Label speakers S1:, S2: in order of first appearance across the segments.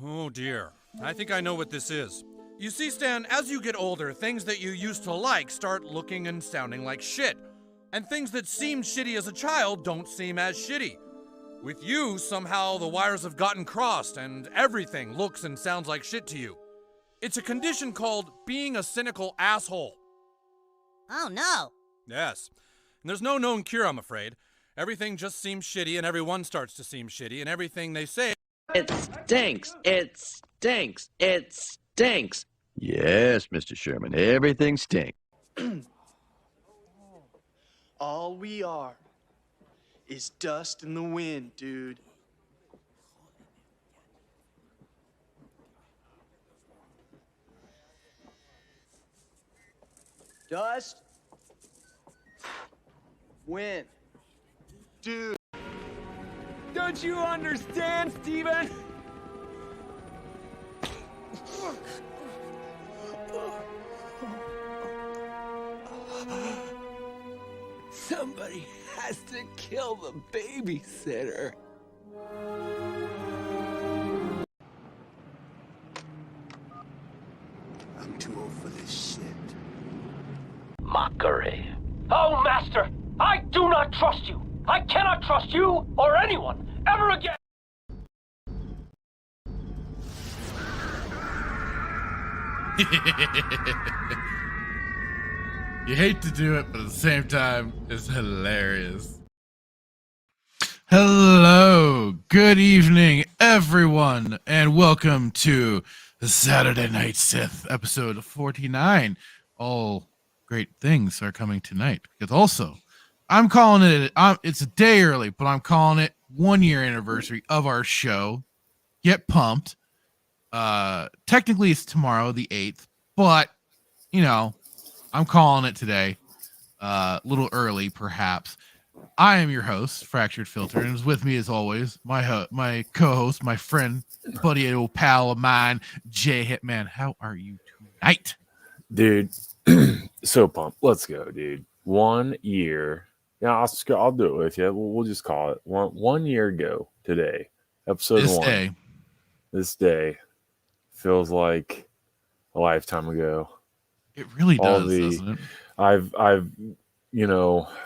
S1: Oh dear, I think I know what this is. You see, Stan, as you get older, things that you used to like start looking and sounding like shit. And things that seemed shitty as a child don't seem as shitty. With you, somehow the wires have gotten crossed and everything looks and sounds like shit to you. It's a condition called being a cynical asshole.
S2: Oh no.
S1: Yes. And there's no known cure, I'm afraid. Everything just seems shitty and everyone starts to seem shitty and everything they say...
S3: It stinks. It stinks. It stinks.
S4: Yes, Mr. Sherman, everything stinks.
S5: All we are is dust in the wind, dude. Dust. Wind. Dude. Don't you understand, Steven?
S3: Somebody has to kill the babysitter.
S5: I'm too old for this shit.
S3: Mockery.
S6: Oh, Master! I do not trust you! I cannot trust you or anyone ever again!
S7: You hate to do it, but at the same time, it's hilarious. Hello, good evening, everyone, and welcome to the Saturday Night Sith, episode 49. All great things are coming tonight, because also, I'm calling it, it's a day early, but I'm calling it 1 year anniversary of our show. Get pumped. Technically, it's tomorrow, the 8th, but, you know, I'm calling it today, a little early, perhaps. I am your host, Fractured Filter, and is with me as always, my co-host, my friend, buddy, old pal of mine, Jay Hitman. How are you tonight,
S8: dude? So pumped. Let's go, dude. 1 year. Yeah, I'll do it with you. We'll just call it 1 year ago today. Episode
S7: this
S8: 1.
S7: Day.
S8: This day feels like a lifetime ago.
S7: It really does, doesn't it?
S8: I've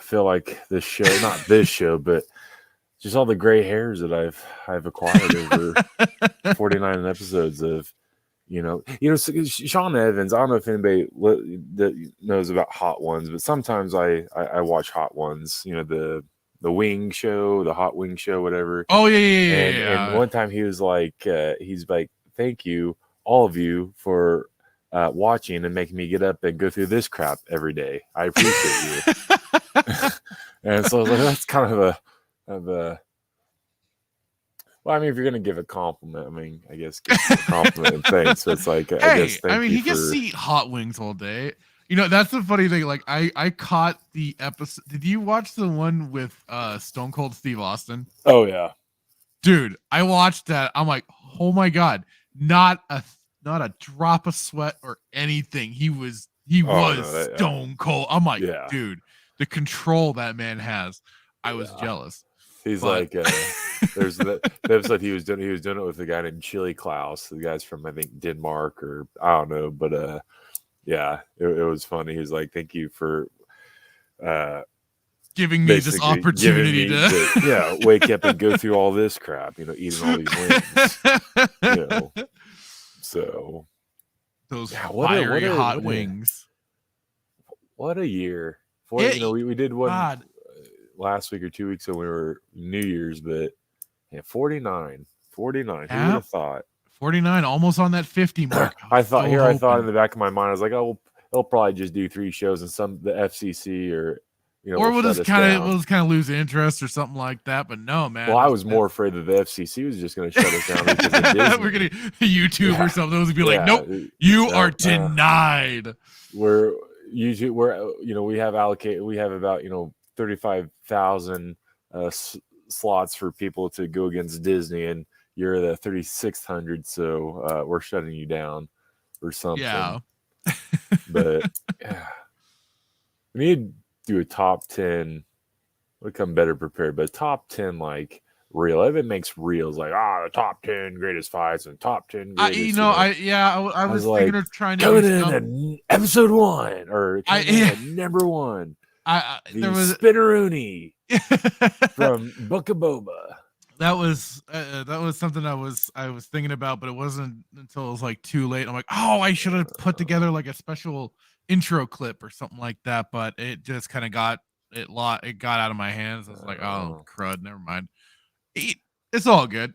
S8: feel like this show, not this show, but just all the gray hairs that I've acquired over 49 episodes of, Sean Evans. I don't know if anybody that knows about Hot Ones, but sometimes I watch Hot Ones, the wing show, the hot wing show, whatever.
S7: Oh yeah.
S8: And one time he was like, thank you, all of you, for watching and making me get up and go through this crap every day. I appreciate you. And so that's kind of a well, I mean, if you're gonna give a compliment, I guess give a compliment and thanks. So it's like,
S7: he gets to eat hot wings all day. That's the funny thing. Like, I caught the episode. Did you watch the one with Stone Cold Steve Austin?
S8: Oh yeah,
S7: dude, I watched that. I'm like, oh my god, not a drop of sweat or anything. He was stone cold. I'm like, dude, the control that man has. I was jealous.
S8: He's like, there's the episode he was doing it with a guy named Chili Klaus. The guy's from, I think, Denmark, or I don't know, but it was funny. He was like, thank you for
S7: giving me this opportunity
S8: to wake up and go through all this crap, eating all these wings. So
S7: those fiery hot wings.
S8: What a year! We did one
S7: God.
S8: last week or 2 weeks ago. We were New Year's, but 49. Who would
S7: Yeah.
S8: have thought?
S7: 49, almost on that 50 mark.
S8: I thought
S7: hoping.
S8: in the back of my mind, I was like, oh, they'll probably just do 3 shows, and the FCC or
S7: or we'll
S8: shut
S7: just
S8: us
S7: kind
S8: down.
S7: of lose interest or something like that. But no, man.
S8: Well, I was more afraid that the FCC was just going to shut us down because of Disney.
S7: We're gonna YouTube or something. Those would be like, nope, you are denied.
S8: We have allocated. We have about 35,000 slots for people to go against Disney, and you're the 3,600, so we're shutting you down or something.
S7: Yeah.
S8: But we need to do a top 10. We'll come better prepared, but top 10 like reel. If it makes reels like the top 10 greatest fights and top 10 greatest.
S7: I was thinking of trying to
S8: coming in at episode 1 or at number 1.
S7: There was
S8: Spinneroonie from Book of Boba.
S7: That was something I was thinking about, but it wasn't until it was like too late. I'm like, oh, I should have put together like a special intro clip or something like that, but it just kind of got out of my hands. I was like, oh crud, never mind. It's all good,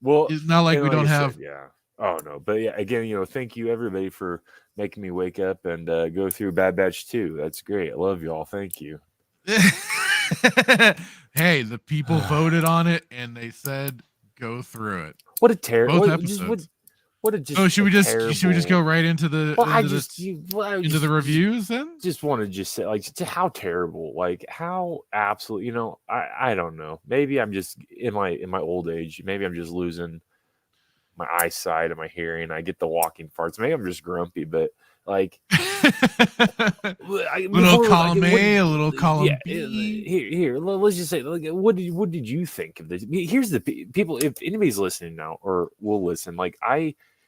S8: Well,
S7: it's not like we don't have.
S8: Yeah. Oh no, but yeah, again, thank you everybody for making me wake up and go through Bad Batch 2. That's great. I love you all. Thank you.
S7: Hey, the people voted on it and they said go through it.
S8: What a terrible
S7: both episodes. Should we just go right into the into the reviews then?
S8: Just want to just say like how terrible, like how absolute, I don't know. Maybe I'm just in my old age, maybe I'm just losing my eyesight and my hearing. I get the walking farts. Maybe I'm just grumpy, but like
S7: little column A, a little column B.
S8: Here, let's just say, like, what did you think of this? Here's the people. If anybody's listening now or will listen, like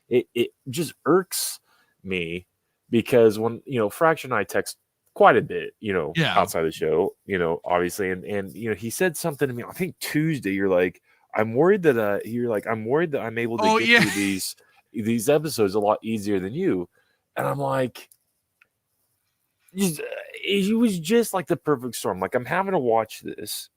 S8: it just irks me because when Fraction and I text quite a bit, outside the show, obviously, and he said something to me. I think Tuesday. You're like, I'm worried that I'm worried that I'm able to get through these episodes a lot easier than you. And I'm like, it was just like the perfect storm. Like I'm having to watch this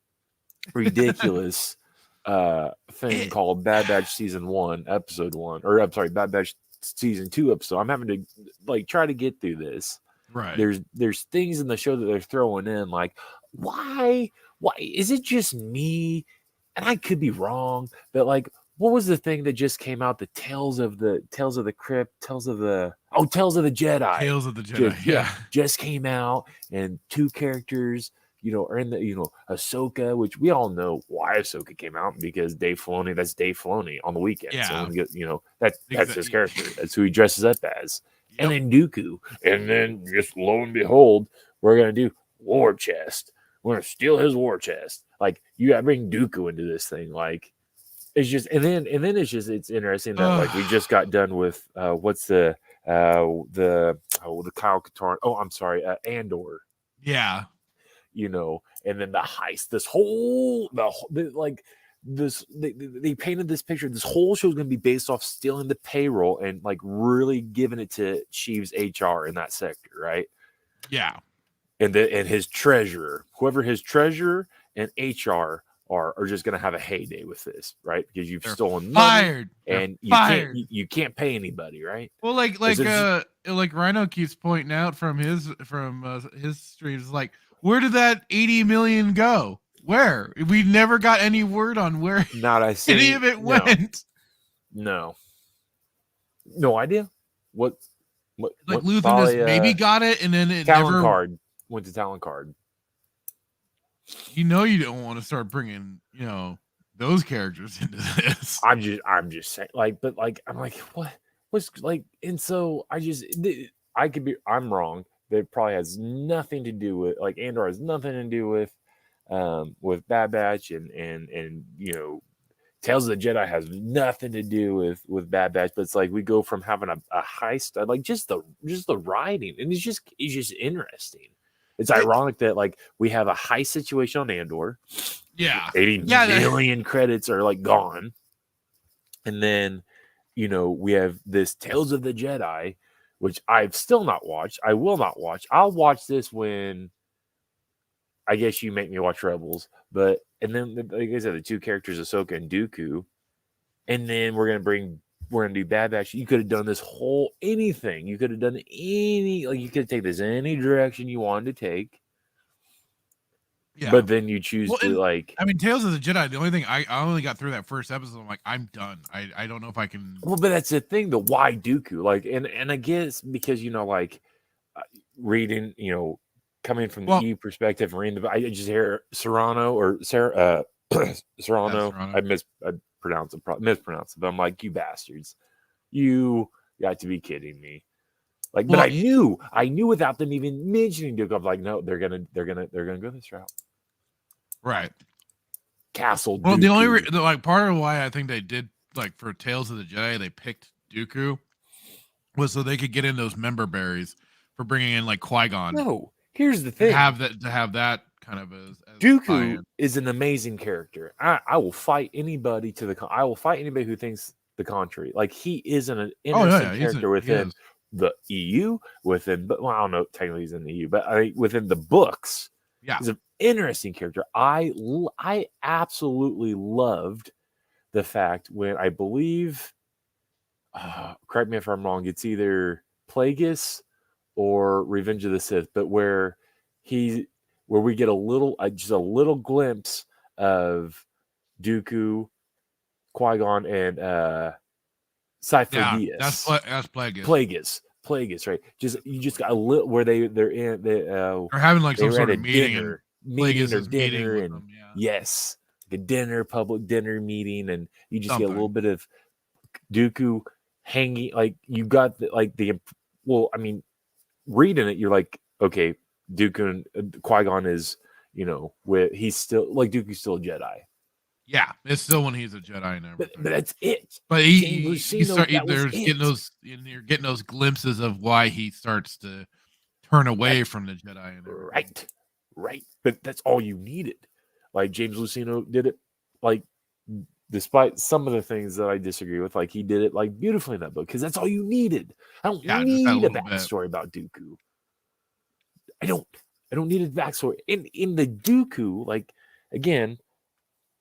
S8: ridiculous thing called Bad Batch Season 1, Episode 1, or I'm sorry, Bad Batch Season 2 episode. I'm having to like try to get through this.
S7: Right.
S8: There's things in the show that they're throwing in, like why is it just me? And I could be wrong, but like, what was the thing that just came out? The Tales of the Crypt, Tales of the Jedi.
S7: Tales of the Jedi,
S8: just came out, and 2 characters, are in the, Ahsoka, which we all know why Ahsoka came out, because Dave Filoni, that's Dave Filoni on the weekend.
S7: Yeah.
S8: So that's his character. That's who he dresses up as. Yep. And then Dooku, and then just lo and behold, we're gonna do War Chest. We're gonna steal his war chest. Like you gotta bring Dooku into this thing, like. It's just, and then it's interesting that like we just got done with what's the Kyle Katarn? Oh, I'm sorry, Andor.
S7: Yeah,
S8: and then the heist. They painted this picture. This whole show is going to be based off stealing the payroll and like really giving it to Sheev's HR in that sector, right?
S7: Yeah,
S8: and his treasurer, whoever his treasurer and HR are just going to have a heyday with this, right? Because you've stolen money and you can't pay anybody, right?
S7: Well, like Rhino keeps pointing out from his streams, like, where did that 80 million go? Where? We never got any word on where any of it went.
S8: No idea. What
S7: Luthen just maybe got it, and then it
S8: Talon Card went to Talon Card.
S7: You don't want to start bringing, those characters into this.
S8: I'm just saying, like, but like, I'm like, what's like, and so I'm wrong. That probably has nothing to do with, like, Andor has nothing to do with Bad Batch and Tales of the Jedi has nothing to do with Bad Batch. But it's like we go from having a heist, like just the writing, and it's just interesting. It's ironic that like we have a high situation on Andor.
S7: Yeah.
S8: 80 million credits are like gone. And then, we have this Tales of the Jedi, which I've still not watched. I will not watch. I'll watch this when I guess you make me watch Rebels. But and then like I said, the two characters, Ahsoka and Dooku, and then we're gonna do Bad Batch. You could have done this whole anything. You could have done you could take this any direction you wanted to take.
S7: Yeah.
S8: But then you choose to
S7: I mean, Tales of the Jedi. The only thing I only got through that first episode. I'm like, I'm done. I don't know if I can.
S8: Well, but that's the thing. The why Dooku? And I guess because reading, coming from the EU perspective, reading I just hear Serrano or Sarah Serrano. I mispronounce it, but I'm like, you bastards, you got to be kidding me. But I knew without them even mentioning Dooku. I'm like, no, they're gonna go this route.
S7: Right.
S8: Castle.
S7: Well,
S8: Dooku.
S7: the only part of why I think they did for Tales of the Jedi, they picked Dooku was so they could get in those member berries for bringing in Qui-Gon.
S8: No, here's the thing:
S7: to have that kind of as
S8: Dooku is an amazing character. I will fight anybody I will fight anybody who thinks the contrary. He is an interesting character within the EU. I don't know. Technically, he's in the EU, but within the books, he's an interesting character. I absolutely loved the fact when I believe, correct me if I'm wrong, it's either Plagueis or Revenge of the Sith, but where we get a little glimpse of Dooku, Qui-Gon, and Cypher Diaz.
S7: That's Plagueis,
S8: right? You just got a little where they're
S7: having some sort of
S8: meeting or dinner,
S7: with
S8: and
S7: them,
S8: yes, a public dinner meeting, and you just get a little bit of Dooku hanging. You got reading it, you're like, okay, Dooku and Qui-Gon is, he's still Dooku's still a Jedi.
S7: Yeah, it's still when he's a Jedi and everything.
S8: But that's it.
S7: But you're getting those glimpses of why he starts to turn away from the Jedi and everything.
S8: Right. But that's all you needed. James Luceno did it. Despite some of the things that I disagree with, he did it beautifully in that book, because that's all you needed. I don't need a backstory about Dooku. I don't need a backstory in the Dooku. Again,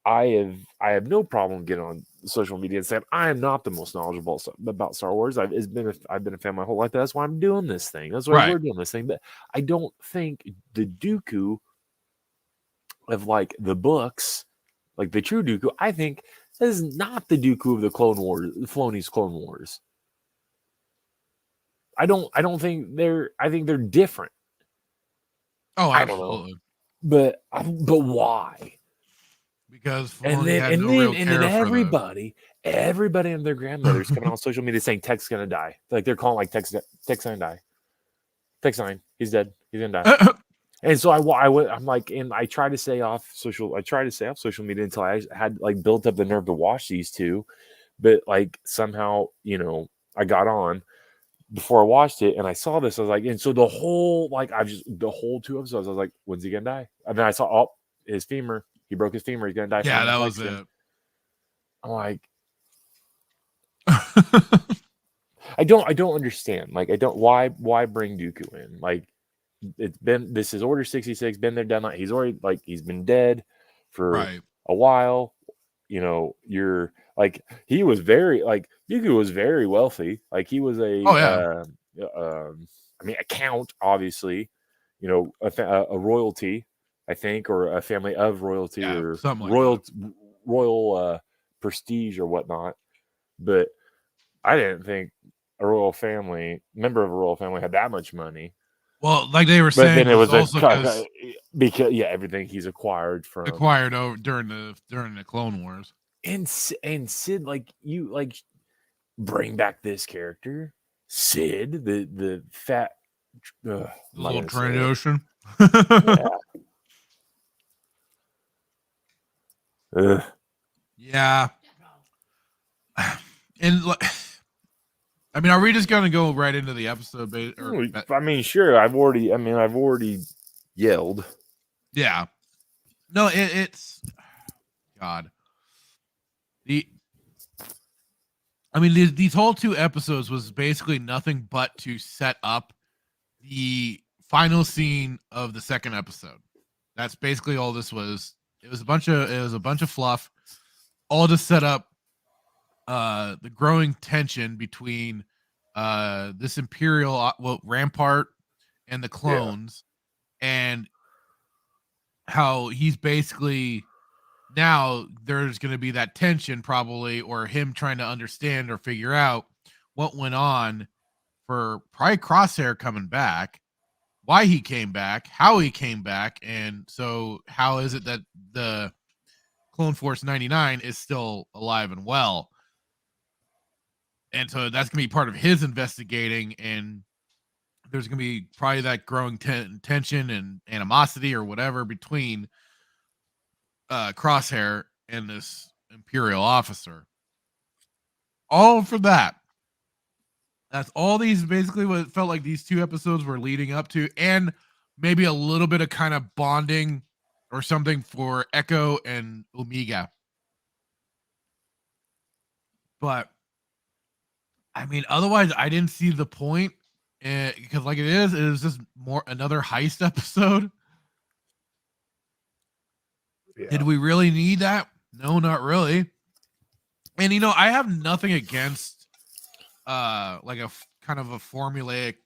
S8: I have no problem getting on social media and saying I am not the most knowledgeable about Star Wars. I've been a fan my whole life. That's why I'm doing this thing. That's why we're doing this thing. But I don't think the Dooku of the books, the true Dooku, I think that is not the Dooku of the Clone Wars, Filoni's Clone Wars. I don't think I think they're different.
S7: Oh, absolutely.
S8: But why?
S7: Because
S8: everybody and their grandmothers coming on social media saying Tech's gonna die. They're calling Tech's gonna die. Tech's dying. He's dead. He's gonna die. And so I'm like, and I try to stay off social media until I had built up the nerve to watch these two. But somehow, I got on before I watched it and I saw this. I was like, and so the whole the whole 2 episodes, I was like, when's he gonna die? And then I saw his femur. He broke his femur. He's gonna die.
S7: Yeah, that was it. I'm
S8: like, I don't understand. Why bring Dooku in? This is Order 66. Been there, done that. He's already he's been dead for a while. You're he was very Dooku was very wealthy. He was a a count, obviously. A royalty. I think, or a family of royalty, or something royal prestige or whatnot. But I didn't think a member of a royal family had that much money.
S7: Well, they were saying,
S8: but then it was also because everything he's acquired
S7: during the Clone Wars.
S8: And Sid, you bring back this character, Sid, the fat
S7: little Trandoshan. Yeah. And are we just gonna go right into the episode?
S8: Sure. I've already yelled.
S7: Yeah. No, it's God. I mean, these whole 2 episodes was basically nothing but to set up the final scene of the second episode. That's basically all this was. It was a bunch of fluff, all to set up the growing tension between this Imperial Rampart and the clones, and how he's basically now there's going to be that tension probably, or him trying to understand or figure out what went on for probably Crosshair coming back, why he came back, how he came back, and so how is it that the Clone Force 99 is still alive and well. And so that's going to be part of his investigating, and there's going to be probably that growing tension and animosity or whatever between Crosshair and this Imperial officer. All for that. That's all these basically what it felt like these 2 episodes were leading up to, and maybe a little bit of kind of bonding or something for Echo and Omega. But I mean, otherwise, I didn't see the point, because like it is just more another heist episode. Yeah. Did we really need that? No, not really. And I have nothing against like a kind of a formulaic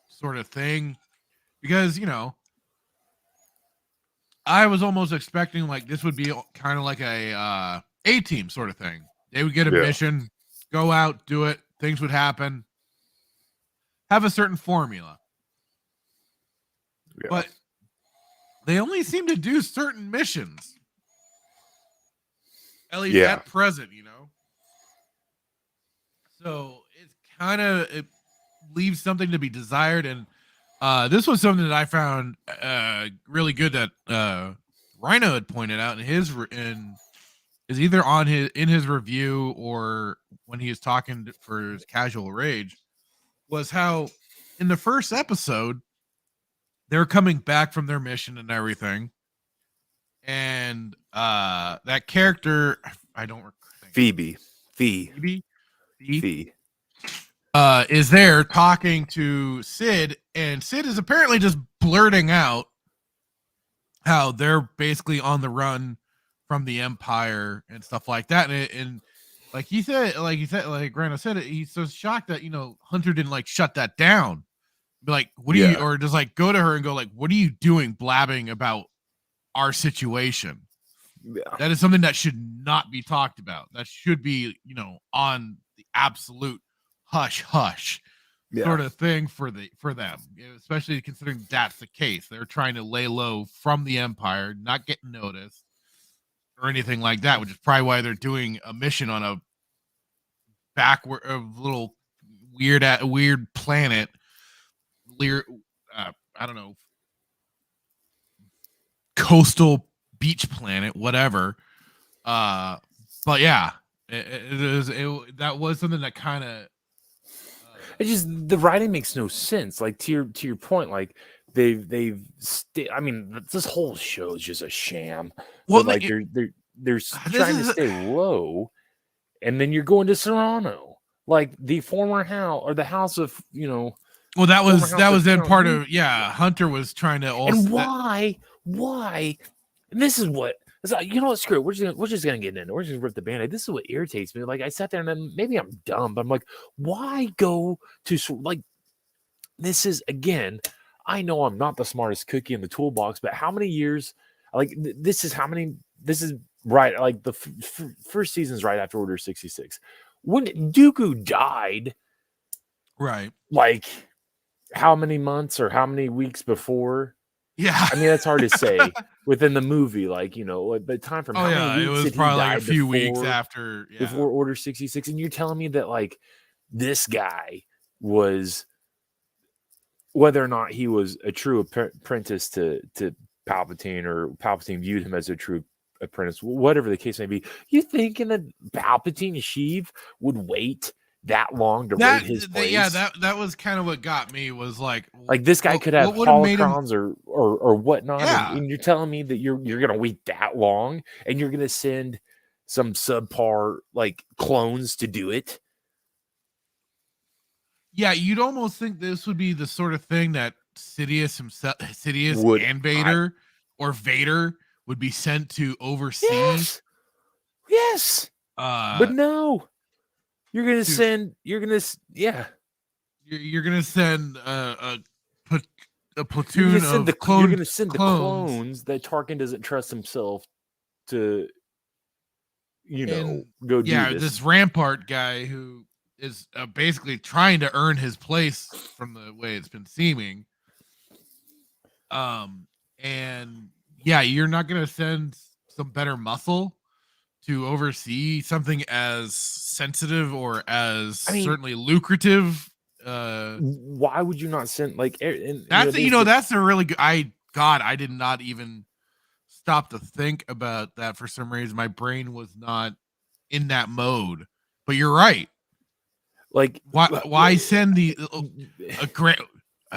S7: sort of thing, because I was almost expecting like this would be kind of like a A-Team sort of thing. They would get a mission, go out, do it, things would happen, have a certain formula. Yeah. But they only seem to do certain missions. At least at present, So it's it leaves something to be desired. And this was something that I found really good that Rhino had pointed out is either in his review or when he was talking for his Casual Rage, was how in the first episode they're coming back from their mission and everything, and that character, I don't think Phoebe is there talking to Sid, and Sid is apparently just blurting out how they're basically on the run from the Empire and stuff like that, and like Grano said, he's so shocked that Hunter didn't like shut that down. Be like, what do you, or just like go to her and go like, what are you doing blabbing about our situation? Yeah. That is something that should not be talked about. That should be, on the absolute hush sort of thing for them, especially considering that's the case. They're trying to lay low from the Empire, not get noticed or anything like that, which is probably why they're doing a mission on a little weird planet. I don't know, coastal beach planet, whatever. But yeah, that was something that kind of.
S8: It just, the writing makes no sense. Like to your point, like I mean, this whole show is just a sham. Well, like they're trying to stay low, and then you're going to Serrano, like the former house or the house of
S7: Well, that was then part of Hunter was trying to also.
S8: And why? And this is what it's like. Screw it. We're just gonna get in it. We're just gonna rip the Band-Aid. This is what irritates me. Like I sat there and then maybe I'm dumb, but I'm like, why go to like? This is again. I know I'm not the smartest cookie in the toolbox, but how many years? Like this is how many? This is right. Like the first season's right after Order 66. When Dooku died,
S7: right?
S8: Like how many months or how many weeks before?
S7: Yeah,
S8: I mean that's hard to say within the movie. Like but time from how many weeks?
S7: It was probably like a few weeks after
S8: before Order 66, and you're telling me that like this guy was. Whether or not he was a true apprentice to Palpatine, or Palpatine viewed him as a true apprentice, whatever the case may be, you thinking that Palpatine Sheev would wait that long to raid his place?
S7: Yeah, that was kind of what got me. Was like
S8: this guy could have holocrons or whatnot, and you're telling me that you're gonna wait that long, and you're gonna send some subpar like clones to do it.
S7: Yeah, you'd almost think this would be the sort of thing that Sidious himself, Sidious
S8: Would
S7: and Vader, or Vader would be sent to oversee.
S8: Yes. But no, you're gonna send. You're gonna
S7: send a platoon of clones.
S8: You're gonna send the clones that Tarkin doesn't trust himself to, go do
S7: this Rampart guy who is basically trying to earn his place from the way it's been seeming. And yeah, you're not gonna send some better muscle to oversee something as sensitive or as certainly lucrative.
S8: Why would you not send like
S7: that's that's a really good. I did not even stop to think about that for some reason. My brain was not in that mode. But you're right.
S8: Like
S7: why send a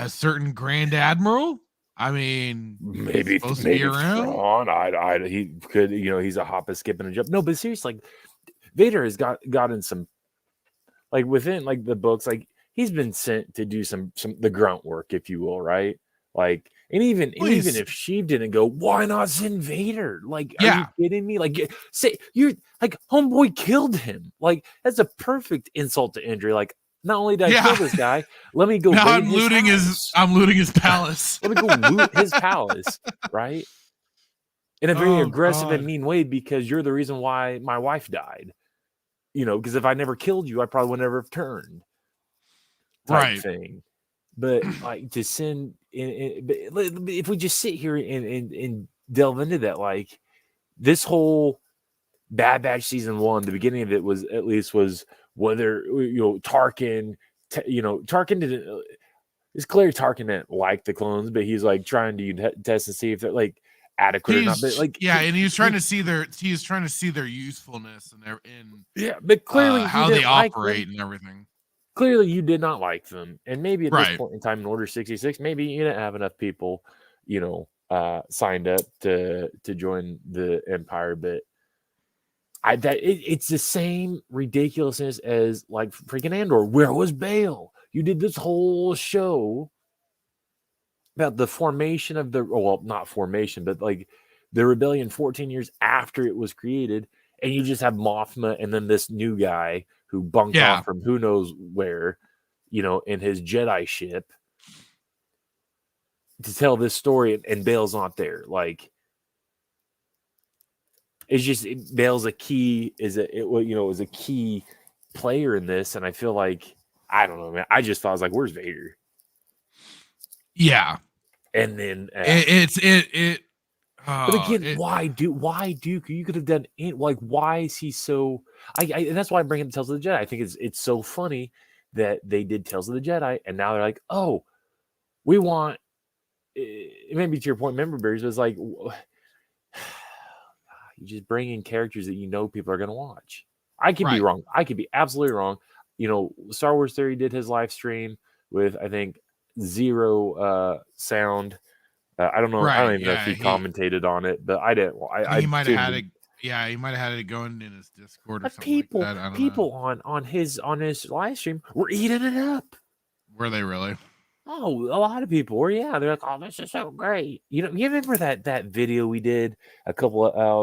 S7: certain Grand Admiral? I mean,
S8: maybe Thrawn. He could, he's a hop, a skip, and a jump. No, but seriously, like Vader has gotten some, like within like the books, like he's been sent to do some the grunt work, if you will, right? Like, and even if she didn't go, why not send Vader? Like, are you kidding me? Like, say you're like homeboy killed him. Like, that's a perfect insult to injury. Like, not only did I kill this guy, let me go.
S7: Now I'm looting his palace.
S8: Let me go loot his palace, right? In a very aggressive and mean way, because you're the reason why my wife died. Because if I never killed you, I probably would never have turned. Type thing. But like to send if we just sit here and delve into that, like this whole Bad Batch season 1, the beginning of it was whether Tarkin, Tarkin didn't. It's clear Tarkin didn't like the clones, but he's like trying to test and see if they're like adequate or not. But like,
S7: and he was trying to see their usefulness and
S8: but clearly
S7: how they operate and everything.
S8: Clearly, you did not like them, and maybe at this point in time in Order 66, maybe you didn't have enough people, signed up to join the Empire. But it's the same ridiculousness as like freaking Andor. Where was Bail? You did this whole show about the formation of not formation, but like the rebellion 14 years after it was created, and you just have Mothma and then this new guy who bunked off from who knows where, in his Jedi ship to tell this story, and Bail's not there. Like, it's just Bail's a key is a key player in this, and I feel like I don't know, man. I just thought I was like, where's Vader?
S7: Yeah,
S8: and then
S7: but
S8: again, why Duke? You could have done it. Like, why is he so? And that's why I bring up Tales of the Jedi. I think it's so funny that they did Tales of the Jedi, and now they're like, oh, we want. Maybe to your point, member berries was like, you just bring in characters that people are going to watch. I could be wrong. I could be absolutely wrong. Star Wars Theory did his live stream with I think 0 sound. I don't know. I don't even know if he commentated on it, but I didn't.
S7: He might have had it. Yeah, he might have had it going in his Discord or something like that.
S8: People on his live stream were eating it up.
S7: Were they really?
S8: Oh, a lot of people were. Yeah, they're like, "Oh, this is so great." You remember that video we did a couple of I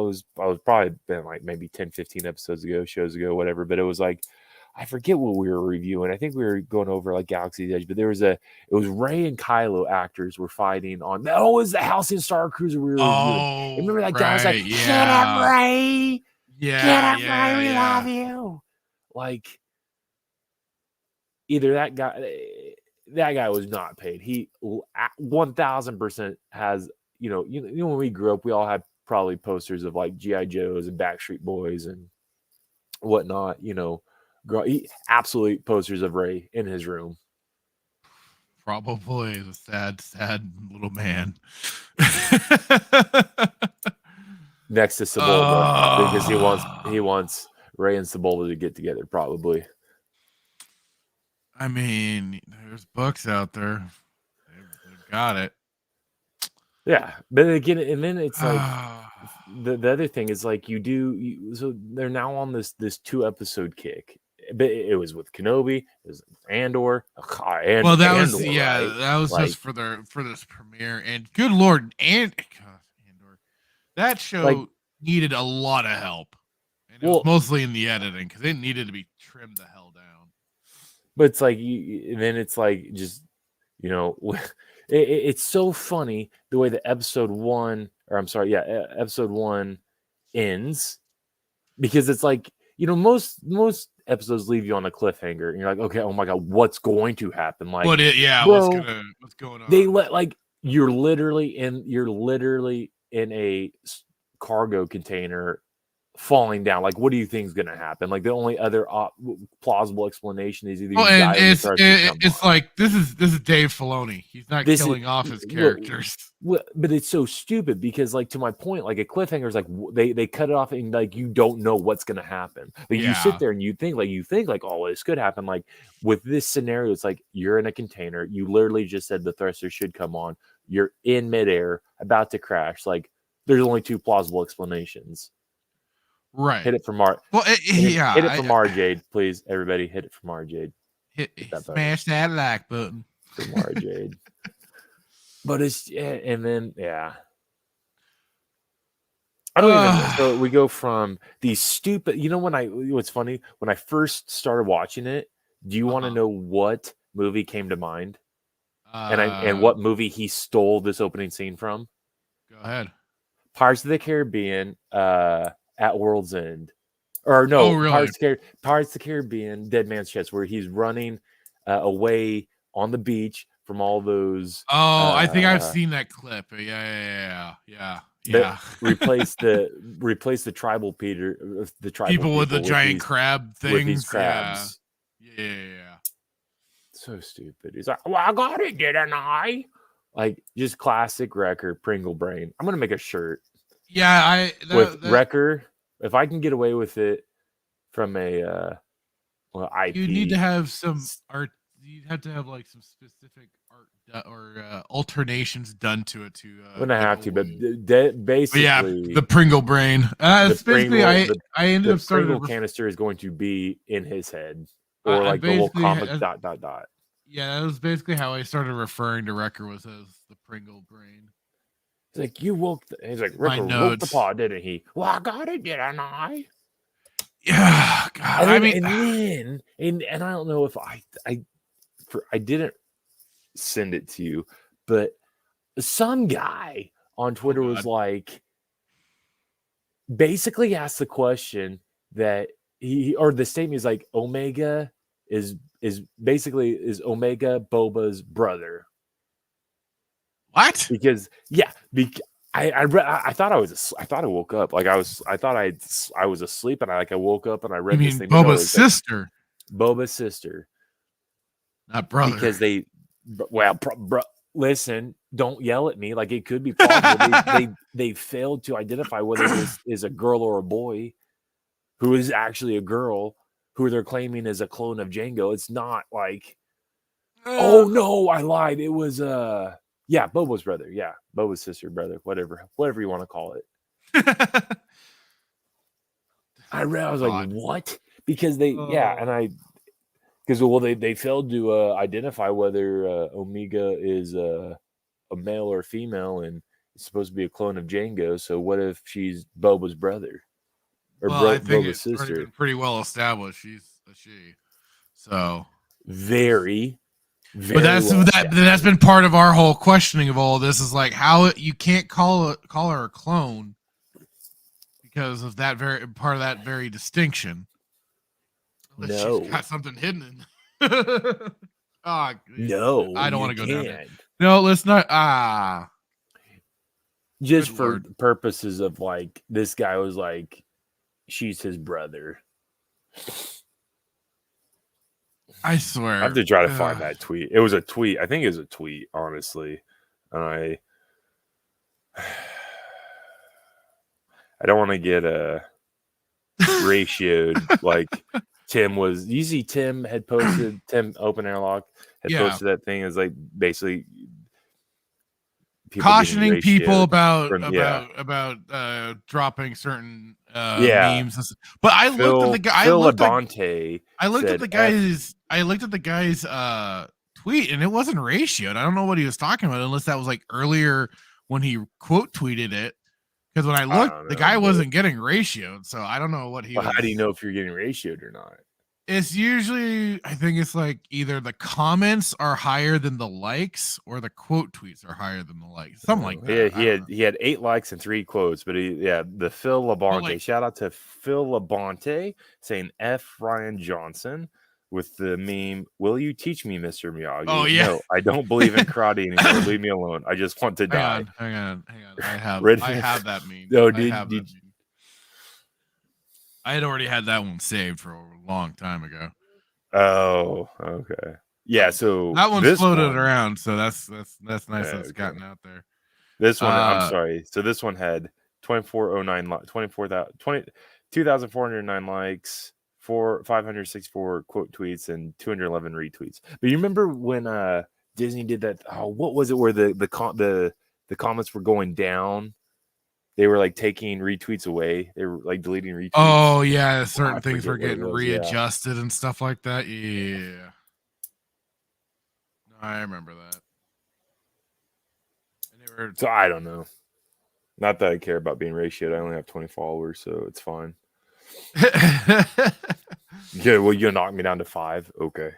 S8: was probably been like maybe 10, 15 shows ago, whatever. But it was like, I forget what we were reviewing. I think we were going over like Galaxy's Edge, but it was Rey and Kylo actors were fighting on. That was the Halcyon Star Cruiser we were reviewing. Remember that guy was like, "Get him, Rey! Get him, Rey! We love you!" Like, either that guy was not paid. He 1000% has. When we grew up, we all had probably posters of like GI Joes and Backstreet Boys and whatnot. Absolutely posters of Rey in his room.
S7: Probably a sad little man.
S8: Next to Sebulba, because he wants Rey and Sebulba to get together, probably.
S7: I mean, there's books out there. They've got it.
S8: Yeah, but again, and then it's like the other thing is like so they're now on this 2-episode kick. But it was with Kenobi, it was Andor, and
S7: Well, that
S8: Andor,
S7: was right? That was
S8: like,
S7: just for this premiere. And good lord, Andor, that show
S8: like,
S7: needed a lot of help, and it was mostly in the editing because it needed to be trimmed the hell down.
S8: But it's like, then it's like just it's so funny the way the episode 1 ends, because it's like most episodes leave you on a cliffhanger and you're like, okay, oh my god, what's going to happen? Like,
S7: what's going on?
S8: They you're literally in a cargo container falling down. Like, what do you think is going to happen? Like, the only other plausible explanation is either
S7: it's like this is Dave Filoni. He's not killing off his characters.
S8: But it's so stupid because, like, to my point, like a cliffhanger is like they cut it off and like you don't know what's going to happen. Like, you sit there and you think like, oh, this could happen. Like with this scenario, it's like you're in a container. You literally just said the thruster should come on. You're in midair, about to crash. Like, there's only 2 plausible explanations.
S7: Right.
S8: Hit it from Mar.
S7: Well,
S8: hit it from Marjade, please. Everybody, hit it from Marjade.
S7: Smash that like button
S8: from Marjade. But it's and then I don't even know. So we go from these stupid. What's funny? When I first started watching it, do you want to know what movie came to mind? And what movie he stole this opening scene from?
S7: Go ahead.
S8: Pirates of the Caribbean. At World's End, or no,
S7: really?
S8: Pirates of the Caribbean, Dead Man's Chest, where he's running away on the beach from all those.
S7: I think I've seen that clip. Yeah.
S8: Replace the tribal people
S7: with the giant crab things.
S8: With these crabs.
S7: Yeah.
S8: So stupid. He's like, well, I got it, didn't I? Like, just classic Wrecker Pringle brain. I'm gonna make a shirt.
S7: Yeah,
S8: Wrecker. If I can get away with it from a IP,
S7: you need to have some art. You have to have like some specific art or alternations done to it to.
S8: I'm gonna have to, but basically,
S7: the Pringle brain. It's basically I ended up starting.
S8: The Pringle canister is going to be in his head, or like the little comic ...
S7: Yeah, that was basically how I started referring to Wrecker, was as the Pringle brain.
S8: He's like, you woke. He's like, Wrecker woke the pod, didn't he? Well, I got it, didn't I?
S7: Yeah, God.
S8: And I don't know if I didn't send it to you, but some guy on Twitter was like, basically asked the question that the statement is like, Omega is Omega Boba's brother.
S7: What?
S8: Because I thought I woke up, like I was asleep, and I woke up and I read this thing.
S7: Boba's sister.
S8: Boba's sister,
S7: not brother.
S8: Because listen, don't yell at me. Like, it could be possible. they failed to identify whether this is a girl or a boy, who is actually a girl, who they're claiming is a clone of Jango. It's not like, oh no, I lied. It was Boba's brother. Yeah, Boba's sister, brother, whatever you want to call it. I was like, what? Because they failed to identify whether Omega is a male or female, and it's supposed to be a clone of Jango. So what if she's Boba's brother or Boba's sister?
S7: Pretty well established. She's a she. So
S8: very.
S7: But that's been part of our whole questioning of all of this, is like, how you can't call her a clone because of that very distinction. Unless she's got something hidden in.
S8: No,
S7: I don't want to go down there. No, let's not.
S8: Just for purposes of like, this guy was like, she's his brother.
S7: I swear.
S8: I have to try to find that tweet. It was a tweet. I think it was a tweet, honestly. I don't want to get ratioed like Tim was. You see, Tim had posted, Tim Open Airlock had posted that thing as like, basically people
S7: cautioning people
S8: ratioed
S7: about dropping certain
S8: Yeah.
S7: memes. But I looked at the guy.
S8: Phil
S7: I looked
S8: Labonte
S7: at the guy's. I looked at the guy's tweet, and it wasn't ratioed. I don't know what he was talking about, unless that was like earlier when he quote tweeted it. Because when I looked, the guy wasn't getting ratioed, so I don't know what he.
S8: Well, how do you know if you're getting ratioed or not?
S7: It's usually, I think it's like either the comments are higher than the likes, or the quote tweets are higher than the likes, something like that.
S8: He had 8 likes and 3 quotes, but the Phil Labonte. Shout out to Phil Labonte saying F Ryan Johnson with the meme. Will you teach me, Mr. Miyagi?
S7: Oh yeah.
S8: No, I don't believe in karate anymore. Leave me alone. I just want to die.
S7: Hang on. I have that meme.
S8: No,
S7: I had already had that one saved for a long time ago.
S8: Oh, okay. Yeah, so
S7: that one's floated around, so that's nice that it's gotten out there.
S8: This one, I'm sorry. So this one had 2,409 likes, 564 quote tweets, and 211 retweets. But you remember when Disney did that? Oh, what was it? Where the comments were going down? They were like taking retweets away. They were like deleting retweets.
S7: Oh yeah, certain things were getting readjusted and stuff like that. Yeah, I remember that.
S8: So I don't know. Not that I care about being ratioed. I only have 20 followers, so it's fine. Yeah, well, you knock me down to 5. Okay.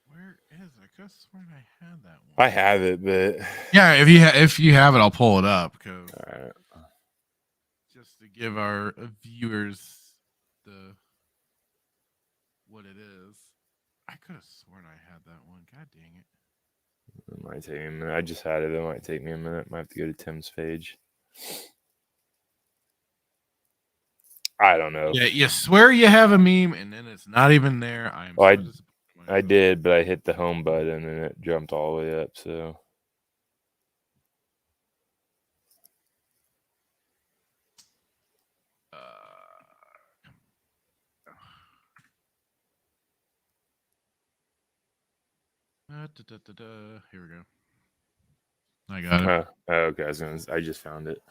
S7: Where is it? I could have sworn I had that one.
S8: I have it, but
S7: yeah, if you have it, I'll pull it up. All right. Just to give our viewers what it is. I could have sworn I had that one. God dang it.
S8: It might take me a minute. I just had it. It might take me a minute. Might have to go to Tim's page. I don't know.
S7: Yeah, you swear you have a meme, and then it's not even there.
S8: I did, but I hit the home button, and it jumped all the way up, so...
S7: Here we go. I got it.
S8: Okay, I just found it.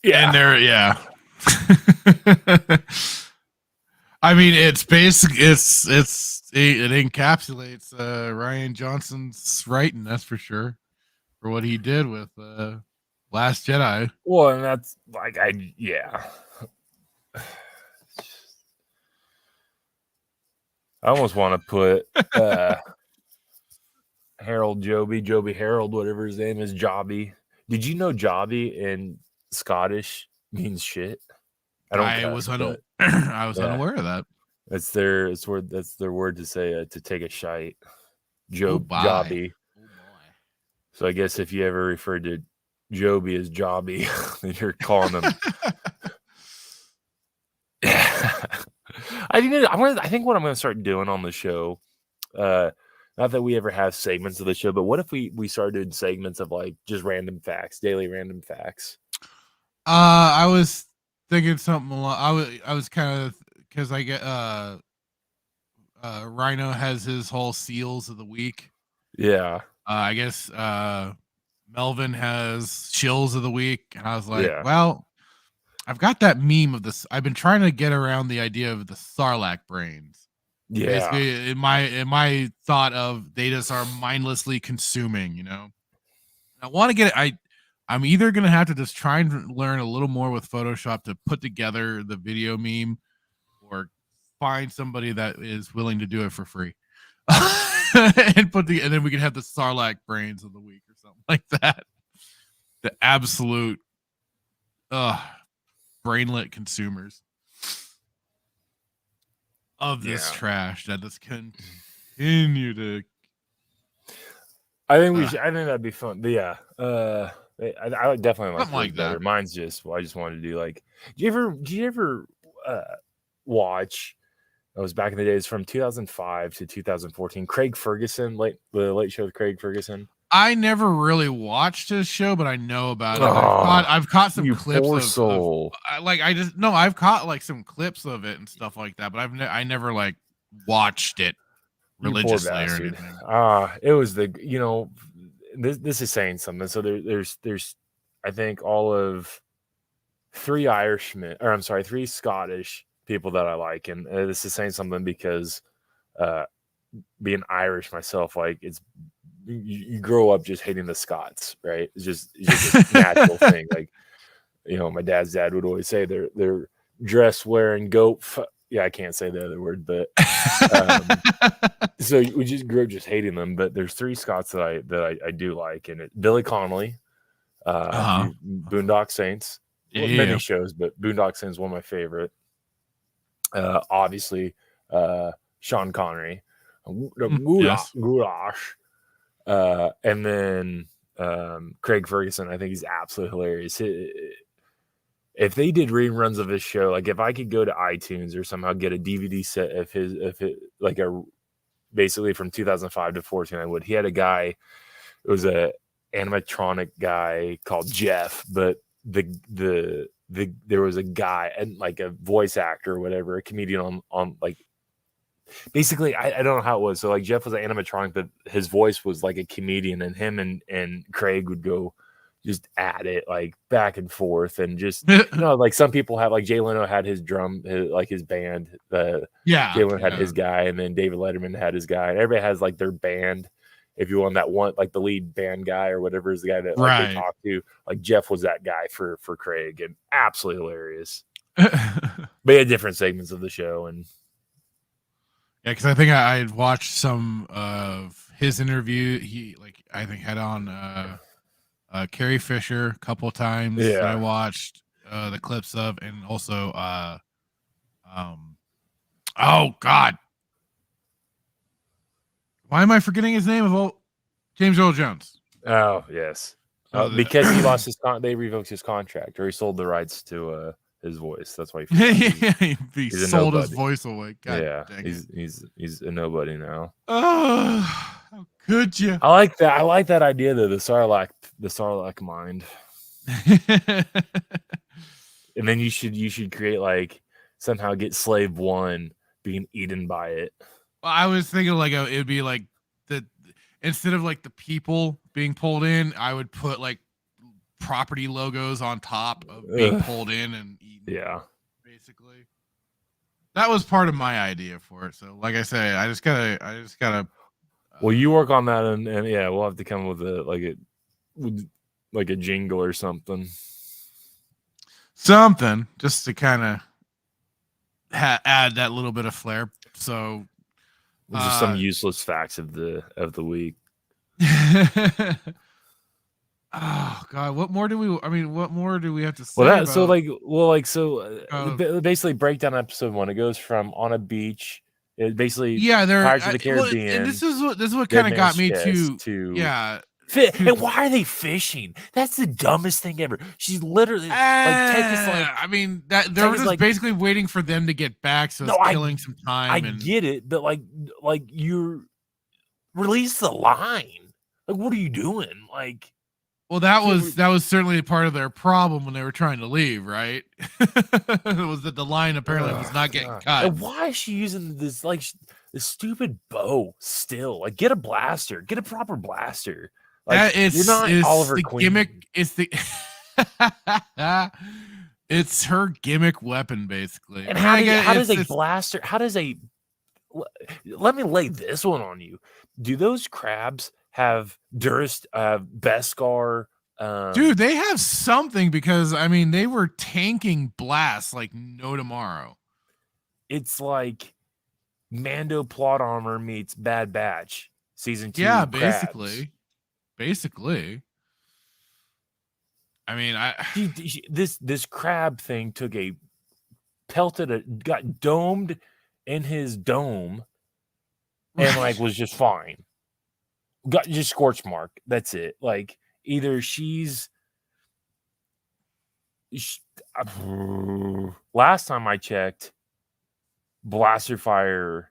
S7: Yeah, and there, yeah. I mean, it's basic. It encapsulates Ryan Johnson's writing, that's for sure, for what he did with Last Jedi.
S8: Well, and that's like I almost want to put Harold Joby Harold, whatever his name is, Jobby. Did you know Jobby in Scottish means shit?
S7: I was unaware of that.
S8: That's their word to say to take a shite. Jobby.
S7: Oh boy.
S8: So I guess if you ever referred to Joby as Jobby, then you're calling him. I think what I'm going to start doing on the show, not that we ever have segments of the show, but what if we started doing segments of like just random facts, daily random facts?
S7: I was thinking something along. I was kind of, because I get Rhino has his whole seals of the week.
S8: Yeah.
S7: I guess Melvin has chills of the week, and I was like, well, I've got that meme of this. I've been trying to get around the idea of the Sarlacc brains.
S8: Yeah.
S7: Basically, in my thought of they just are mindlessly consuming, you know. I want to get it. I'm either gonna have to just try and learn a little more with Photoshop to put together the video meme, or find somebody that is willing to do it for free, and then we can have the Sarlacc brains of the week or something like that. The absolute, brainlet consumers of this trash that just continue to.
S8: I think I think that'd be fun. But yeah, I would definitely
S7: something like
S8: better.
S7: that.
S8: Mine's just I just wanted to do like. Do you ever watch? It was back in the days from 2005 to 2014. Craig Ferguson, the late show with Craig Ferguson.
S7: I never really watched his show, but I know about it. I've caught some clips of I've caught like some clips of it and stuff like that, but I never like watched it.
S8: You poor
S7: religiously or
S8: bastard.
S7: anything.
S8: It was the this is saying something. So there's I think all of three Scottish people that I like, and this is saying something because being Irish myself, like it's you grow up just hating the Scots, right? It's just a natural thing. Like, my dad's dad would always say they're dress wearing goat. Yeah, I can't say the other word, but so we just grew up just hating them. But there's three Scots that I do like, and Billy Connolly, Boondock Saints, many shows, but Boondock Saints is one of my favorite. Obviously, Sean Connery, Goulash, and then Craig Ferguson. I think he's absolutely hilarious. If they did reruns of his show, like if I could go to iTunes or somehow get a DVD set of basically from 2005 to 14, I would. He had a guy, it was a animatronic guy called Jeff, but there was a guy and like a voice actor or whatever, a comedian on like, basically I don't know how it was. So like Jeff was an animatronic, but his voice was like a comedian, and him and Craig would go just at it like back and forth, and just like some people have, like Jay Leno had his his band, Jay Leno had his guy, and then David Letterman had his guy, and everybody has like their band, if you want that one, like the lead band guy or whatever is the guy that they talk to. Like Jeff was that guy for Craig, and absolutely hilarious. But he had different segments of the show, and
S7: because I think I had watched some of his interview. He I think had on Carrie Fisher a couple times that I watched the clips of, and also oh God, why am I forgetting his name? James Earl Jones.
S8: Oh yes, because he lost they revoked his contract, or he sold the rights to his voice. That's why
S7: he sold his voice away. God dang
S8: he's a nobody now.
S7: How could you?
S8: I like that. I like that idea though. The Sarlacc mind. And then you should create like somehow get Slave One being eaten by it.
S7: Well, I was thinking like it would be like instead of like the people being pulled in, I would put like property logos on top of being pulled in and eaten.
S8: Yeah,
S7: basically, that was part of my idea for it. So, like I say, I just gotta.
S8: Well, you work on that, and yeah, we'll have to come with a jingle or something.
S7: Something just to kind of add that little bit of flair. So,
S8: just some useless facts of the week.
S7: Oh God, what more do we have to say?
S8: Basically breakdown episode 1. It goes from on a beach. It basically
S7: they're
S8: Pirates of the Caribbean.
S7: And this is what kind of got me to
S8: and why are they fishing? That's the dumbest thing ever. She's literally
S7: I mean that they're just basically waiting for them to get back, so it's killing some time.
S8: I get it, but like you release the line. Like, what are you doing? Like,
S7: well, that was certainly part of their problem when they were trying to leave, right? It was that the line apparently was not getting cut.
S8: And why is she using this this stupid bow still? Like, get a blaster, get a proper blaster. Like, you're not Oliver Queen.
S7: Gimmick. It's the it's her gimmick weapon, basically.
S8: And how does a blaster? How does a? Let me lay this one on you. Do those crabs have Durst, Beskar?
S7: Dude, they have something, because I mean they were tanking blasts like no tomorrow.
S8: It's like Mando plot armor meets Bad Batch season 2.
S7: Yeah,
S8: crabs.
S7: basically. I mean,
S8: this crab thing took got domed in his dome, and was just fine. Got just scorch mark. That's it. Like, either last time I checked, blaster fire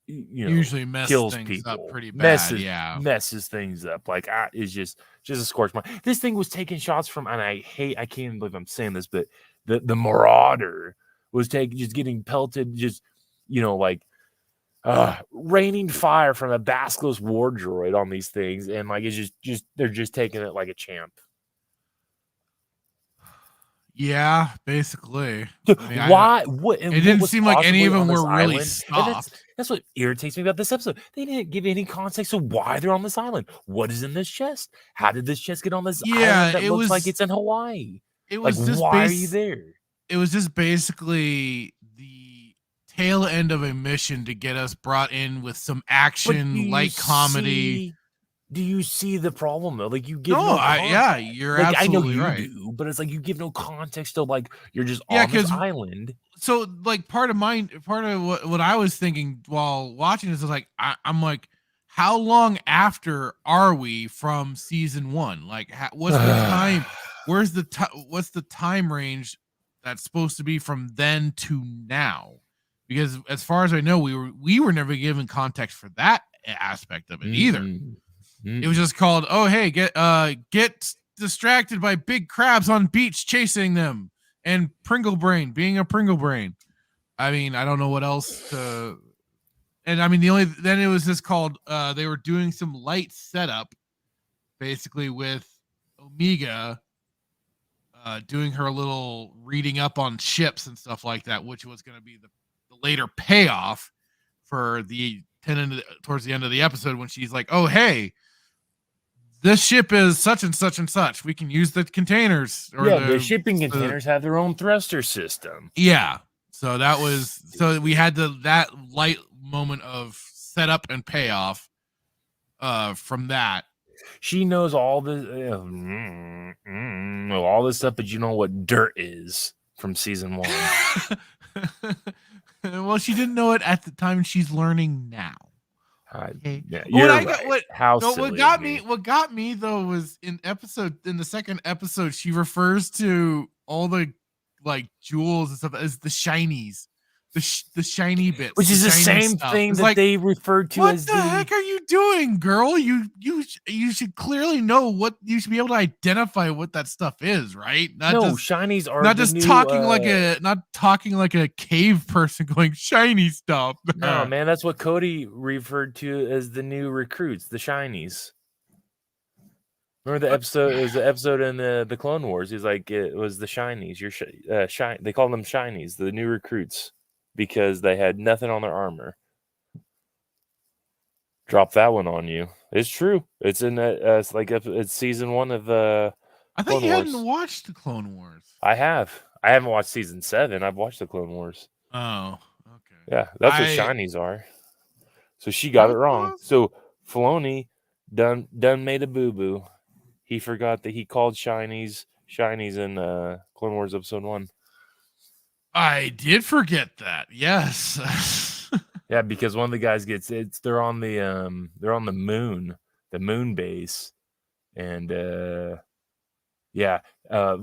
S7: usually
S8: kills
S7: things
S8: people
S7: up pretty bad.
S8: Messes things up. Like, it's just a scorch mark. This thing was taking shots from, and I can't even believe I'm saying this, but the Marauder was getting pelted, just like raining fire from a basilisk war droid on these things, and like it's just they're just taking it like a champ.
S7: Yeah, basically.
S8: Dude,
S7: I mean,
S8: why? What?
S7: it didn't seem like any of them were really soft.
S8: That's what irritates me about this episode. They didn't give any context of why they're on this island. What is in this chest? How did this chest get on this island that looks like it's in Hawaii?
S7: It was
S8: like,
S7: just
S8: why are you there?
S7: It was just basically the tail end of a mission to get us brought in with some action, light comedy.
S8: Do you see the problem though? Like you give
S7: yeah, you're
S8: like,
S7: absolutely
S8: I know you
S7: right.
S8: do, but it's like you give no context to like you're just on this island.
S7: So like part of what I was thinking while watching this is like I'm like, how long after are we from season 1? Like what's the time? What's the time range that's supposed to be from then to now? Because as far as I know, we were never given context for that aspect of it either. It was just called, oh hey, get distracted by big crabs on beach chasing them, and Pringle Brain being a Pringle Brain. I mean, I don't know what else to. And I mean, then it was just called. They were doing some light setup, basically with Omega, doing her little reading up on ships and stuff like that, which was going to be the later payoff for the towards the end of the episode when she's like, oh hey, this ship is such and such and such. We can use the containers.
S8: Or the shipping containers have their own thruster system.
S7: Yeah. So we had that light moment of setup and payoff from that.
S8: She knows all this stuff, but you know what dirt is from season 1.
S7: Well, she didn't know it at the time. She's learning now.
S8: Yeah, what
S7: got me though was in the second episode, she refers to all the like jewels and stuff as the shinies, the shiny bits,
S8: which is the same thing that they referred to as
S7: what the heck are you doing, girl? You should clearly know what you should be able to identify what that stuff is, right?
S8: Shinies are
S7: not just talking like a cave person going shiny stuff.
S8: No, man, that's what Cody referred to as the new recruits, the shinies. Remember the episode? It was the episode in the Clone Wars. He's like, it was the shinies. They called them shinies, the new recruits, because they had nothing on their armor. Drop that one on you. It's true. It's in that. It's season 1 of
S7: I thought you hadn't watched the Clone Wars.
S8: I have. I haven't watched season 7. I've watched the Clone Wars.
S7: Oh, okay.
S8: Yeah, that's what shinies are. So she got it wrong. So Filoni done made a boo boo. He forgot that he called shinies in Clone Wars episode 1.
S7: I did forget that. Yes.
S8: Yeah, because one of the guys they're on the moon base, and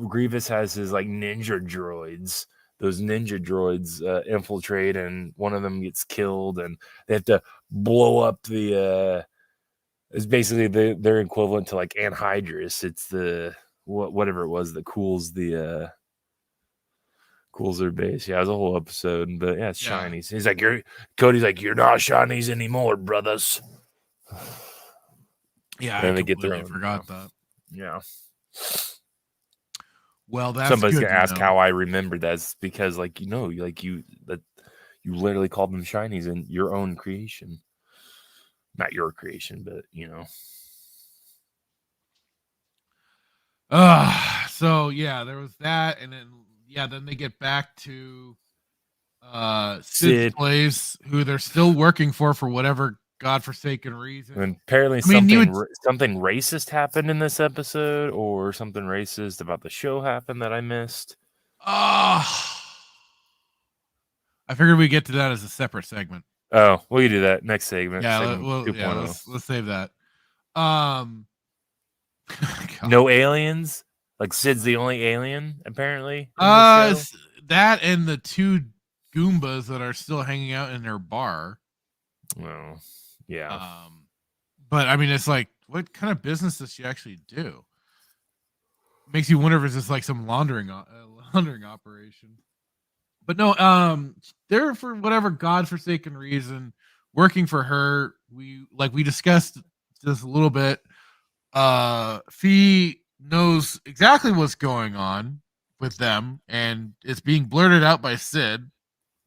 S8: Grievous has his like ninja droids. Those ninja droids infiltrate, and one of them gets killed, and they have to blow up the. It's basically their equivalent to like anhydrous. It's the whatever it was that cools their base. Yeah, it was a whole episode, but yeah, it's shinies. He's like, Cody's like, you're not shinies anymore, brothers.
S7: Yeah,
S8: and
S7: I
S8: they get their own.
S7: Forgot that.
S8: Yeah.
S7: Well, that's
S8: somebody's
S7: good
S8: gonna ask how I remembered that. It's because you literally called them shinies in your own creation. Not your creation, but
S7: So yeah, there was that, and then they get back to Sid's place, who they're still working for whatever godforsaken reason.
S8: And apparently something racist happened in this episode, or something racist about the show happened that I missed.
S7: I figured we'd get to that as a separate segment.
S8: Oh, we can do that next segment.
S7: Yeah, let's save that.
S8: No aliens? Like Sid's the only alien, apparently?
S7: That and the 2 Goombas that are still hanging out in their bar.
S8: Well, yeah.
S7: But I mean, it's like, what kind of business does she actually do? Makes you wonder if it's just like some laundering operation. But no, they're for whatever godforsaken reason working for her. We discussed just a little bit. Fee knows exactly what's going on with them, and it's being blurted out by Sid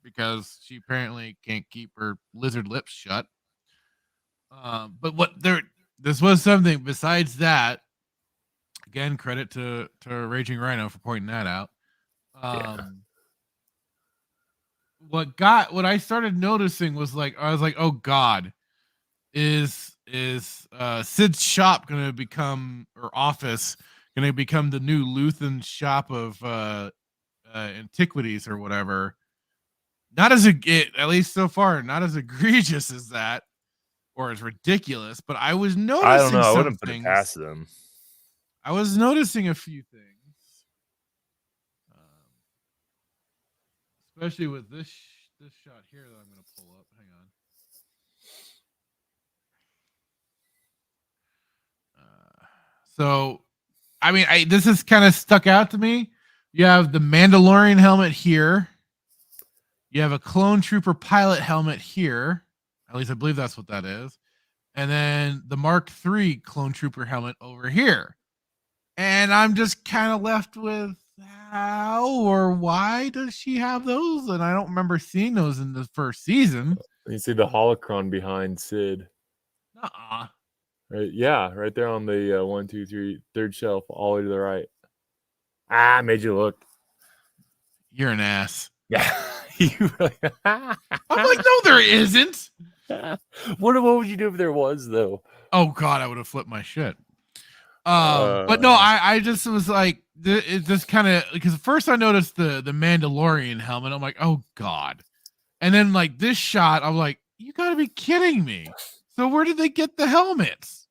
S7: because she apparently can't keep her lizard lips shut. But this was something besides that. Again, credit to Raging Rhino for pointing that out. What I started noticing was I was like, oh God, is Sid's shop gonna become, or office gonna become, the new Luthen shop of antiquities or whatever? Not as at least so far, not as egregious as that or as ridiculous, but I was noticing
S8: I don't know. I
S7: some
S8: wouldn't put it
S7: things.
S8: past them.
S7: I was noticing a few things, especially with this shot here that I'm going to pull up. Hang on. So, I mean, this is kind of stuck out to me. You have the Mandalorian helmet here. You have a clone trooper pilot helmet here. At least I believe that's what that is. And then the Mark III clone trooper helmet over here. And I'm just kind of left with, how or why does she have those? And I don't remember seeing those in the first season.
S8: You see the holocron behind Sid.
S7: Nuh-uh.
S8: Right, yeah, right there on the 1, 2, 3, third shelf, all the way to the right. Ah, made you look.
S7: You're an ass.
S8: Yeah. You really...
S7: I'm like, no, there isn't.
S8: What would you do if there was, though?
S7: Oh God, I would have flipped my shit. But no, I just was like, it just kind of, because first I noticed the Mandalorian helmet. I'm like, oh God. And then like this shot, I'm like, you gotta be kidding me. So where did they get the helmets?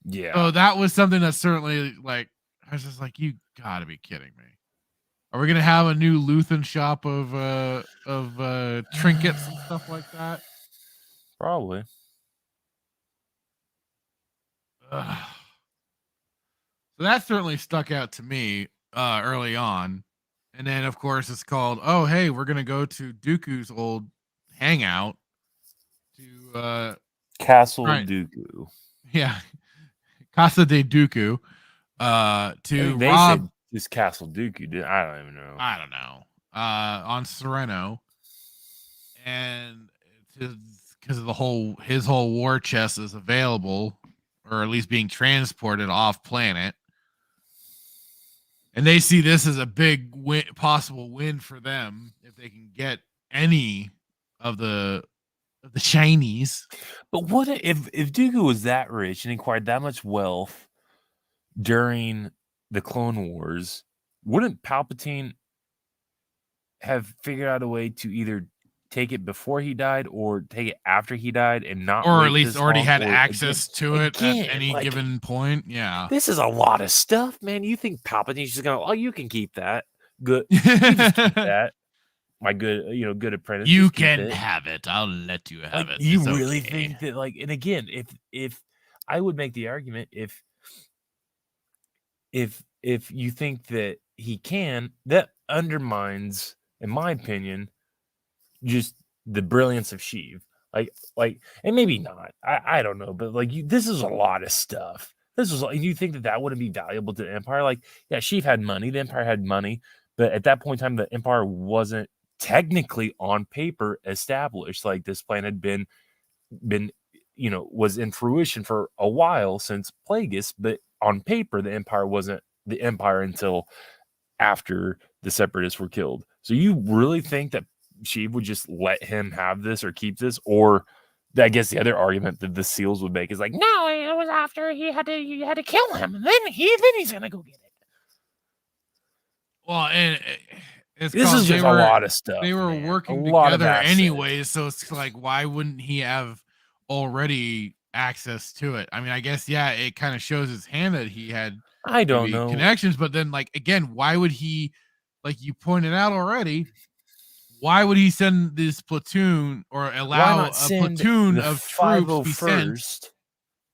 S8: Yeah.
S7: So that was something that certainly, like, I was just like, you gotta be kidding me. Are we gonna have a new Luthen shop of trinkets and stuff like that?
S8: Probably.
S7: Ugh. So that certainly stuck out to me early on. And then, of course, it's called, oh, hey, we're going to go to Dooku's old hangout to
S8: Castle Dooku.
S7: Yeah. Casa de Dooku to
S8: they
S7: rob.
S8: said this Castle Dooku. I don't even know.
S7: I don't know. On Sereno. And because of his whole war chest is available, or at least being transported off planet. And they see this as a big possible win for them if they can get any of the Chinese.
S8: But what if Dooku was that rich and acquired that much wealth during the Clone Wars? Wouldn't Palpatine have figured out a way to either take it before he died or take it after he died and not,
S7: or at least already had access to it at any given point? Yeah,
S8: this is a lot of stuff, man. You think Palpatine's just gonna, oh, you can keep that. Good, you just keep that. My good, good apprentice.
S7: You can have it. I'll let you have it.
S8: You really think that, like, and again, if I would make the argument, if you think that he can, that undermines, in my opinion, just the brilliance of Sheev. Like, and maybe not. I don't know, but like, this is a lot of stuff. This was, you think that wouldn't be valuable to the Empire? Like, yeah, Sheev had money, the Empire had money, but at that point in time, the Empire wasn't technically on paper established. Like, this plan had been was in fruition for a while since Plagueis, but on paper, the Empire wasn't the Empire until after the Separatists were killed. So you really think that Sheev would just let him have this or keep this? Or I guess the other argument that the SEALs would make is like, no, it was after you had to kill him, and then he's gonna go get it.
S7: Well, and
S8: this is just a lot of stuff.
S7: They were working together anyways, so it's like, why wouldn't he have already access to it? I mean, I guess, yeah, it kind of shows his hand that he had,
S8: I don't know,
S7: connections, but then, like, again, why would he, like you pointed out already, why would he send this platoon or allow a platoon of troops to be sent?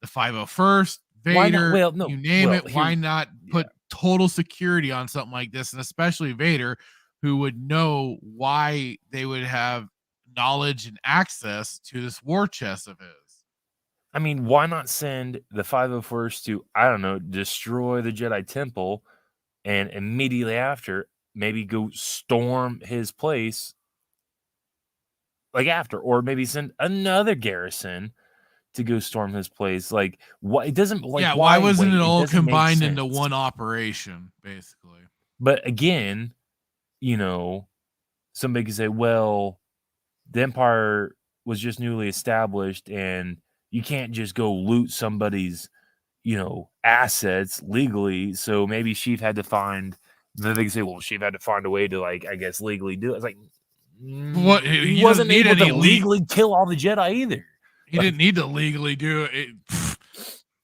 S7: The 501st, Vader, you name it. Why not put total security on something like this? And especially Vader, who would know why they would have knowledge and access to this war chest of his.
S8: I mean, why not send the 501st to, I don't know, destroy the Jedi Temple, and immediately after, maybe go storm his place, like after, or maybe send another garrison to go storm his place. Like, what? It doesn't, like,
S7: Yeah, why wasn't
S8: wait?
S7: it all
S8: doesn't make
S7: combined into
S8: sense.
S7: one operation, basically?
S8: But again, you know, somebody could say, well, the Empire was just newly established, and you can't just go loot somebody's, assets legally. So maybe Sheev had to find. Then they can say, well, Sheev had to find a way to, like, I guess, legally do it. It's like,
S7: What?
S8: he wasn't able to legally kill all the Jedi either.
S7: He didn't need to legally do it.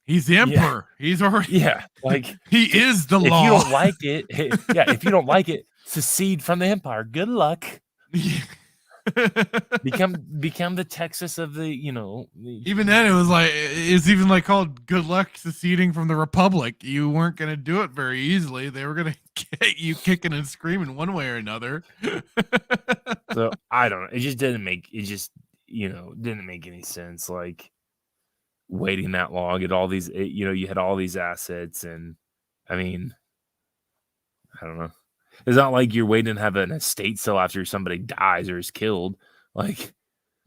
S7: He's the emperor.
S8: Yeah.
S7: He's already.
S8: Yeah, like
S7: he is the
S8: if
S7: law.
S8: If you don't like it, if you don't like it, secede from the Empire. Good luck. become the Texas of the,
S7: even then it's even like called good luck seceding from the Republic. You weren't going to do it very easily. They were going to get you kicking and screaming one way or another.
S8: So I don't know. It just didn't make didn't make any sense. Like, waiting that long at all these, you had all these assets, and I mean, I don't know. It's not like you're waiting to have an estate sale after somebody dies or is killed. Like,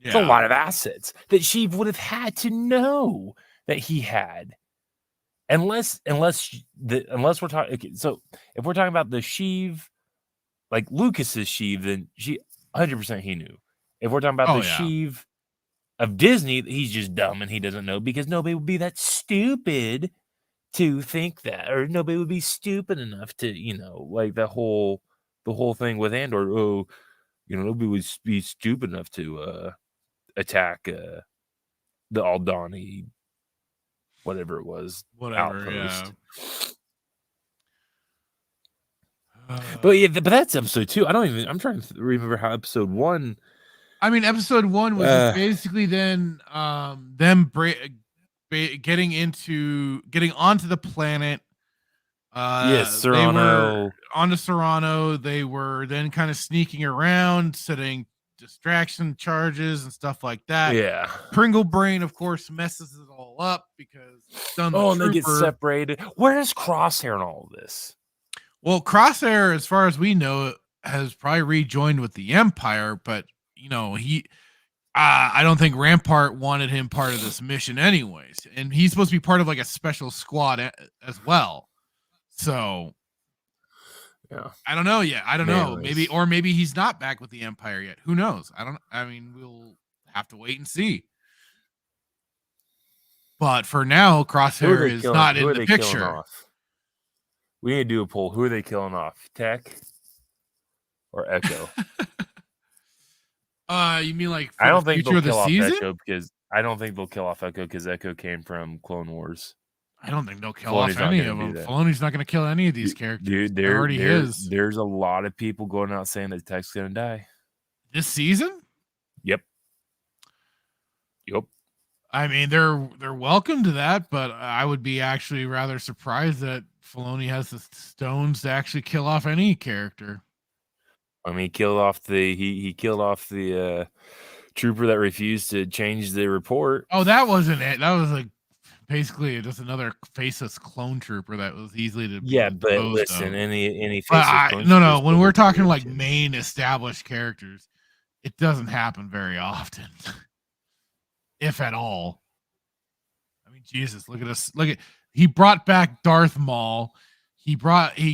S8: it's a lot of assets that Sheev would have had to know that he had. Unless we're talking. Okay, so if we're talking about the Sheev, like Lucas's Sheev, then 100% he knew. If we're talking about Sheev of Disney, he's just dumb and he doesn't know, because nobody would be that stupid to think that, or nobody would be stupid enough to, like the whole thing with Andor. Oh, nobody would be stupid enough to attack the Aldani, whatever it was, outpost. But that's episode 2. I'm trying to remember how episode 1.
S7: I mean, episode 1 was basically then them getting onto the planet.
S8: Serrano.
S7: They were onto Serrano. They were then kind of sneaking around, setting distraction charges and stuff like that.
S8: Yeah.
S7: Pringle Brain, of course, messes it all up because it's done.
S8: And they get separated. Where is Crosshair in all of this?
S7: Well, Crosshair, as far as we know, has probably rejoined with the Empire, but I don't think Rampart wanted him part of this mission anyways. And he's supposed to be part of like a special squad as well. So
S8: yeah,
S7: I don't know yet. I don't know. Maybe he's not back with the Empire yet. Who knows? We'll have to wait and see. But for now, Crosshair is not in the picture.
S8: We need to do a poll. Who are they killing off? Tech or Echo?
S7: You mean like
S8: I don't think they'll kill off
S7: season?
S8: Echo, because I don't think they'll kill off Echo because Echo came from Clone Wars.
S7: I don't think they'll kill off any of them. Filoni's not going to kill any of these characters.
S8: Dude, there's a lot of people going out saying that Tech's going to die
S7: this season.
S8: Yep.
S7: I mean, they're welcome to that, but I would be actually rather surprised that Filoni has the stones to actually kill off any character.
S8: I mean, he killed off the trooper that refused to change the report.
S7: Oh, that wasn't it. That was like basically just another faceless clone trooper that was easily to.
S8: Yeah, but listen, any
S7: faceless no. When we're talking like main established characters, it doesn't happen very often, if at all. I mean, Jesus, look at us! He brought back Darth Maul. He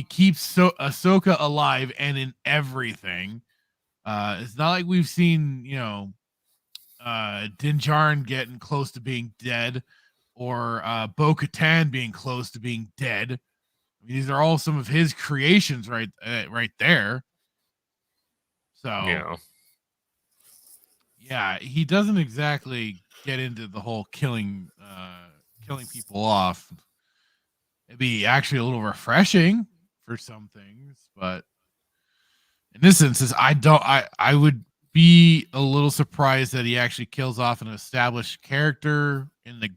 S7: keeps Ahsoka alive and in everything. It's not like we've seen, Din Djarin getting close to being dead, or Bo-Katan being close to being dead. I mean, these are all some of his creations right there. So yeah, he doesn't exactly get into the whole killing people off. It'd be actually a little refreshing for some things, but in this instance, I would be a little surprised that he actually kills off an established character in the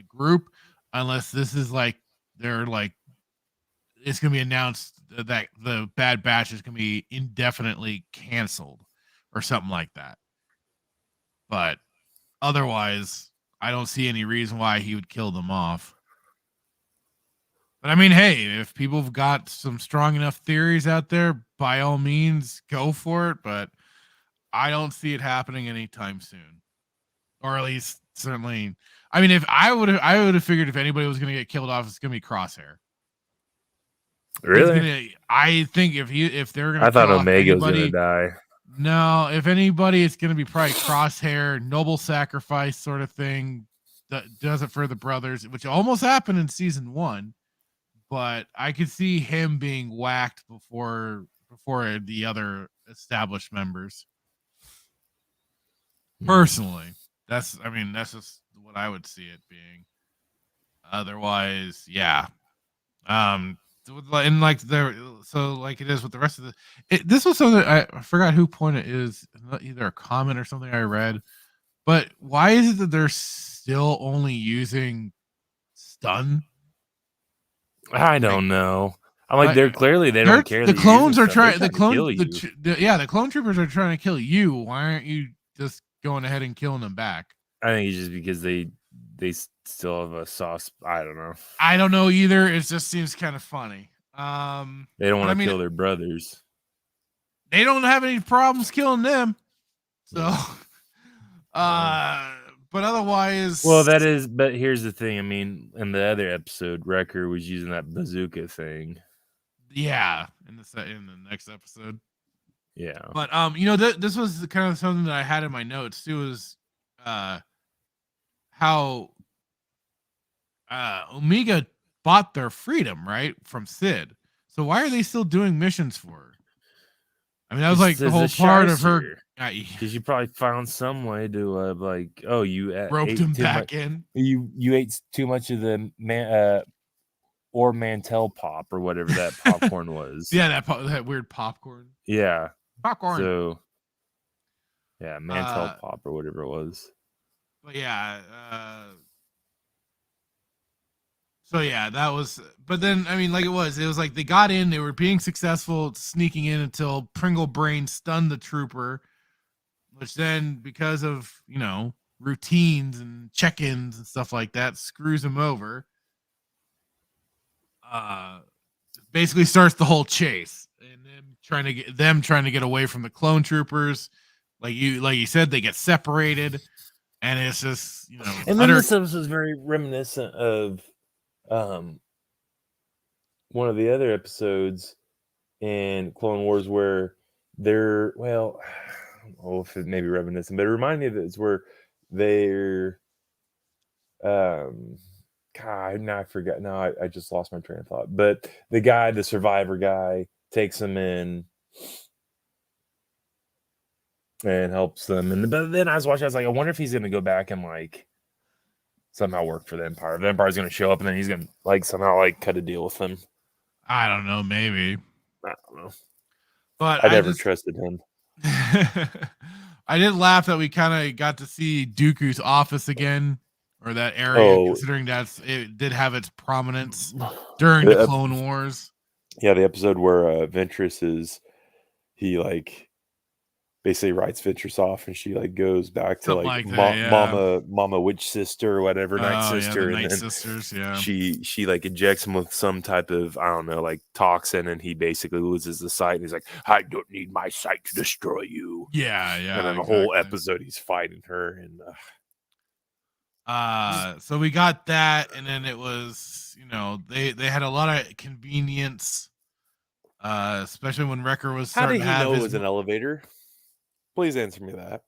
S7: group, unless this is like it's gonna be announced that the Bad Batch is gonna be indefinitely canceled or something like that. but otherwise, I don't see any reason why he would kill them off. But I mean, hey, if people have got some strong enough theories out there, by all means, go for it. But I don't see it happening anytime soon, or at least certainly. I mean, if I would have figured if anybody was going to get killed off, it's going to be Crosshair.
S8: Really?
S7: I think if they're going to,
S8: I thought
S7: kill off
S8: Omega was
S7: anybody,
S8: gonna die.
S7: no, if anybody, it's going to be probably Crosshair, noble sacrifice sort of thing. That does it for the brothers, which almost happened in season 1. But I could see him being whacked before the other established members. Personally, that's just what I would see it being. Otherwise, yeah. And like it is with the rest of this was something I forgot who pointed it is, either a comment or something I read. But why is it that they're still only using stun?
S8: I don't know. I'm like, they don't care.
S7: The clones are trying.
S8: The
S7: clone troopers are trying to kill you. Why aren't you just going ahead and killing them back?
S8: I think it's just because they still have a sauce. I don't know.
S7: I don't know either. It just seems kind of funny.
S8: They don't want to kill their brothers.
S7: They don't have any problems killing them. So, but otherwise,
S8: well, that is. But here's the thing. I mean, in the other episode, Wrecker was using that bazooka thing.
S7: Yeah, in the next episode.
S8: Yeah,
S7: but this was kind of something that I had in my notes too. Was how Omega bought their freedom, right, from Sid. So why are they still doing missions for her? I mean, that was like the whole part of her.
S8: Because you probably found some way to you
S7: roped him back in.
S8: You ate too much of the or Mantel pop or whatever that popcorn was.
S7: Yeah, that weird popcorn.
S8: Yeah,
S7: popcorn.
S8: So yeah, Mantel pop or whatever it was.
S7: But yeah, so yeah, that was. But then I mean, it was like they got in, they were being successful sneaking in until Pringle Brain stunned the trooper. Which then, because of, routines and check-ins and stuff like that, screws him over. Basically starts the whole chase. And them trying to get away from the clone troopers. Like you said, they get separated. And it's just,
S8: And then this episode was very reminiscent of one of the other episodes in Clone Wars where they're, if it may be reminiscent, but it reminded me of it's where they're I forgot. No, I just lost my train of thought. But the survivor guy takes them in and helps them. But then I was watching, I was like, I wonder if he's gonna go back and somehow work for the Empire. The Empire's gonna show up and then he's gonna somehow cut a deal with them.
S7: I don't know, maybe.
S8: I don't know.
S7: But
S8: I never trusted him.
S7: I did laugh that we kind of got to see Dooku's office again, or that area, considering it did have its prominence during the Clone Wars.
S8: Yeah, the episode where Ventress basically writes Ventress off, and she goes back to Mama Witch Sister or whatever, Night Sister,
S7: the
S8: and
S7: Night
S8: then
S7: Sisters. Yeah,
S8: she injects him with some type of toxin, and he basically loses the sight. And he's like, I don't need my sight to destroy you.
S7: Yeah.
S8: And then the whole episode he's fighting her, and
S7: so we got that, and then it was they had a lot of convenience, especially when Wrecker was.
S8: How did he know it was an elevator? Please answer me that.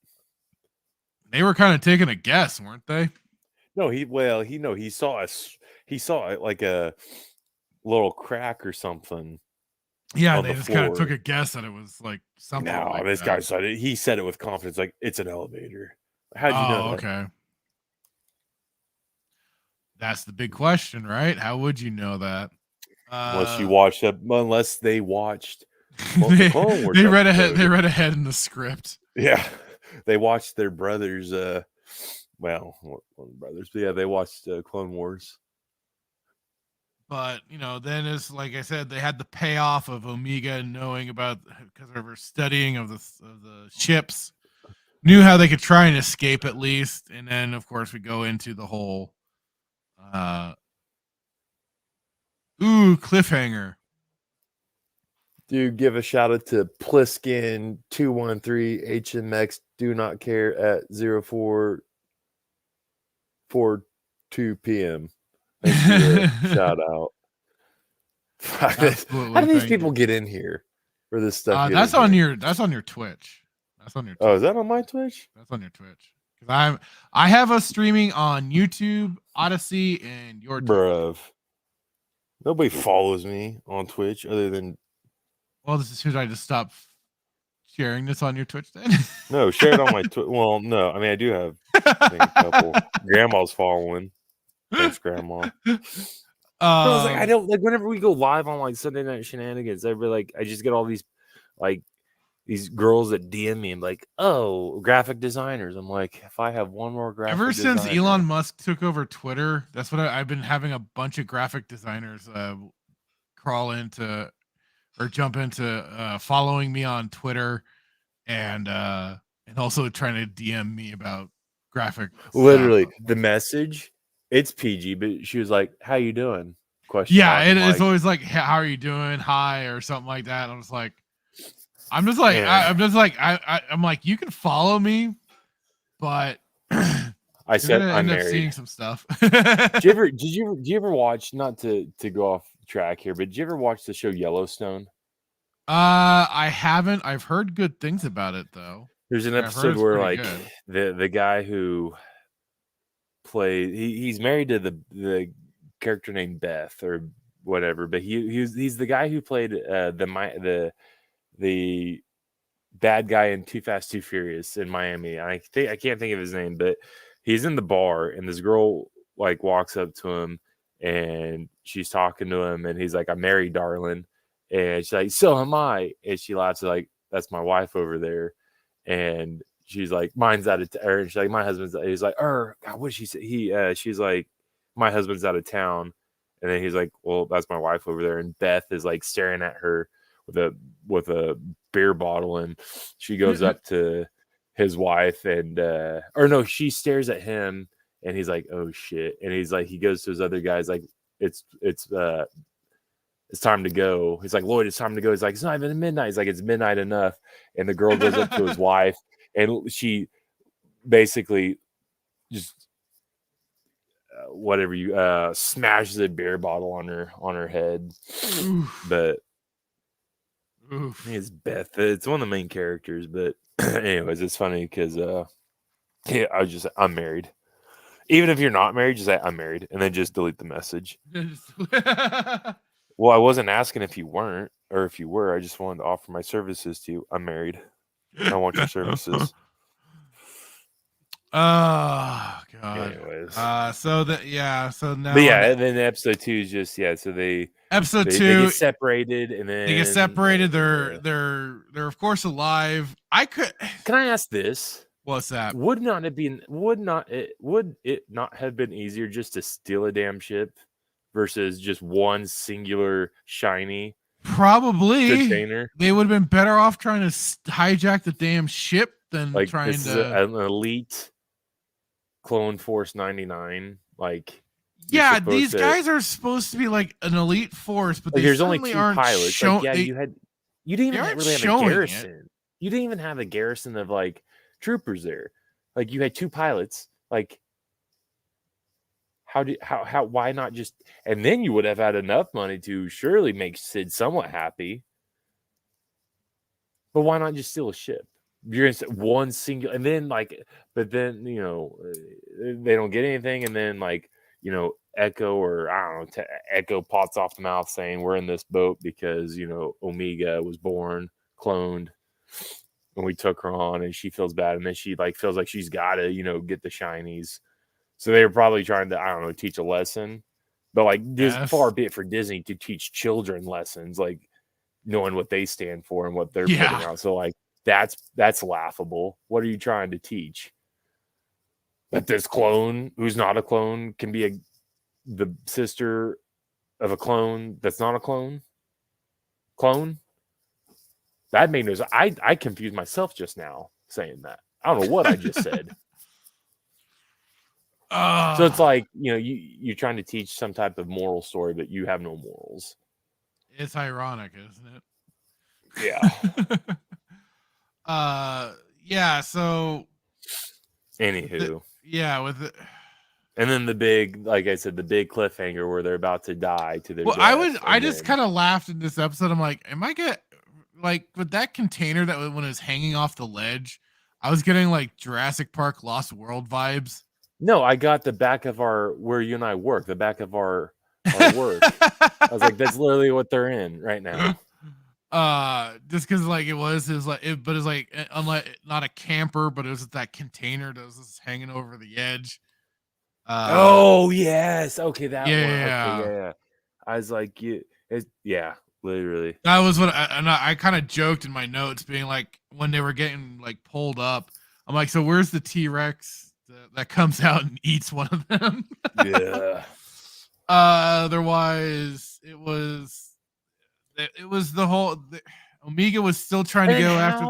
S7: They were kind of taking a guess, weren't they?
S8: No, he saw a little crack or something.
S7: Yeah, they just kind of took a guess that it was something.
S8: No, this guy said it. He said it with confidence, it's an elevator. How'd you know that?
S7: Okay. That's the big question, right? How would you know that?
S8: Unless they watched.
S7: They read ahead. They read ahead in the script.
S8: Yeah, they watched their brothers. One of the brothers. But yeah, they watched Clone Wars.
S7: But then it's like I said, they had the payoff of Omega knowing about because of her studying of the ships. knew how they could try and escape at least, and then of course we go into the whole cliffhanger.
S8: Dude, give a shout out to Pliskin 213 HMX do not care at 0442 p.m. Thanks for the shout out. How do these people get in here for this stuff?
S7: That's on your Twitch. That's on your Twitch.
S8: Oh, is that on my Twitch?
S7: That's on your Twitch. Because I have us streaming on YouTube, Odyssey, and your Twitch.
S8: Bruv. Nobody follows me on Twitch other than.
S7: Well, should I just stop sharing this on your Twitch then?
S8: No, share it on my Twitch. Well, no. I mean, I do have a couple. Grandma's following. Thanks, Grandma. I was like, I don't like whenever we go live on like Sunday Night Shenanigans, I just get all these like these girls that DM me and like, oh, graphic designers. I'm like, if I have one more graphic
S7: ever since
S8: designer,
S7: Elon Musk took over Twitter, that's what I've been having a bunch of graphic designers crawl into or jump into following me on Twitter and also trying to DM me about graphic
S8: literally
S7: stuff.
S8: the message. It's PG, but she was like, "How you doing?" Question.
S7: Yeah, it's always like, "How are you doing?" Hi, or something like that. I'm just like, I'm like, you can follow me, but
S8: I said I'm married.
S7: Seeing some stuff.
S8: Did you ever watch? Not to go off track here, but did you ever watch the show Yellowstone?
S7: I haven't. I've heard good things about it though.
S8: There's an episode where like the guy who played he's married to the character named Beth or whatever, but he's the guy who played the bad guy in Too Fast Too Furious in Miami. I can't think of his name, but he's in the bar and this girl like walks up to him and she's talking to him and he's like, "I'm married, darling," and she's like, "So am I," and she laughs like, "That's my wife over there," and she's like, "Mine's out of town." She's like, "My husband's." He's like, God, what did she say? She's like, "My husband's out of town," and then he's like, "Well, that's my wife over there." And Beth is like staring at her with a beer bottle, and she goes up to his wife, and or no, she stares at him, and he's like, "Oh shit!" And he's like, he goes to his other guys, like, "It's time to go." He's like, "Lloyd, it's time to go." He's like, "It's not even midnight." He's like, "It's midnight enough." And the girl goes up to his wife, and she basically just smashes a beer bottle on her head.
S7: Oof.
S8: But
S7: Oof.
S8: I think it's Beth. It's one of the main characters. But anyways, it's funny because I'm married. Even if you're not married, just say I'm married, and then just delete the message. Well, I wasn't asking if you weren't or if you were. I just wanted to offer my services to you. I'm married. I want your services.
S7: Oh God.
S8: Anyways.
S7: So now.
S8: But yeah, and then episode 2 is just so they get separated, and then
S7: they get separated. They're of course alive.
S8: Can I ask this?
S7: What's that?
S8: Would it not have been easier just to steal a damn ship versus just one singular shiny?
S7: Probably.
S8: Container?
S7: They would have been better off trying to hijack the damn ship than
S8: like
S7: trying
S8: this
S7: to
S8: is an elite Clone Force 99. Like,
S7: yeah, these guys are supposed to be like an elite force, but
S8: like,
S7: they
S8: there's only 2 pilots. You didn't even really have a garrison. You didn't even have a garrison of like troopers there. Like, you had 2 pilots. Like, why not just, and then you would have had enough money to surely make Sid somewhat happy. But why not just steal a ship? You're gonna say one single, and then but then they don't get anything, and then Echo, or I don't know, Echo pots off the mouth saying we're in this boat because Omega was born cloned, and we took her on, and she feels bad, and then she feels like she's got to get the shinies. So they were probably trying to, I don't know, teach a lesson, but there's far be it for Disney to teach children lessons, knowing what they stand for and what they're putting out. So that's laughable. What are you trying to teach? That this clone who's not a clone can be the sister of a clone that's not a clone? Clone? That made no sense. I confused myself just now saying that. I don't know what I just said. So it's like, you're trying to teach some type of moral story, but you have no morals.
S7: It's ironic, isn't
S8: Yeah.
S7: it? Yeah. So,
S8: Anywho.
S7: with it.
S8: And then the big, like I said, the big cliffhanger where they're about to die to their death.
S7: I just kind of laughed in this episode. I'm like, am I with that container that when it was hanging off the ledge, I was getting like Jurassic Park Lost World vibes.
S8: No, I got the back of where you and I work, the back of our work. I was like, that's literally what they're in right now.
S7: Just because like it was like, but it's like unlike not a camper, but it was that container that was just hanging over the edge.
S8: Oh yes, okay, that one.
S7: Yeah.
S8: Okay, yeah. I was like, literally.
S7: That was what I kind of joked in my notes, being like when they were getting like pulled up, I'm like, so where's the T-Rex that comes out and eats one of them?
S8: Yeah.
S7: Otherwise, it was the whole Omega was still trying to go after.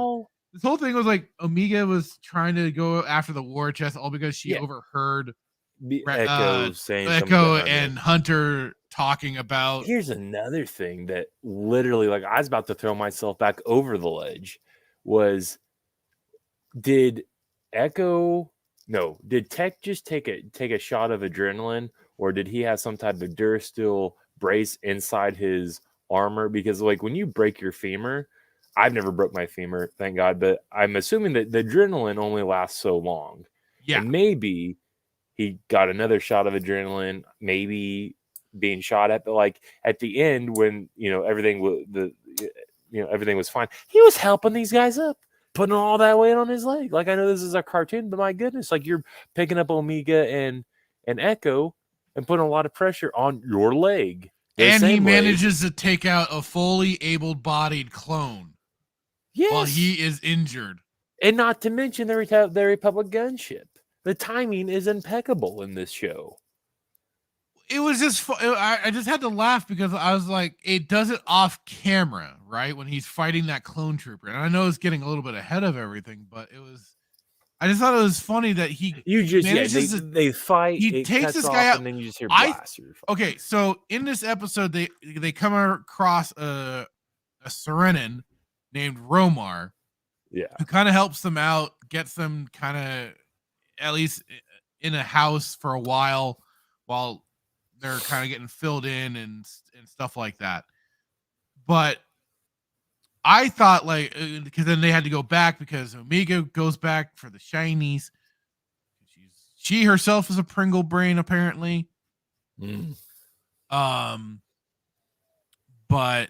S7: This whole thing was like Omega was trying to go after the war chest, all because she overheard
S8: Echo saying
S7: Echo and Hunter talking about.
S8: Here's another thing that literally, like, I was about to throw myself back over the ledge. Did Tech just take a shot of adrenaline, or did he have some type of Durasteel brace inside his armor? Because like when you break your femur, I've never broke my femur, thank God, but I'm assuming that the adrenaline only lasts so long.
S7: Yeah,
S8: and maybe he got another shot of adrenaline, maybe being shot at, but like at the end when everything was fine, he was helping these guys up, putting all that weight on his leg. Like, I know this is a cartoon, but my goodness, like, you're picking up Omega and Echo and putting a lot of pressure on your leg.
S7: And he manages to take out a fully able-bodied clone.
S8: Yes.
S7: While he is injured.
S8: And not to mention the Republic gunship. The timing is impeccable in this show.
S7: It was just I just had to laugh because I was like, it does it off camera, right? When he's fighting that clone trooper. And I know it's getting a little bit ahead of everything, but I just thought it was funny that
S8: they fight.
S7: He takes this guy out,
S8: and then you just hear blasters.
S7: Okay, so in this episode, they come across a Serenin named Romar, who kind of helps them out, gets them kind of at least in a house for a while they're kind of getting filled in and stuff like that. But I thought, like, because then they had to go back because Omega goes back for the shinies. She herself is a Pringle brain, apparently. But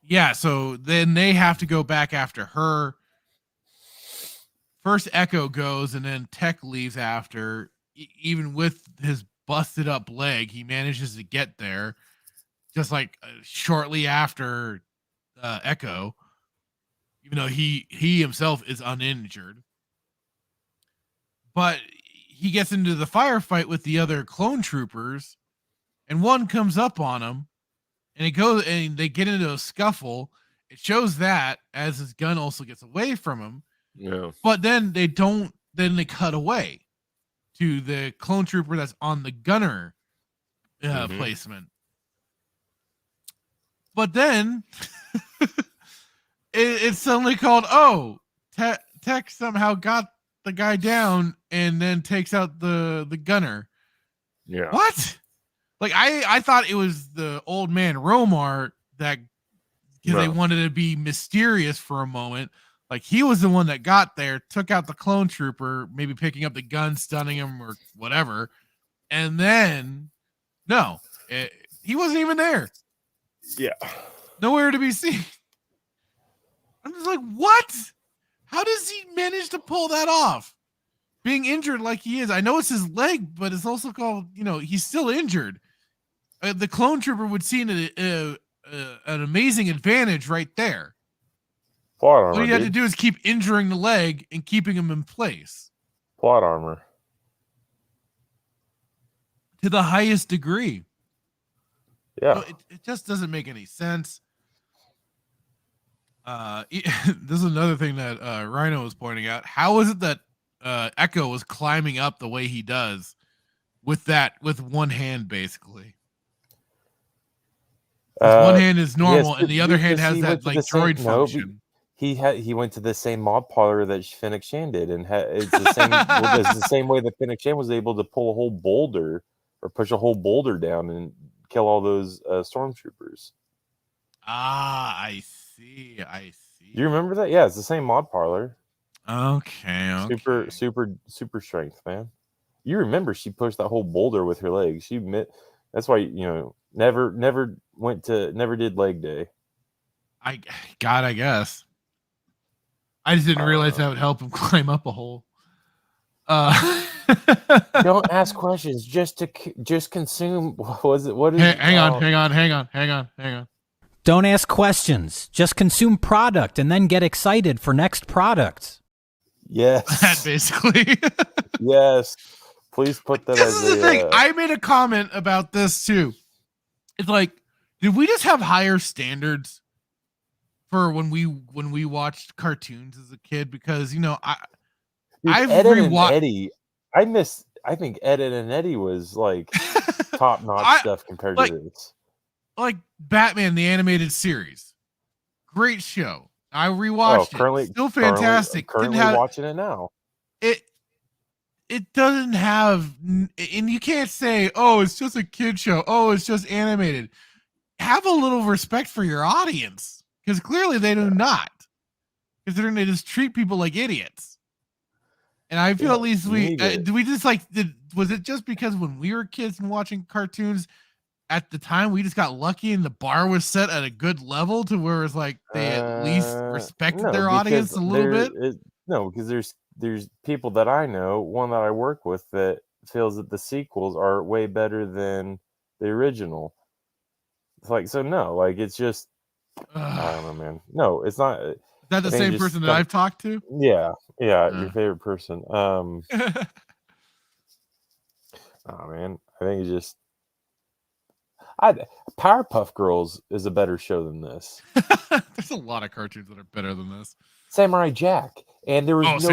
S7: yeah, so then they have to go back after her. First Echo goes, and then Tech leaves after. Even with his busted up leg, he manages to get there just like shortly after Echo, even though he himself is uninjured. But he gets into the firefight with the other clone troopers, and one comes up on him, and they get into a scuffle. It shows that as his gun also gets away from him.
S8: Yeah.
S7: But then they cut away to the clone trooper that's on the gunner placement. But then it's suddenly called, Tech somehow got the guy down and then takes out the gunner.
S8: Yeah.
S7: What? Like, I thought it was the old man Romar that, because they wanted to be mysterious for a moment. Like, he was the one that got there, took out the clone trooper, maybe picking up the gun, stunning him or whatever. And then, no, he wasn't even there.
S8: Yeah.
S7: Nowhere to be seen. I'm just like, what? How does he manage to pull that off? Being injured like he is. I know it's his leg, but it's also called, he's still injured. The clone trooper would see an amazing advantage right there.
S8: Plot armor.
S7: All you had to do is keep injuring the leg and keeping him in place.
S8: Plot armor.
S7: To the highest degree.
S8: Yeah.
S7: So it just doesn't make any sense. This is another thing that Rhino was pointing out. How is it that Echo was climbing up the way he does with one hand, basically? 'Cause one hand is normal, and the other hand
S9: because
S7: has
S9: he
S7: that
S9: went to
S7: like
S9: the same.
S7: droid
S9: No,
S7: function.
S9: he went to the same mod parlor that Fennec Shan did, and it's the same. Well, it's the same way that Fennec Shan was able to pull a whole boulder or push a whole boulder down and kill all those stormtroopers.
S7: Ah, I see.
S9: Do you remember that? Yeah, it's the same mod parlor.
S7: Okay.
S9: Super strength, man. You remember she pushed that whole boulder with her legs. That's why never did leg day.
S7: I guess. I just didn't realize that would help him climb up a hole.
S9: Don't ask questions. Just consume. What was it? What is?
S7: Hang on.
S10: Don't ask questions. Just consume product and then get excited for next product.
S9: Yes.
S7: That basically.
S9: Yes. Please put that
S7: This is the thing. I made a comment about this too. It's like, did we just have higher standards for when we watched cartoons as a kid? Because I've rewatched
S9: Eddie. I think Ed and Eddie was like top notch stuff compared to this.
S7: Like Batman the animated series, great show. I rewatched it. Still fantastic.
S9: Currently watching it now.
S7: It doesn't have, and you can't say, "Oh, it's just a kid show. Oh, it's just animated." Have a little respect for your audience, because clearly they do not. Considering they just treat people like idiots. And I feel at least was it just because when we were kids and watching cartoons at the time, we just got lucky and the bar was set at a good level to where it's like they at least respected their audience a little bit?
S9: Because there's people that I know, one that I work with, that feels that the sequels are way better than the original. It's like, so no, like it's just, I don't know, man. No, it's not.
S7: Is that the same person that I've talked to?
S9: Yeah, your favorite person. Oh man, I think it's just. Powerpuff Girls is a better show than this.
S7: There's a lot of cartoons that are better than this.
S9: Samurai Jack, and there was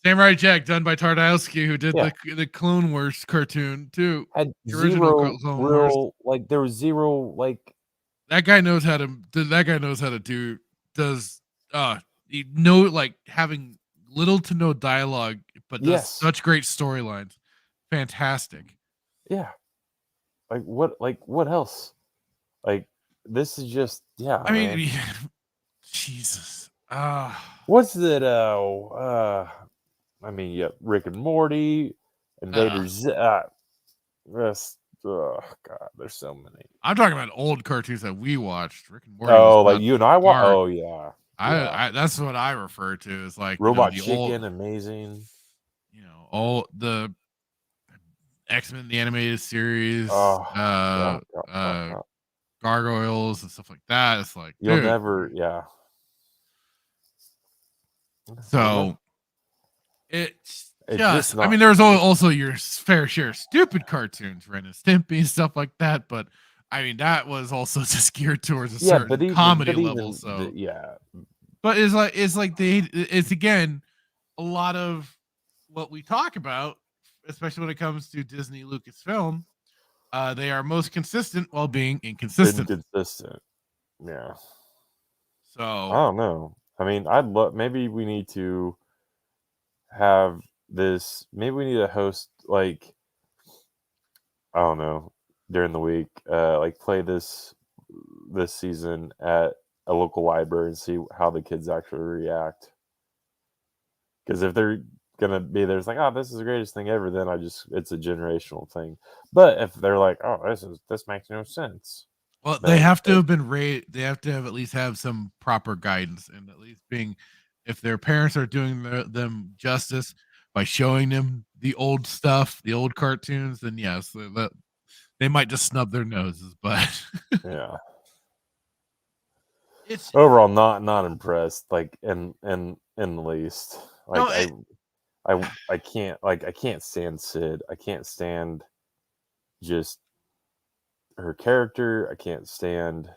S7: Samurai Jack, done by Tartakovsky, who did the Clone Wars cartoon too.
S9: Had zero real, like there was zero like.
S7: That guy knows how to. That guy knows how to do. Like having little to no dialogue, but does such great storylines. Fantastic.
S9: Yeah. Like what else? Like this is just
S7: I mean, Jesus.
S9: What's that? I mean, Rick and Morty, Invaders. Oh God, there's so many.
S7: I'm talking about old cartoons that we watched. Rick and Morty.
S9: Oh, like you and I watched. Oh yeah.
S7: I that's what I refer to as like
S9: Robot Chicken, amazing.
S7: All the X-Men the animated series, Gargoyles and stuff like that. It's like
S9: you'll never,
S7: So it's just, I mean, there's also your fair share of stupid cartoons, Ren and Stimpy and stuff like that. But I mean, that was also just geared towards a certain comedy level. But it's again a lot of what we talk about, especially when it comes to Disney Lucasfilm. They are most consistent while being inconsistent.
S9: Yeah.
S7: So
S9: I don't know. I mean, I'd love. Maybe we need to have this. Maybe we need to host like, I don't know, during the week. Like play this season at a local library and see how the kids actually react. Because if they're gonna be there, it's like, oh, this is the greatest thing ever, then it's a generational thing. But if they're like, oh, this makes no sense,
S7: well, they have to have been raised. They have to have at least have some proper guidance, and at least being, if their parents are doing them justice by showing them the old stuff, the old cartoons, then yes, they might just snub their noses. But
S9: yeah,
S7: it's
S9: overall not impressed, like in the least. Like I can't stand Sid. I can't stand just her character. I can't stand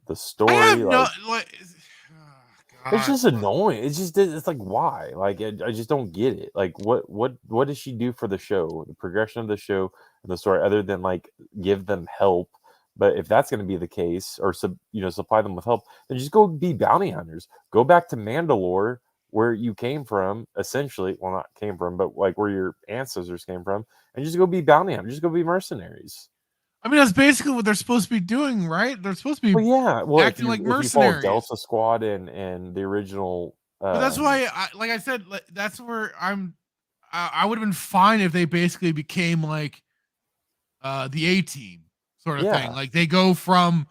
S9: the story. It's just annoying. It's like, why? Like, I just don't get it. Like, what does she do for the show, the progression of the show and the story, other than like give them help? But if that's going to be the case, or supply them with help, then just go be bounty hunters. Go back to Mandalore, where you came from, essentially. Well, not came from, but like where your ancestors came from, and just go be bounty hunters. Just go be mercenaries.
S7: I mean, that's basically what they're supposed to be doing, right? They're supposed to be acting like
S9: If you follow
S7: mercenaries.
S9: Delta Squad and the original,
S7: But that's why, like I said, that's where I would have been fine if they basically became like the A-team sort of thing. Like they go from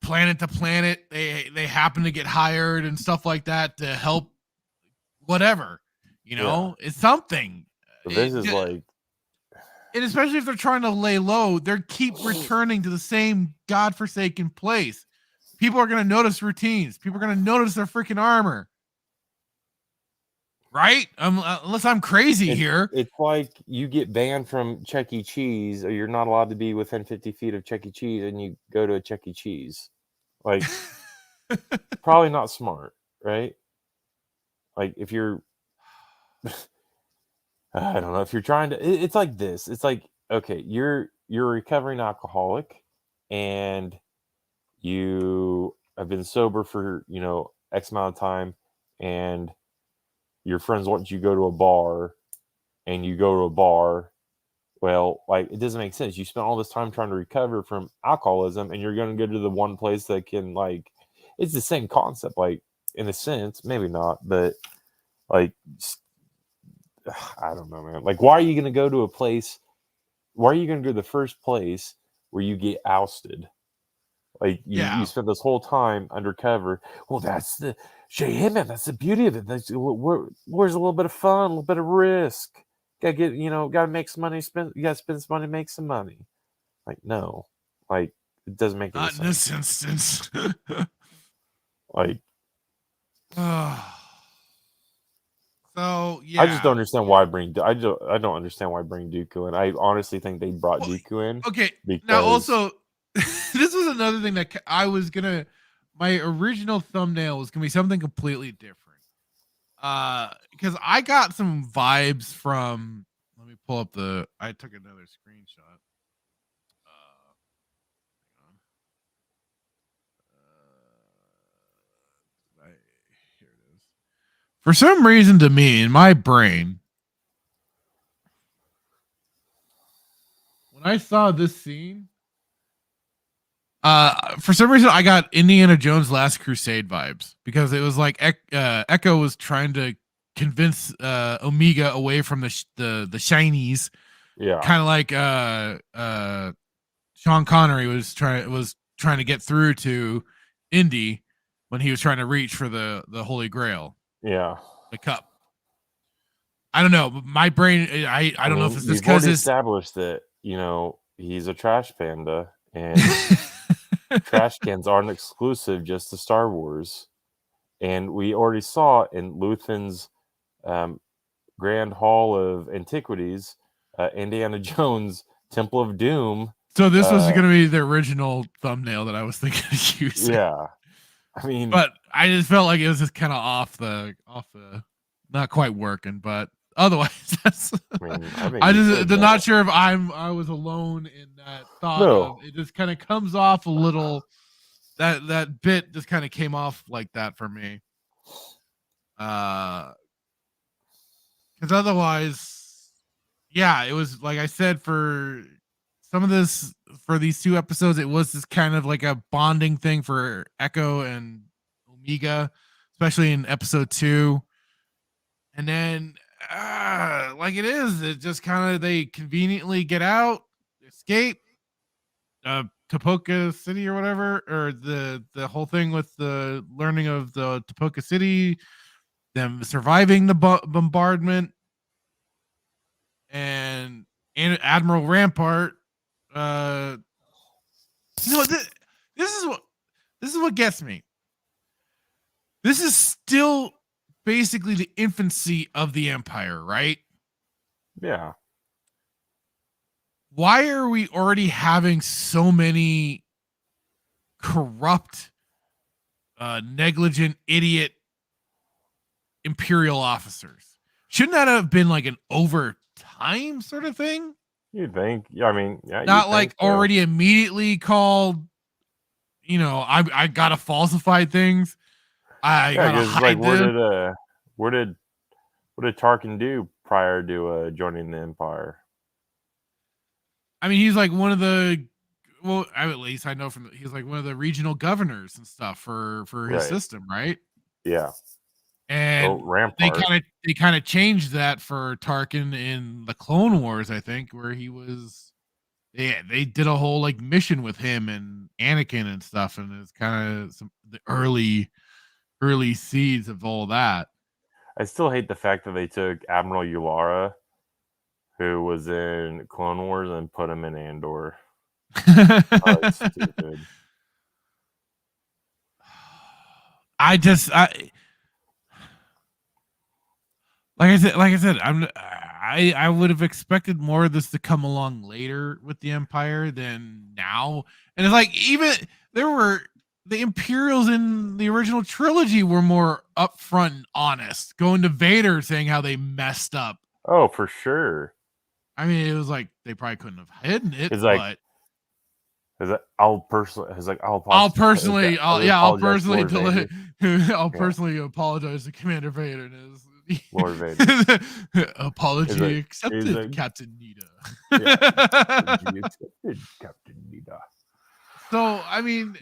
S7: planet to planet. They happen to get hired and stuff like that to help whatever. It's something.
S9: But this is like.
S7: And especially if they're trying to lay low, they keep returning to the same godforsaken place. People are going to notice routines. People are going to notice their freaking armor. Right? Unless I'm crazy here.
S9: It's like you get banned from Chuck E. Cheese, or you're not allowed to be within 50 feet of Chuck E. Cheese, and you go to a Chuck E. Cheese. Like, probably not smart, right? Like, if you're... I don't know, if you're trying to... It's like this. It's like, okay, you're a recovering alcoholic, and you have been sober for, X amount of time, and your friends want you to go to a bar, and you go to a bar. Well, like, it doesn't make sense. You spent all this time trying to recover from alcoholism, and you're going to go to the one place that can, like, it's the same concept, like, in a sense, maybe not, but like, I don't know, man. Like, why are you going to go to a place? Why are you going to go to the first place where you get ousted? Like, you spent this whole time undercover. Well, that's the that's the beauty of it. Where's a little bit of fun, a little bit of risk. Gotta make some money. You gotta spend some money, make some money. Like, no, like, it doesn't make any sense.
S7: Not in this instance.
S9: Like,
S7: so yeah,
S9: I just don't understand why I don't understand why bring Dooku in. I honestly think they brought Dooku in.
S7: Okay,
S9: because...
S7: now also, this was another thing that I was gonna. My original thumbnail was gonna be something completely different. Because I got some vibes from. Let me pull up I took another screenshot. Here it is. For some reason, to me, in my brain, when I saw this scene, for some reason, I got Indiana Jones' Last Crusade vibes, because it was like Echo was trying to convince Omega away from the shinies.
S9: Yeah,
S7: kind of like Sean Connery was trying to get through to Indy when he was trying to reach for the Holy Grail.
S9: Yeah,
S7: the cup. I don't know, but my brain. I don't know if it's just because it's
S9: established that he's a trash panda, and trash cans aren't exclusive just to Star Wars, and we already saw in Luthen's Grand Hall of Antiquities, Indiana Jones Temple of Doom.
S7: So this was going to be the original thumbnail that I was thinking of using.
S9: Yeah, I mean,
S7: but I just felt like it was just kind of off the, not quite working. But otherwise, that's. I just not sure if I was alone in that thought.
S9: No.
S7: It just kind of comes off a little. That bit just kind of came off like that for me. Because otherwise, yeah, it was like I said, for some of this, for these 2 episodes, it was just kind of like a bonding thing for Echo and Omega, especially in episode 2. And then, like it just kind of, they conveniently get out, escape, Tapoka City or whatever, or the whole thing with the learning of the Tapoka City, them surviving the bombardment, and Admiral Rampart. This is what gets me. This is still basically the infancy of the Empire, right?
S9: Yeah.
S7: Why are we already having so many corrupt, negligent, idiot Imperial officers. Shouldn't that have been like an overtime sort of thing?
S9: You think? Yeah, I mean, yeah.
S7: Not like already immediately called. I gotta falsify things. I gotta hide them.
S9: What did Tarkin do prior to joining the Empire?
S7: I mean, he's like one of the. Well, at least I know he's like one of the regional governors and stuff for his system, right?
S9: Yeah.
S7: And they kind of changed that for Tarkin in the Clone Wars, I think, where he was. Yeah, they did a whole like mission with him and Anakin and stuff, and it's kind of the early seeds of all that.
S9: I still hate the fact that they took Admiral Yularen, who was in Clone Wars, and put him in Andor. It's stupid.
S7: Like I said, I would have expected more of this to come along later with the Empire than now. And it's like even the Imperials in the original trilogy were more upfront and honest, going to Vader saying how they messed up.
S9: Oh, for sure.
S7: I mean, it was like they probably couldn't have hidden it.
S9: It's like, I'll personally
S7: apologize to Commander Vader. And
S9: Lord Vader.
S7: Apology accepted, Captain Nita.
S9: Captain Nita.
S7: So, I mean,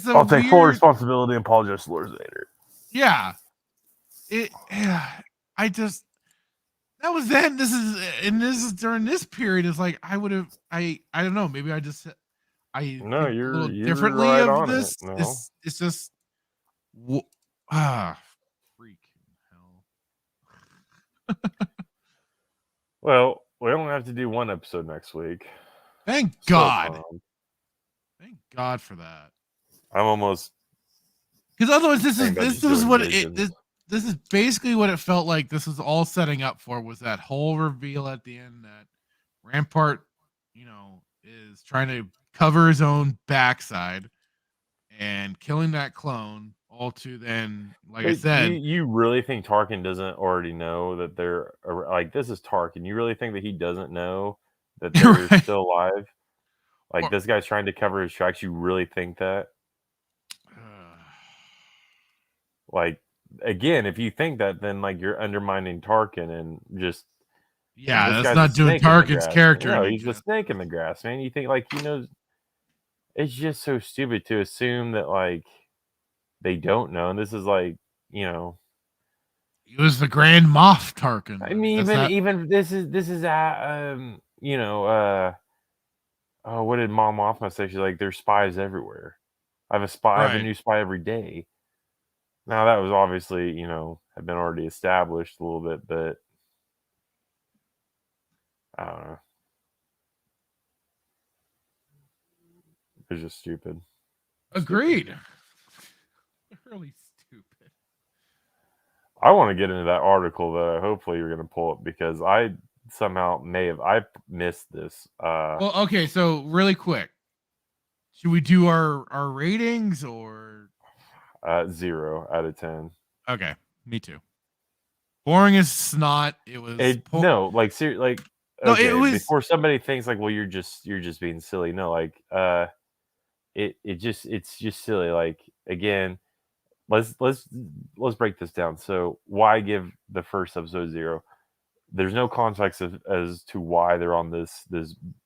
S9: I'll take full responsibility and apologize to Lord Vader.
S7: Yeah. That was then. This is during this period. It's like I don't know. Maybe you're differently
S9: right
S7: of
S9: on
S7: this.
S9: It. No.
S7: It's just freaking hell.
S9: Well, we don't have to do one episode next week.
S7: Thank God. Thank God for that.
S9: I'm almost
S7: because otherwise this is what this is basically what it felt like. This was all setting up for was that whole reveal at the end that Rampart, is trying to cover his own backside and killing that clone. All to then, I said,
S9: you really think Tarkin doesn't already know that they're like this is Tarkin? You really think that he doesn't know that they're still alive? Like this guy's trying to cover his tracks. You really think that? Like again, if you think that, then like you're undermining Tarkin and just
S7: that's not doing Tarkin's character.
S9: No, he's the snake in the grass, man. You think like he knows? It's just so stupid to assume that like. They don't know, and this is like,
S7: he was the Grand Moff Tarkin.
S9: I mean, even this is what did Mom Mothma say? She's like, there's spies everywhere. I have a spy, I have a new spy every day. Now that was obviously, had been already established a little bit, but I don't know. It's just stupid.
S7: Agreed. Really stupid.
S9: I want to get into that article that hopefully you're going to pull up because I somehow I missed this.
S7: Well, okay, so really quick, should we do our ratings or
S9: 0 out of 10?
S7: Okay, me too. Boring as snot. It was
S9: no, like seriously, like
S7: okay, no, it was
S9: before somebody thinks like, well, you're just being silly. No, like it's just silly. Like again. Let's break this down. So why give the first episode 0? There's no context as to why they're on this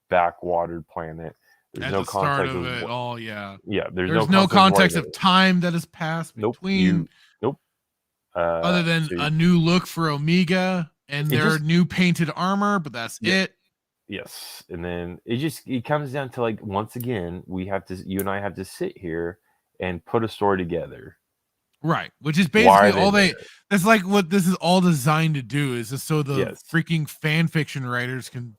S9: backwatered planet. There's
S7: at
S9: no
S7: the start
S9: context
S7: of it all. Yeah.
S9: There's
S7: no context of time that has passed between. Other than a new look for Omega and their new painted armor, but that's it.
S9: Yes, and then it comes down to like once again you and I have to sit here and put a story together.
S7: Right, which is basically all that's like what this is all designed to do is just so the freaking fan fiction writers can.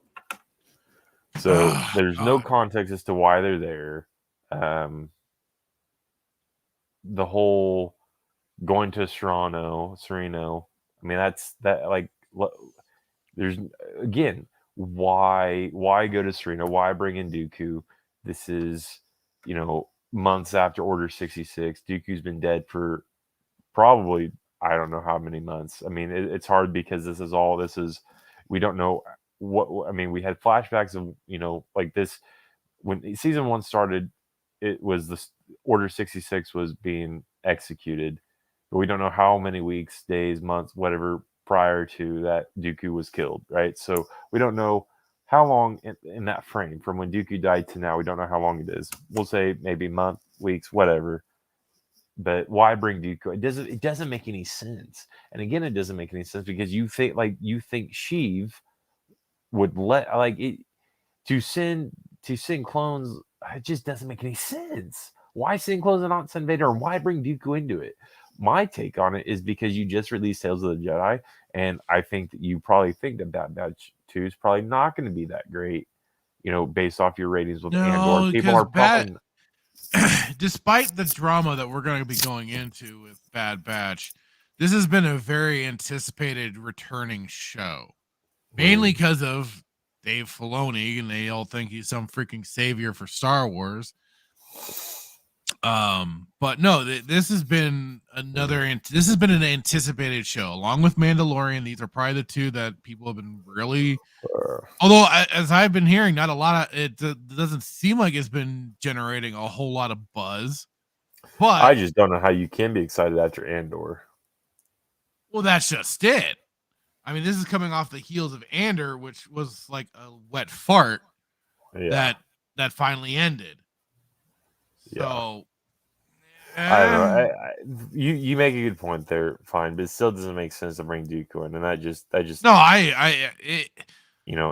S9: So there's no context as to why they're there. The whole going to Sereno. I mean, that's like there's again why go to Sereno? Why bring in Dooku? This is months after Order 66. Dooku's been dead for probably I don't know how many months. I mean, it's hard because we don't know what. I mean, we had flashbacks of like this when season 1 started. It was Order 66 was being executed, but we don't know how many weeks, days, months, whatever prior to that Dooku was killed, right? So we don't know how long in that frame from when Dooku died to now. We don't know how long it is. We'll say maybe month, weeks, whatever. But why bring Dooku? It doesn't make any sense. And again, it doesn't make any sense because you think Sheev would let it to send clones. It just doesn't make any sense. Why send clones and not send Vader? Or why bring Dooku into it? My take on it is because you just released Tales of the Jedi, and I think that you probably think that Bad Batch 2 is probably not going to be that great, based off your ratings with Andor. People are probably
S7: despite the drama that we're going to be going into with Bad Batch, this has been a very anticipated returning show, mainly because of Dave Filoni, and they all think he's some freaking savior for Star Wars. But no, this has been this has been an anticipated show along with Mandalorian. These are probably the two that people have been really, although as I've been hearing, not a lot of it doesn't seem like it's been generating a whole lot of buzz, but
S9: I just don't know how you can be excited after Andor.
S7: Well, that's just it. I mean, this is coming off the heels of Andor, which was like a wet fart that finally ended. So
S9: I don't know. You make a good point there, fine, but it still doesn't make sense to bring Dooku in, and that just
S7: no,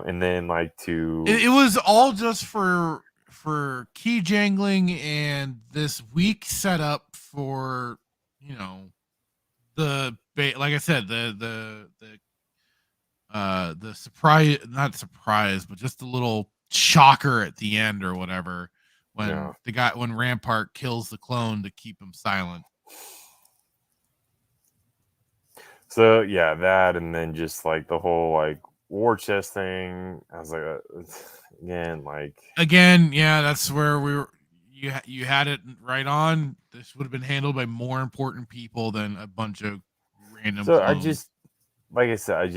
S9: and then
S7: it was all just for key jangling and this weak setup for like I said the surprise, not surprise, but just a little shocker at the end or whatever. When Rampart kills the clone to keep him silent.
S9: So yeah, that, and then just like the whole war chest thing. I was
S7: again, yeah, that's where we were. You had it right on. This would have been handled by more important people than a bunch of random.
S9: So
S7: clones.
S9: I just, like I said,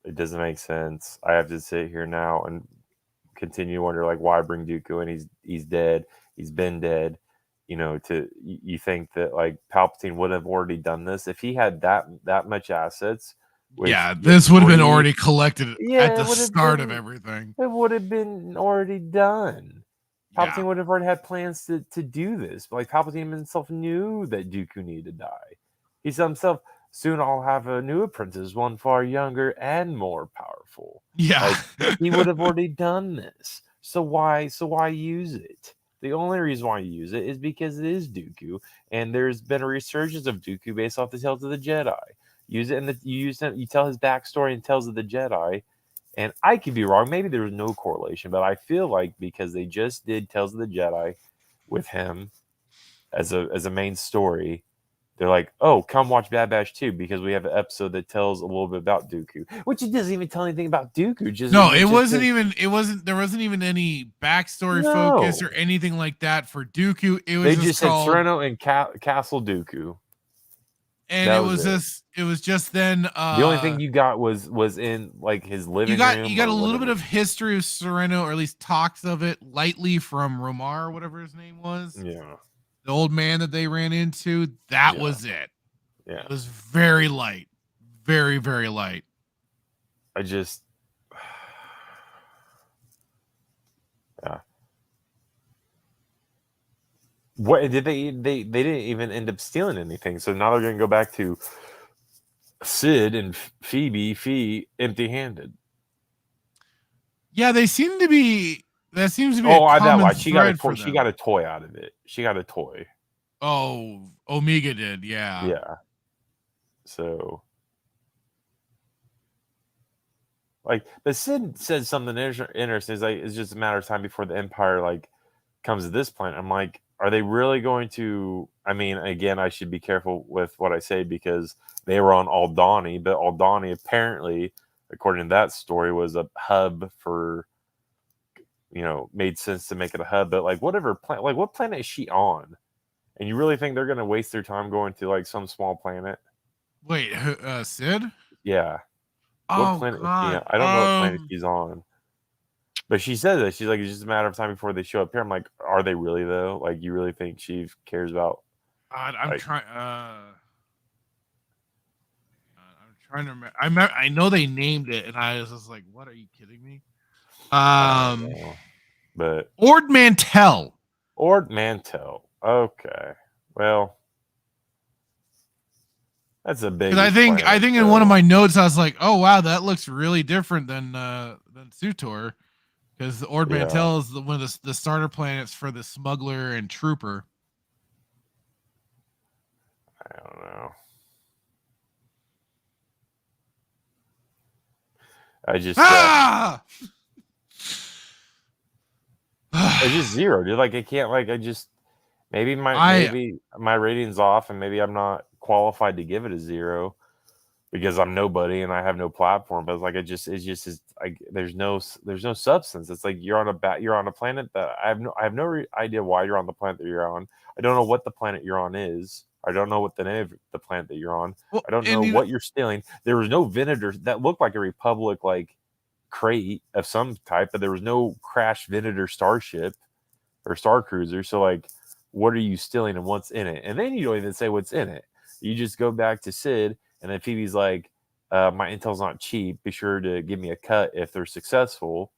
S9: it doesn't make sense. I have to sit here now and continue to wonder why bring Dooku in? He's dead. He's been dead. You think that Palpatine would have already done this if he had that much assets.
S7: This would have been already collected at the start of everything.
S9: It would have been already done. Palpatine would have already had plans to do this. But Palpatine himself knew that Dooku needed to die. He said himself, soon I'll have a new apprentice, one far younger and more powerful.
S7: Yeah.
S9: He would have already done this. So why use it? The only reason why you use it is because it is Dooku, and there's been a resurgence of Dooku based off the Tales of the Jedi. Use it, you tell his backstory in Tales of the Jedi, and I could be wrong. Maybe there was no correlation, but I feel like because they just did Tales of the Jedi with him as a main story, they're like, oh, come watch Bad Batch 2 because we have an episode that tells a little bit about Dooku, which it doesn't even tell anything about Dooku.
S7: There wasn't even any backstory focus or anything like that for Dooku.
S9: They just said Sereno and Castle Dooku.
S7: And it was just then
S9: the only thing you got was in his living room.
S7: You got a little bit of history of Sereno, or at least talks of it lightly from Romar, or whatever his name was.
S9: Yeah.
S7: The old man that they ran into, that was it.
S9: Yeah.
S7: It was very light. Very, very light.
S9: I just... Yeah. What did they didn't even end up stealing anything, so now they're going to go back to Sid and Fee empty-handed.
S7: Yeah, they seem to be... That seems to be
S9: I bet why. She got a toy out of it. She got a toy.
S7: Oh, Omega did, yeah.
S9: Yeah. So, but Sid said something interesting. It's just a matter of time before the Empire comes to this planet. I'm like, are they really going to? I mean, again, I should be careful with what I say because they were on Aldhani, but Aldhani apparently, according to that story, was a hub for. Made sense to make it a hub, but whatever planet, what planet is she on? And you really think they're gonna waste their time going to like some small planet?
S7: Wait, Sid?
S9: Yeah. What
S7: Oh
S9: planet is she on?
S7: God.
S9: I don't know what planet she's on. But she says that she's like, it's just a matter of time before they show up here. I'm like, are they really though? Like, you really think she cares about?
S7: I'm
S9: like,
S7: trying. I'm trying to remember. I know they named it, and I was just like, "What? Are you kidding me?"
S9: I don't know. But
S7: Ord Mantell.
S9: Ord Mantell. Okay. Well, that's a big.
S7: Because I think in one of my notes I was like, "Oh wow, that looks really different than Sutor." Because Ord Mantell is one of the starter planets for the Smuggler and Trooper.
S9: I don't know. I just it's just zero, dude. Like I can't maybe my rating's off and maybe I'm not qualified to give it a 0 because I'm nobody and I have no platform. But like it's just like there's no substance. It's like you're on a planet that I have no idea why you're on the planet that you're on. I don't know what the planet you're on is. I don't know what the name of the planet that you're on. I don't know what you're stealing. There was no Venator that looked like a Republic like crate of some type, but there was no crashed Venator starship or star cruiser. So like, what are you stealing and what's in it? And then you don't even say what's in it. You just go back to Sid, and then Phoebe's like, "My intel's not cheap. Be sure to give me a cut if they're successful."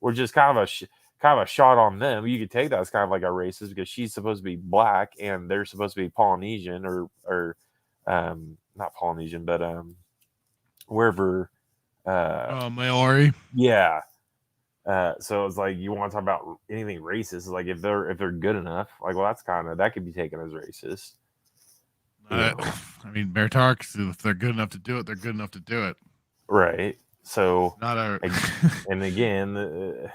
S9: Or just kind of a shot on them. You could take that as kind of like a racist because she's supposed to be black and they're supposed to be Polynesian or not Polynesian, but wherever.
S7: Maori.
S9: Yeah. So it's like you want to talk about anything racist. It's like if they're good enough, like well, that could be taken as racist.
S7: I mean, Bear Talks. If they're good enough to do it, they're good enough to do it.
S9: Right. So
S7: not a.
S9: And again,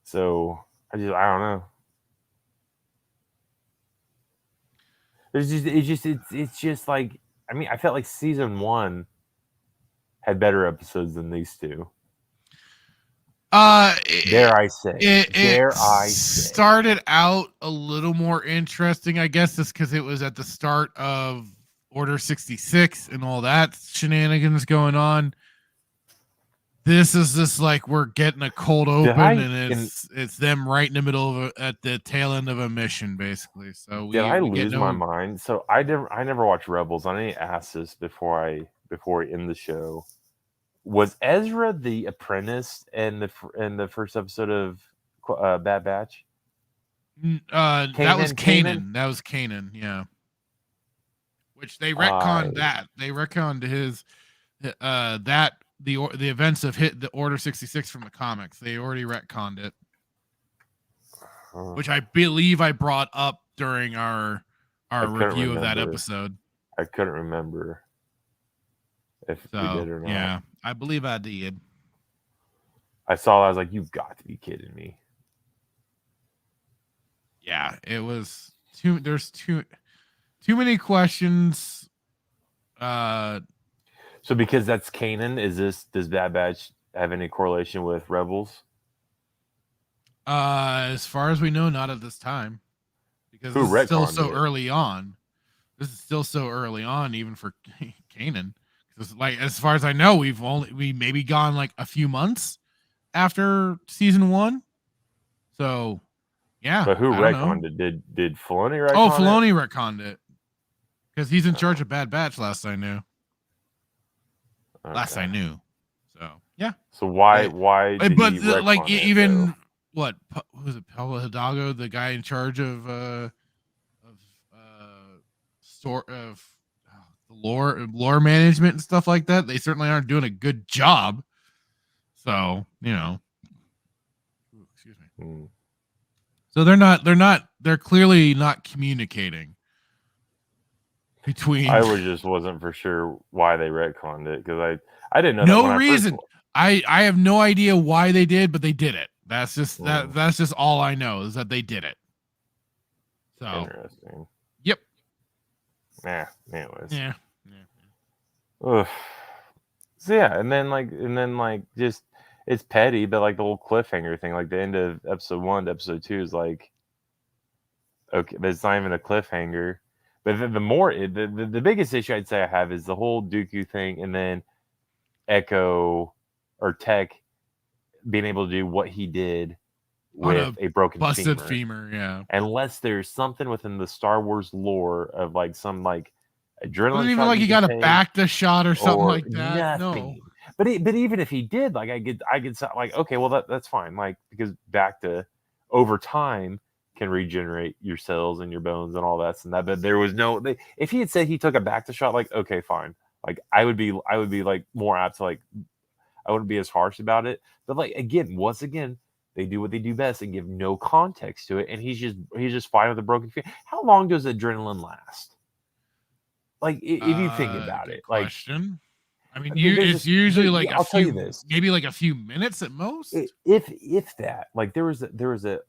S9: so I don't know. It's just like I mean I felt like season 1 had better episodes than these two. Dare I say?
S7: It started out a little more interesting, I guess, just because it was at the start of Order 66 and all that shenanigans going on. This is just like we're getting a cold open, and it's them right in the middle of at the tail end of a mission, basically. So
S9: I lose my mind? So I never watched Rebels. I need to ask this before we end the show. Was Ezra the apprentice in the first episode of Bad Batch?
S7: That was Kanan. That was Kanan. Yeah. Which they retconned that. They retconned his the events of the Order 66 from the comics. They already retconned it. Which I believe I brought up during our review of that episode.
S9: I couldn't remember if we did or not.
S7: Yeah, I believe I did.
S9: I saw that, I was like, you've got to be kidding me.
S7: Yeah, it was there's too many questions.
S9: So because that's Kanan, does Bad Batch have any correlation with Rebels?
S7: As far as we know, not at this time. Because this is still so early on. This is still so early on, even for Kanan. Like as far as I know, we maybe gone like a few months after season 1. So yeah.
S9: But who retconned it? Did Filoni retcon it?
S7: Oh, Filoni retconned it. Because he's in charge of Bad Batch, last I knew. Okay. Last I knew. So yeah.
S9: So why did
S7: but
S9: he
S7: like
S9: it,
S7: even
S9: though?
S7: What was it, Paulo Hidalgo, the guy in charge of the lore management and stuff like that? They certainly aren't doing a good job. So, excuse me. So they're clearly not communicating between.
S9: I wasn't for sure why they retconned it because I didn't know.
S7: No reason. I have no idea why they did, but they did it. That's just that's just all I know is that they did it. So
S9: interesting.
S7: Yep.
S9: Anyways.
S7: Yeah.
S9: Ugh. So yeah, and then like just it's petty, but like the whole cliffhanger thing, like the end of episode 1 to episode 2 is like okay, but it's not even a cliffhanger. But the biggest issue I'd say I have is the whole Dooku thing, and then Echo or Tech being able to do what he did
S7: On
S9: with a broken
S7: busted
S9: femur.
S7: yeah.
S9: Unless there's something within the Star Wars lore of like some like adrenaline
S7: Wasn't even
S9: shot
S7: like
S9: you
S7: he got a
S9: can take
S7: back to shot or something
S9: or
S7: like that. No.
S9: nothing. But even if he did, like I could like, okay, well that's fine, like because back to over time can regenerate your cells and your bones and all that and that. But there was no if he had said he took a back to shot, like okay, fine, like I would be like more apt to like I wouldn't be as harsh about it. But like once again, they do what they do best and give no context to it, and he's just fine with a broken feet. How long does adrenaline last? Like if you think about
S7: good
S9: it,
S7: question. I mean,
S9: it's
S7: usually like
S9: I'll tell you this,
S7: maybe like a few minutes at most.
S9: If that, like there was the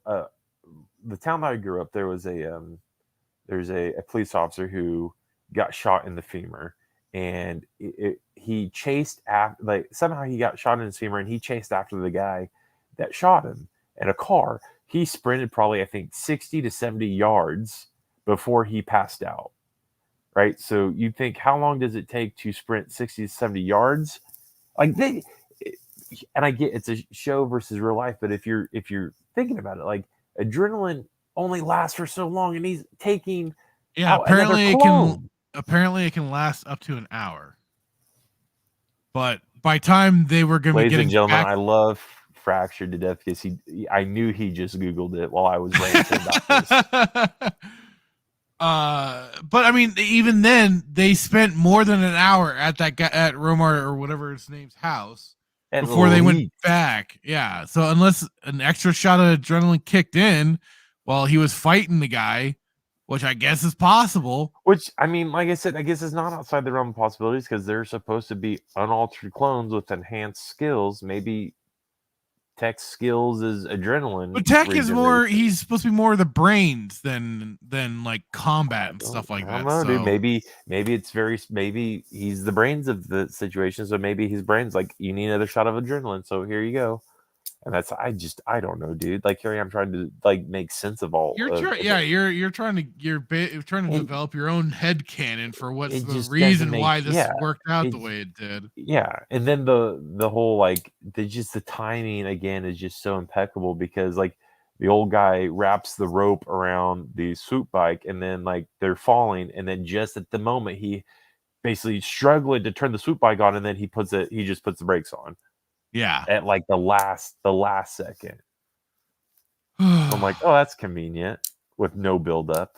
S9: town that I grew up, there's a police officer who got shot in the femur, and he chased after, like somehow he got shot in his femur, and he chased after the guy that shot him in a car. He sprinted probably I think 60 to 70 yards before he passed out. Right, so you think how long does it take to sprint 60 to 70 yards? Like and I get it's a show versus real life, but if you're thinking about it, like adrenaline only lasts for so long, and he's taking
S7: apparently it can last up to an hour. But by time they were going to be getting
S9: and gentlemen,
S7: back...
S9: I love Fractured to death because I knew he just Googled it while I was ranting about this.
S7: But I mean, even then, they spent more than an hour at that guy at Romar or whatever his name's house before they went back. Yeah, so unless an extra shot of adrenaline kicked in while he was fighting the guy, which I guess is possible.
S9: Which I mean, like I said, I guess it's not outside the realm of possibilities because they're supposed to be unaltered clones with enhanced skills. Maybe Tech's skills is adrenaline,
S7: but Tech is more. He's supposed to be more of the brains than like combat and stuff like that.
S9: I don't know, dude. Maybe he's the brains of the situation. So maybe his brain's like, you need another shot of adrenaline. So here you go. And that's I don't know, dude. Like here I'm trying to like make sense of all.
S7: You're trying to develop your own head canon for what's the reason why this worked out the way it did.
S9: Yeah, and then the whole like the timing again is just so impeccable because like the old guy wraps the rope around the swoop bike and then like they're falling and then just at the moment he basically struggling to turn the swoop bike on and then he just puts the brakes on.
S7: Yeah.
S9: At like the last second. I'm like, oh, that's convenient with no build up.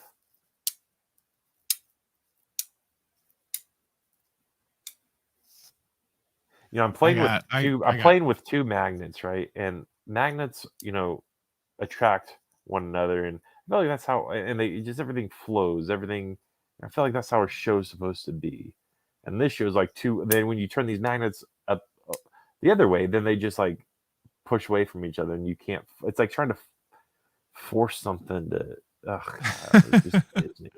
S9: You know, I'm playing with two magnets, right? And magnets, you know, attract one another, and I feel like that's how, and they just everything flows. Everything. I feel like that's how a show's supposed to be. And this show's like two. Then when you turn these magnets up the other way, then they just like push away from each other, and you can't. It's like trying to force something to. Ugh, God, it's just Disney.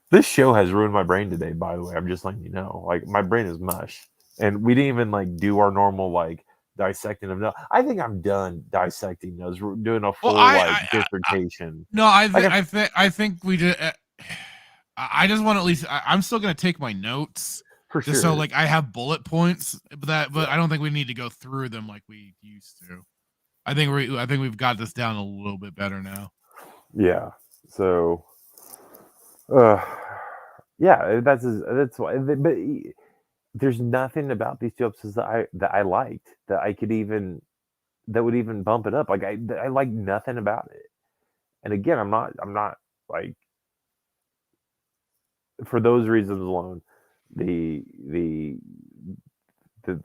S9: This show has ruined my brain today. By the way, I'm just letting you know. Like my brain is mush, and we didn't even like do our normal like dissecting of. No, I think I'm done dissecting those. We're doing a full dissertation.
S7: I think we did. I just want to at least. I'm still gonna take my notes.
S9: For
S7: just
S9: sure.
S7: So like I have bullet points, but I don't think we need to go through them like we used to. I think we've got this down a little bit better now.
S9: Yeah. So, yeah, that's why. But there's nothing about these two episodes that I liked that would even bump it up. Like I like nothing about it. And again, I'm not like for those reasons alone. The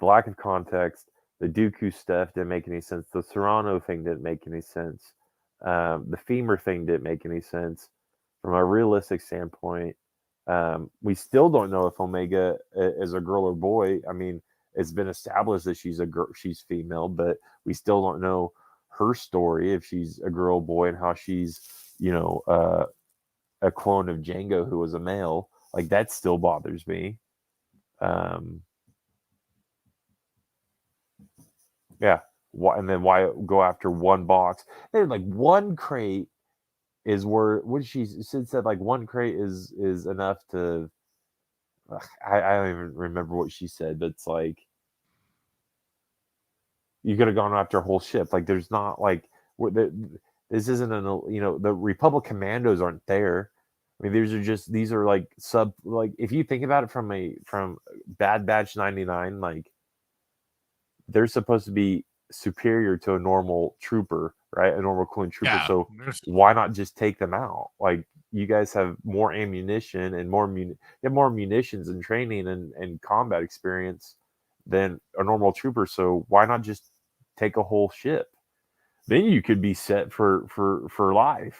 S9: lack of context, the Dooku stuff didn't make any sense. The Serrano thing didn't make any sense. The femur thing didn't make any sense. From a realistic standpoint, we still don't know if Omega is a girl or boy. I mean, it's been established that she's a girl, she's female, but we still don't know her story if she's a girl or boy and how she's, you know, a clone of Jango who was a male. Like that still bothers me. Yeah. why go after one box? They're like one crate is where what she said like one crate is enough to. I don't even remember what she said, but it's like you could have gone after a whole ship. Like there's not like this isn't the Republic commandos aren't there. I mean, these are like if you think about it from Bad Batch 99, like they're supposed to be superior to a normal trooper, right? A normal clone trooper.
S7: Yeah,
S9: so why not just take them out? Like you guys have more ammunition and more munitions and training and combat experience than a normal trooper. So why not just take a whole ship? Then you could be set for life,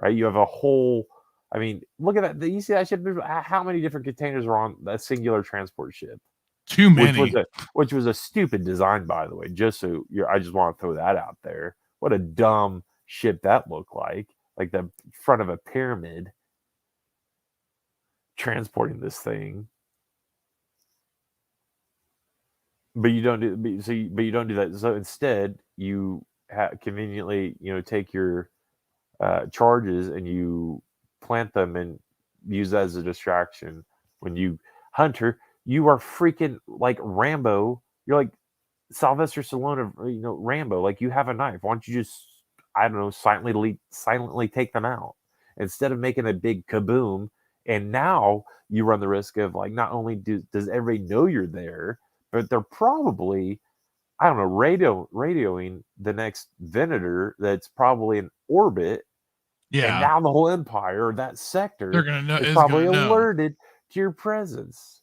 S9: right? You have a whole. I mean, look at that. You see that ship? How many different containers are on a singular transport ship?
S7: Too many.
S9: Which was a stupid design, by the way. I just want to throw that out there. What a dumb ship that looked like the front of a pyramid transporting this thing. But you don't do but you don't do that. So instead, you conveniently take your charges and you plant them and use that as a distraction. When you Hunter, you are freaking like Rambo. You're like Sylvester Stallone of Rambo. Like you have a knife. Why don't you just silently take them out instead of making a big kaboom? And now you run the risk of like not only does everybody know you're there, but they're probably radioing the next Venator that's probably in orbit.
S7: Yeah.
S9: And now the whole empire or that sector
S7: They're gonna know,
S9: is probably alerted to your presence.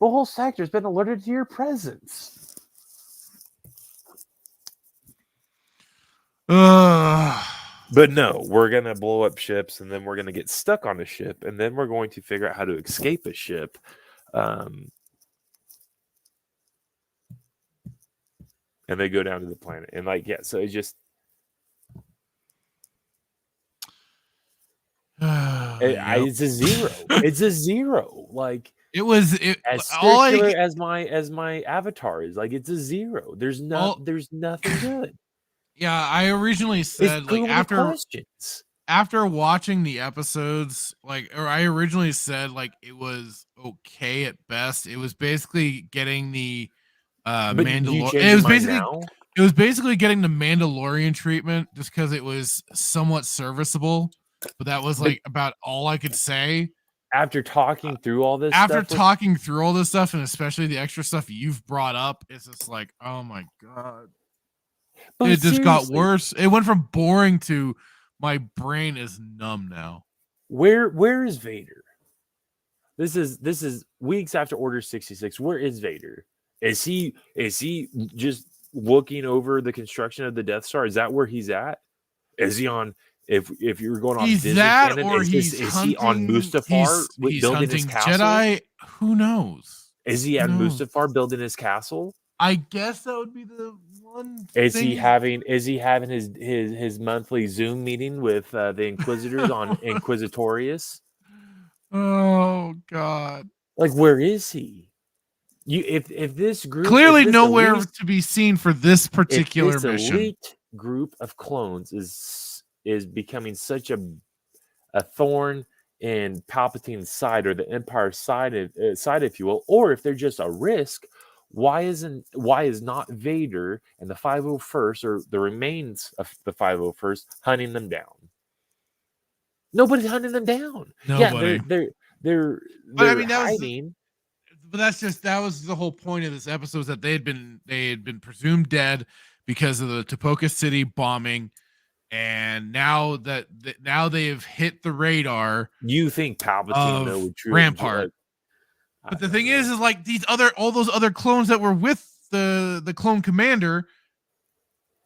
S9: The whole sector's been alerted to your presence. But no, we're going to blow up ships and then we're going to get stuck on a ship and then we're going to figure out how to escape a ship. And they go down to the planet. And so it's just... it's a zero. It's a zero. Like... as spiritual as my avatar is, like it's a zero. There's nothing good.
S7: Yeah, I originally said after watching the episodes, I originally said it was okay at best. It was basically getting the Mandalorian. It was basically getting the Mandalorian treatment just because it was somewhat serviceable. But that was about all I could say.
S9: After talking through all this
S7: stuff, and especially the extra stuff you've brought up, it's just like, oh my god. But it just got worse. It went from boring to my brain is numb now.
S9: Where is Vader? This is weeks after Order 66. Where is Vader? Is he just looking over the construction of the Death Star? Is that where he's at? Is he on? If you're going on Disney canon, is he on Mustafar building his castle?
S7: Jedi? Who knows?
S9: Is he at Mustafar building his castle?
S7: I guess that would be the one.
S9: Is he having his monthly Zoom meeting with the Inquisitors on Inquisitorius?
S7: Oh God!
S9: Like where is he? If this group
S7: clearly nowhere to be seen for this particular mission.
S9: Elite group of clones is becoming such a thorn in Palpatine's side or the Empire's side, if you will, or if they're just a risk, why is not Vader and the 501st or the remains of the 501st hunting them down? Nobody's hunting them down.
S7: Nobody.
S9: Yeah, they're hiding.
S7: That was the whole point of this episode, is that they had been presumed dead because of the Topoka City bombing. And now that they have hit the radar,
S9: you think Palpatine
S7: of Rampart. But the thing is like all those other clones that were with the clone commander,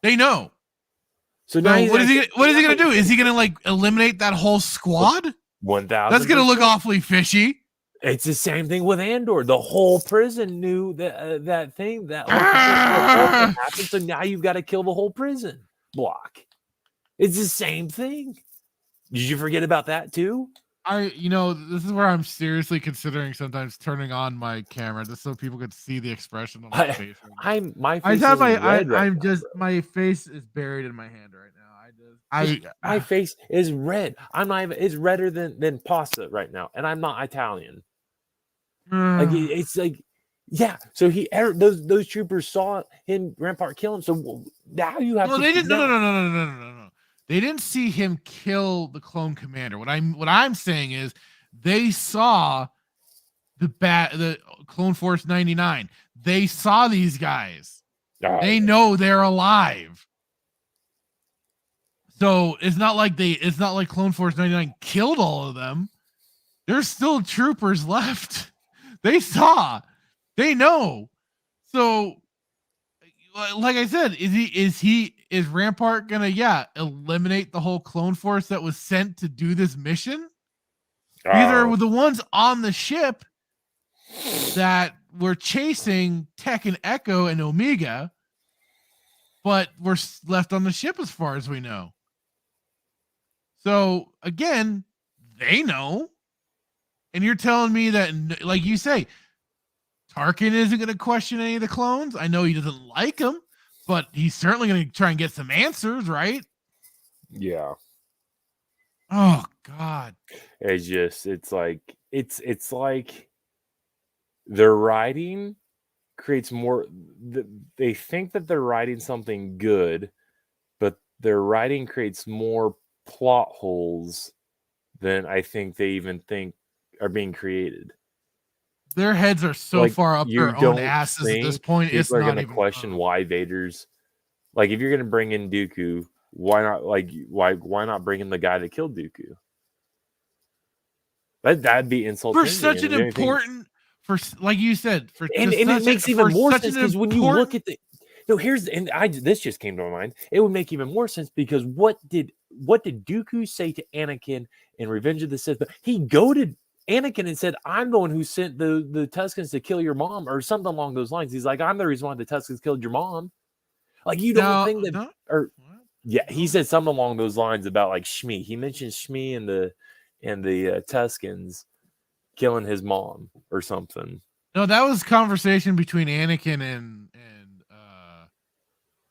S7: they know.
S9: So now
S7: what is he going to do? Is he going to eliminate that whole squad?
S9: 1,000.
S7: That's going to look awfully fishy.
S9: It's the same thing with Andor. The whole prison knew that thing that happened. So now you've got to kill the whole prison block. It's the same thing. Did you forget about that too?
S7: This is where I'm seriously considering sometimes turning on my camera just so people could see the expression on my face. Right now.
S8: My
S7: I
S8: face
S7: have
S8: is
S7: my,
S8: red right
S7: I'm
S8: now,
S7: just,
S8: bro.
S7: my face is buried in my hand right now.
S8: My face is red. I'm not even. It's redder than pasta right now, and I'm not Italian. Like it's like, yeah. So those troopers saw him Rampart kill him. So now you have
S7: No,
S8: to.
S7: they didn't. No. They didn't see him kill the clone commander. What I'm saying is they saw the Clone Force 99. They saw these guys. They know they're alive. So it's not like Clone Force 99 killed all of them. There's still troopers left. They saw. They know. So like I said, is Rampart gonna eliminate the whole clone force that was sent to do this mission? These are the ones on the ship that were chasing Tech and Echo and Omega, but were left on the ship as far as we know. So again, they know. And you're telling me that, like you say, Tarkin isn't going to question any of the clones. I know he doesn't like them, but he's certainly going to try and get some answers, right?
S8: Yeah.
S7: Oh God.
S8: It's like their writing creates more. They think that they're writing something good, but their writing creates more plot holes than I think they even think are being created.
S7: Their heads are so far up their own asses at this point. It's
S8: People are
S7: not
S8: going to
S7: even
S8: question why Vader's like, if you're going to bring in Dooku, why not bring in the guy that killed Dooku? That'd be insulting
S7: for such an important, like you said,
S8: and it makes even more sense because when you look at this just came to my mind. It would make even more sense because what did Dooku say to Anakin in Revenge of the Sith? He goaded Anakin and said, "I'm the one who sent the Tuscans to kill your mom," or something along those lines. He's like, "I'm the reason why the Tuscans killed your mom." Like, you don't think that, he said something along those lines about like Shmi. He mentioned Shmi and the Tuscans killing his mom or something.
S7: No, that was conversation between Anakin and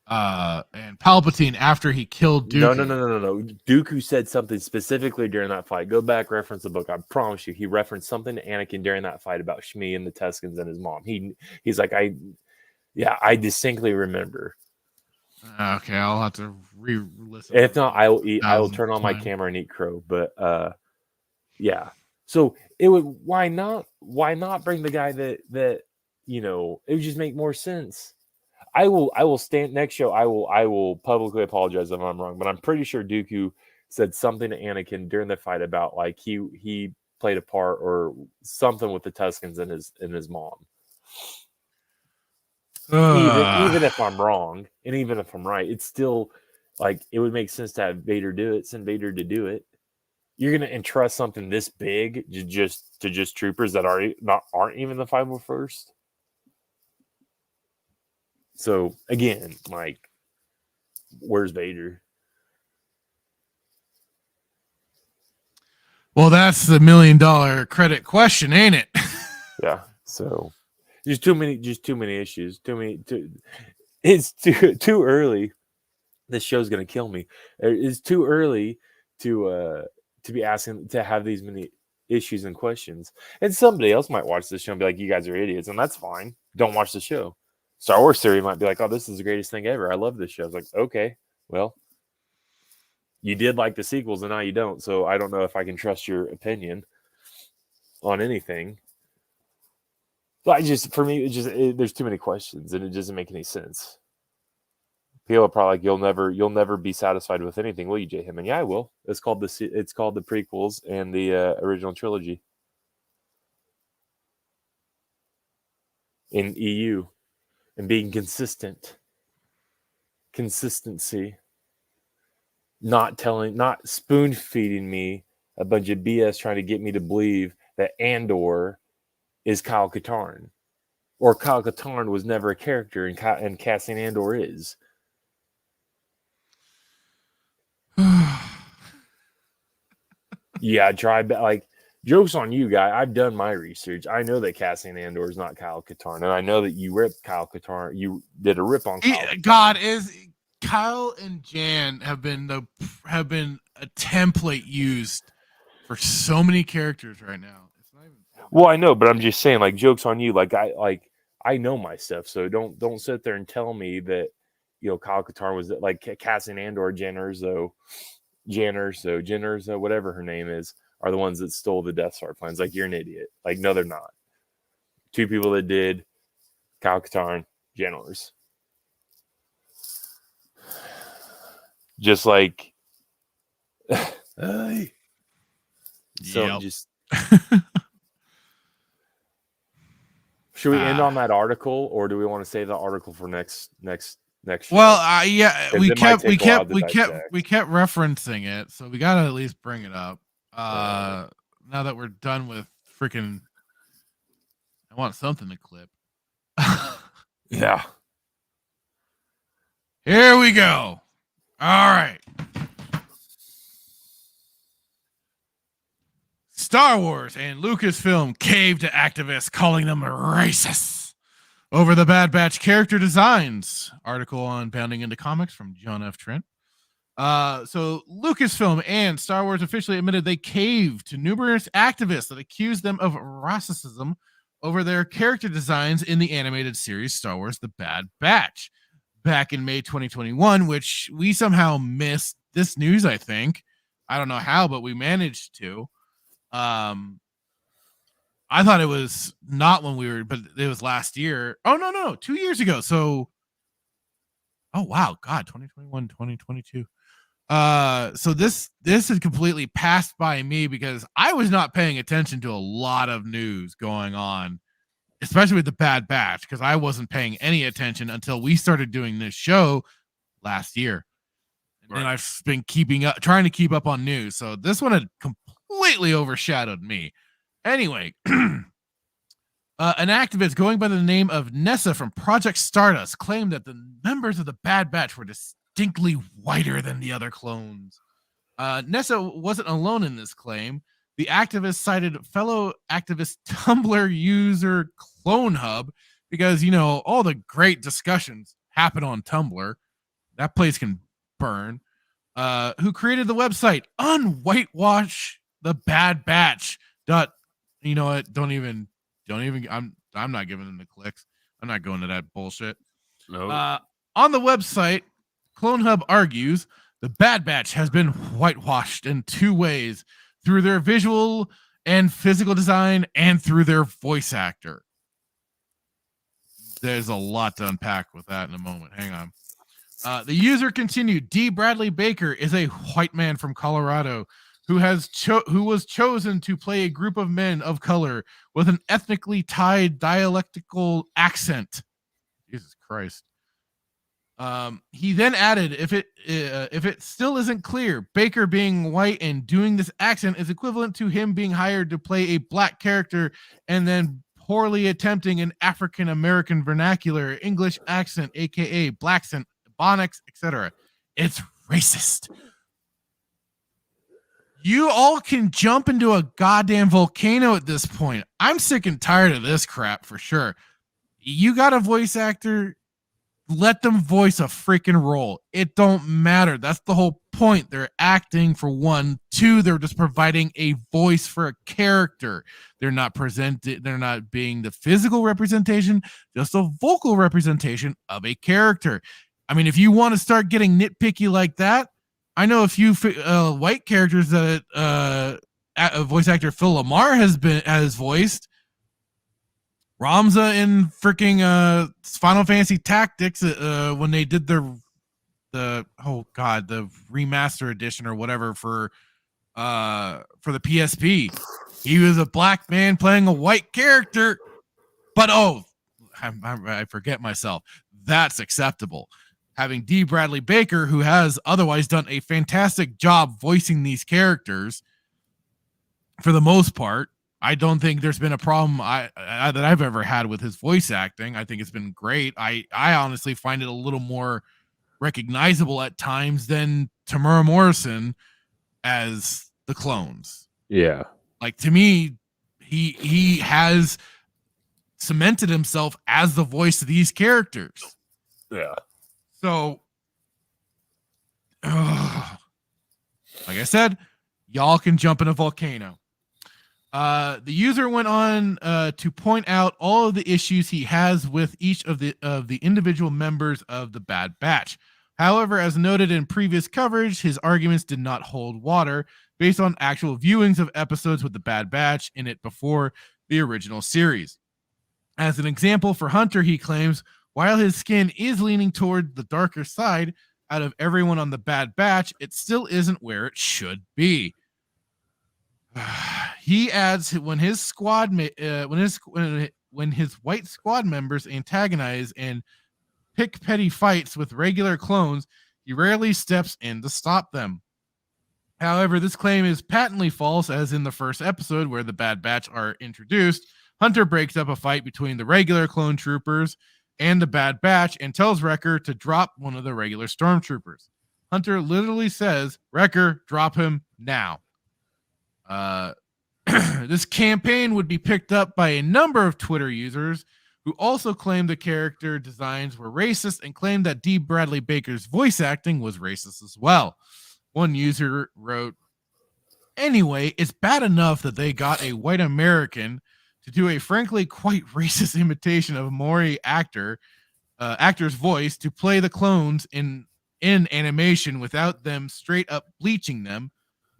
S7: Palpatine after he killed Dooku.
S8: No. Dooku said something specifically during that fight. Go back, reference the book. I promise you, he referenced something to Anakin during that fight about Shmi and the Tuscans and his mom. He's like, I distinctly remember.
S7: Okay, I'll have to re-listen.
S8: If not, I will turn on my camera and eat crow. But yeah. So it would why not bring the guy that it would just make more sense. I will stand next show. I will publicly apologize if I'm wrong, but I'm pretty sure Dooku said something to Anakin during the fight about like he played a part or something with the Tuscans and his mom. Even if I'm wrong and even if I'm right, it's still like it would make sense to have Vader do it. Send Vader to do it. You're gonna entrust something this big to just troopers that aren't even the 501st. So again, like, where's Vader?
S7: Well, that's the $1 million credit question, ain't it?
S8: Yeah. So just too many issues. It's too early. This show's gonna kill me. It's too early to be asking to have these many issues and questions. And somebody else might watch this show and be like, "You guys are idiots," and that's fine. Don't watch the show. Star Wars Theory might be like, "Oh, this is the greatest thing ever. I love this show." It's like, okay, well, you did like the sequels and now you don't. So I don't know if I can trust your opinion on anything. But for me, there's too many questions and it doesn't make any sense. People are probably like, you'll never be satisfied with anything, will you, J. Him? And yeah, I will. It's called the prequels and the original trilogy in EU. And being consistency, not spoon feeding me a bunch of BS trying to get me to believe that Andor is Kyle Katarn, or Kyle Katarn was never a character and Cassian Andor is. Yeah, try like jokes on you, guy. I've done my research. I know that Cassian Andor is not Kyle Katarn, and I know that you ripped Kyle Katarn. You did a rip on Kyle.
S7: God is Kyle and Jan have been a template used for so many characters right now. It's not even.
S8: Well, I know, but I'm just saying, like jokes on you. I know my stuff, so don't sit there and tell me that Kyle Katarn was like Cassian Andor, Jenners, whatever her name is, are the ones that stole the Death Star plans. Like, you're an idiot. Like, no, they're not. Two people that did, Kyle Katarn, Jenners. Just like, so
S7: Yep.
S8: just. Should we end on that article, or do we want to save the article for next show?
S7: Well, yeah, we kept referencing it, so we gotta at least bring it up. Now that we're done with freaking, I want something to clip.
S8: Yeah.
S7: Here we go. All right. Star Wars and Lucasfilm caved to activists calling them racist over the Bad Batch character designs. Article on Bounding into Comics from John F. Trent. So Lucasfilm and Star Wars officially admitted they caved to numerous activists that accused them of racism over their character designs in the animated series Star Wars The Bad Batch back in May 2021, which we somehow missed this news, I think. I don't know how, but we managed to. I thought it was not when we were, but it was last year. Oh, no, 2 years ago. So, oh, wow. God, 2021, 2022. So this has completely passed by me because I was not paying attention to a lot of news going on, especially with the Bad Batch, because I wasn't paying any attention until we started doing this show last year. And I've been trying to keep up on news. So this one had completely overshadowed me. Anyway, an activist going by the name of Nessa from Project Stardust claimed that the members of the Bad Batch were distinctly whiter than the other clones. Nessa wasn't alone in this claim. The activist cited fellow activist Tumblr user Clone Hub because, all the great discussions happen on Tumblr. That place can burn. Who created the website Unwhitewash the Bad Batch. You know what? Don't even. I'm not giving them the clicks. I'm not going to that bullshit.
S8: No.
S7: On the website, Clone Hub argues the Bad Batch has been whitewashed in two ways: through their visual and physical design, and through their voice actor. There's a lot to unpack with that in a moment. Hang on. The user continued. D. Bradley Baker is a white man from Colorado who was chosen to play a group of men of color with an ethnically tied dialectical accent. Jesus Christ. He then added, if it still isn't clear, Baker being white and doing this accent is equivalent to him being hired to play a black character and then poorly attempting an African American vernacular English accent, aka Blaccent, Ebonics, etc. It's racist. You all can jump into a goddamn volcano at this point. I'm sick and tired of this crap for sure. You got a voice actor, let them voice a freaking role. It don't matter. That's the whole point. They're acting for one. Two, they're just providing a voice for a character. They're not being the physical representation, just a vocal representation of a character. I mean, if you want to start getting nitpicky like that, I know a few white characters that voice actor Phil Lamar has voiced. Ramza in freaking Final Fantasy Tactics when they did the remaster edition or whatever for the PSP. He was a black man playing a white character, but I forget myself. That's acceptable. Having D. Bradley Baker, who has otherwise done a fantastic job voicing these characters, for the most part, I don't think there's been a problem that I've ever had with his voice acting. I think it's been great. I honestly find it a little more recognizable at times than Tamura Morrison as the clones.
S8: Yeah.
S7: Like, to me, he has cemented himself as the voice of these characters.
S8: Yeah.
S7: So, like I said, y'all can jump in a volcano. The user went on to point out all of the issues he has with each of the individual members of the Bad Batch. However, as noted in previous coverage, his arguments did not hold water based on actual viewings of episodes with the Bad Batch in it before the original series. As an example, for Hunter, he claims, while his skin is leaning toward the darker side, out of everyone on the Bad Batch, it still isn't where it should be. He adds, when his squad when his white squad members antagonize and pick petty fights with regular clones, he rarely steps in to stop them. However, this claim is patently false, as in the first episode where the Bad Batch are introduced, Hunter breaks up a fight between the regular clone troopers and the Bad Batch and tells Wrecker to drop one of the regular stormtroopers. Hunter literally says, "Wrecker, drop him now." This campaign would be picked up by a number of Twitter users who also claimed the character designs were racist and claimed that D. Bradley Baker's voice acting was racist as well. One user wrote, "Anyway, it's bad enough that they got a white American to do a frankly quite racist imitation of a Maori actor's voice to play the clones in animation without them straight up bleaching them.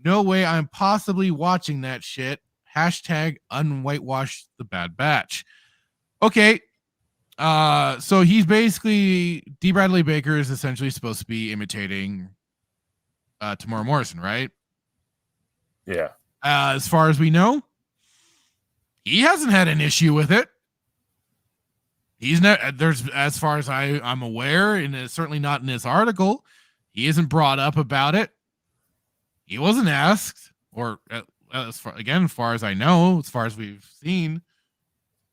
S7: No way I'm possibly watching that shit. Hashtag unwhitewash the Bad Batch." Okay. So he's basically, D. Bradley Baker is essentially supposed to be imitating Tamora Morrison, right?
S8: Yeah.
S7: As far as we know, he hasn't had an issue with it. He's not, there's, as far as I'm aware, and it's certainly not in this article, he isn't brought up about it. He wasn't asked, or as far as I know, as far as we've seen,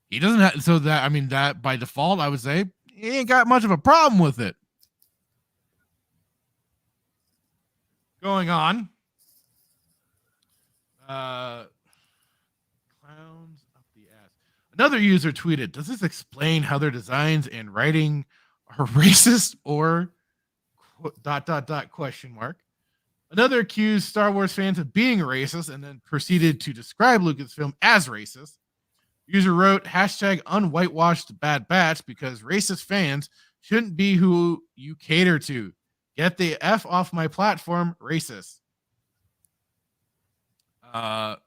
S7: he doesn't have. So that, I mean, that by default, I would say he ain't got much of a problem with it. Going on. Clowns up the ass. Another user tweeted, "Does this explain how their designs and writing are racist or ... question mark?" Another accused Star Wars fans of being racist and then proceeded to describe Lucasfilm as racist. User wrote, hashtag unwhitewashed the Bad Batch because racist fans shouldn't be who you cater to. Get the F off my platform, racist. God.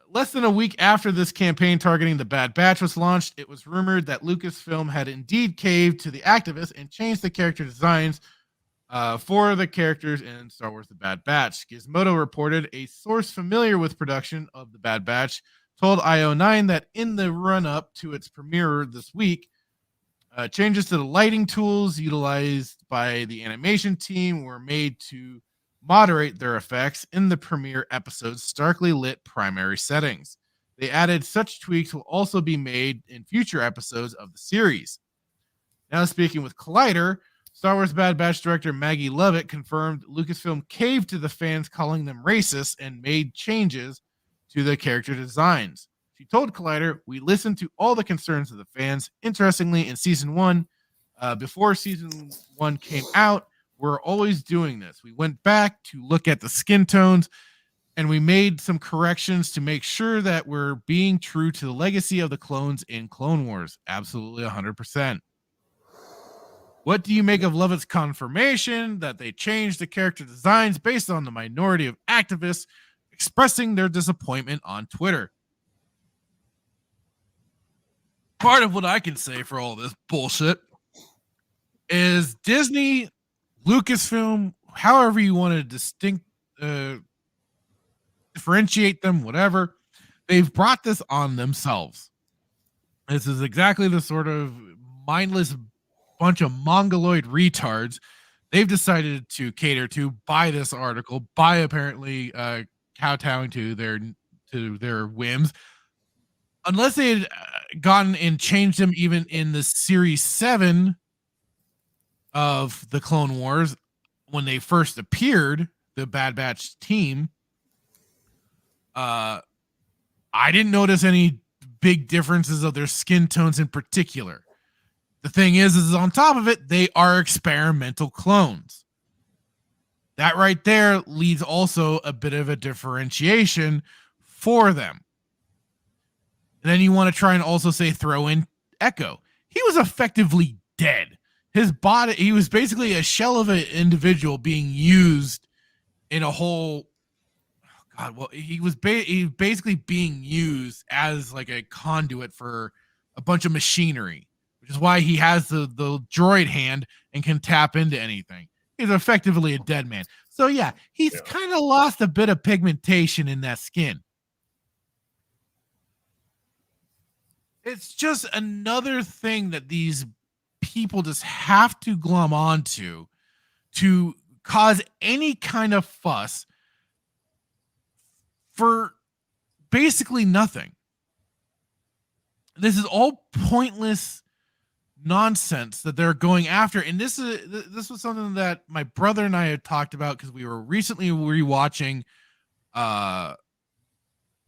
S7: Less than a week after this campaign targeting the Bad Batch was launched, it was rumored that Lucasfilm had indeed caved to the activists and changed the character designs for the characters in Star Wars The Bad Batch. Gizmodo reported a source familiar with production of The Bad Batch told IO9 that in the run-up to its premiere this week, changes to the lighting tools utilized by the animation team were made to moderate their effects in the premiere episode's starkly lit primary settings. They added such tweaks will also be made in future episodes of the series. Now speaking with Collider, Star Wars Bad Batch director Maggie Lovett confirmed Lucasfilm caved to the fans calling them racist and made changes to the character designs. She told Collider, "We listened to all the concerns of the fans. Interestingly, in season 1, before season 1 came out, we're always doing this. We went back to look at the skin tones and we made some corrections to make sure that we're being true to the legacy of the clones in Clone Wars." Absolutely 100%. What do you make of Lovett's confirmation that they changed the character designs based on the minority of activists expressing their disappointment on Twitter? Part of what I can say for all this bullshit is Disney, Lucasfilm, however you want to differentiate them, whatever, they've brought this on themselves. This is exactly the sort of mindless bunch of mongoloid retards they've decided to cater to by this article, by apparently kowtowing to their whims. Unless they had gone and changed them even in the series 7 of the Clone Wars when they first appeared, the Bad Batch team, I didn't notice any big differences of their skin tones in particular. The thing is on top of it, they are experimental clones. That right there leads also a bit of a differentiation for them. And then you want to try and also say throw in Echo. He was effectively dead. His body, he was basically a shell of an individual being used in a whole, he was basically being used as like a conduit for a bunch of machinery, which is why he has the droid hand and can tap into anything. He's effectively a dead man. So yeah, he's kind of lost a bit of pigmentation in that skin. It's just another thing that these people just have to glom onto to cause any kind of fuss for basically nothing. This is all pointless nonsense that they're going after, and this was something that my brother and I had talked about because we were recently rewatching the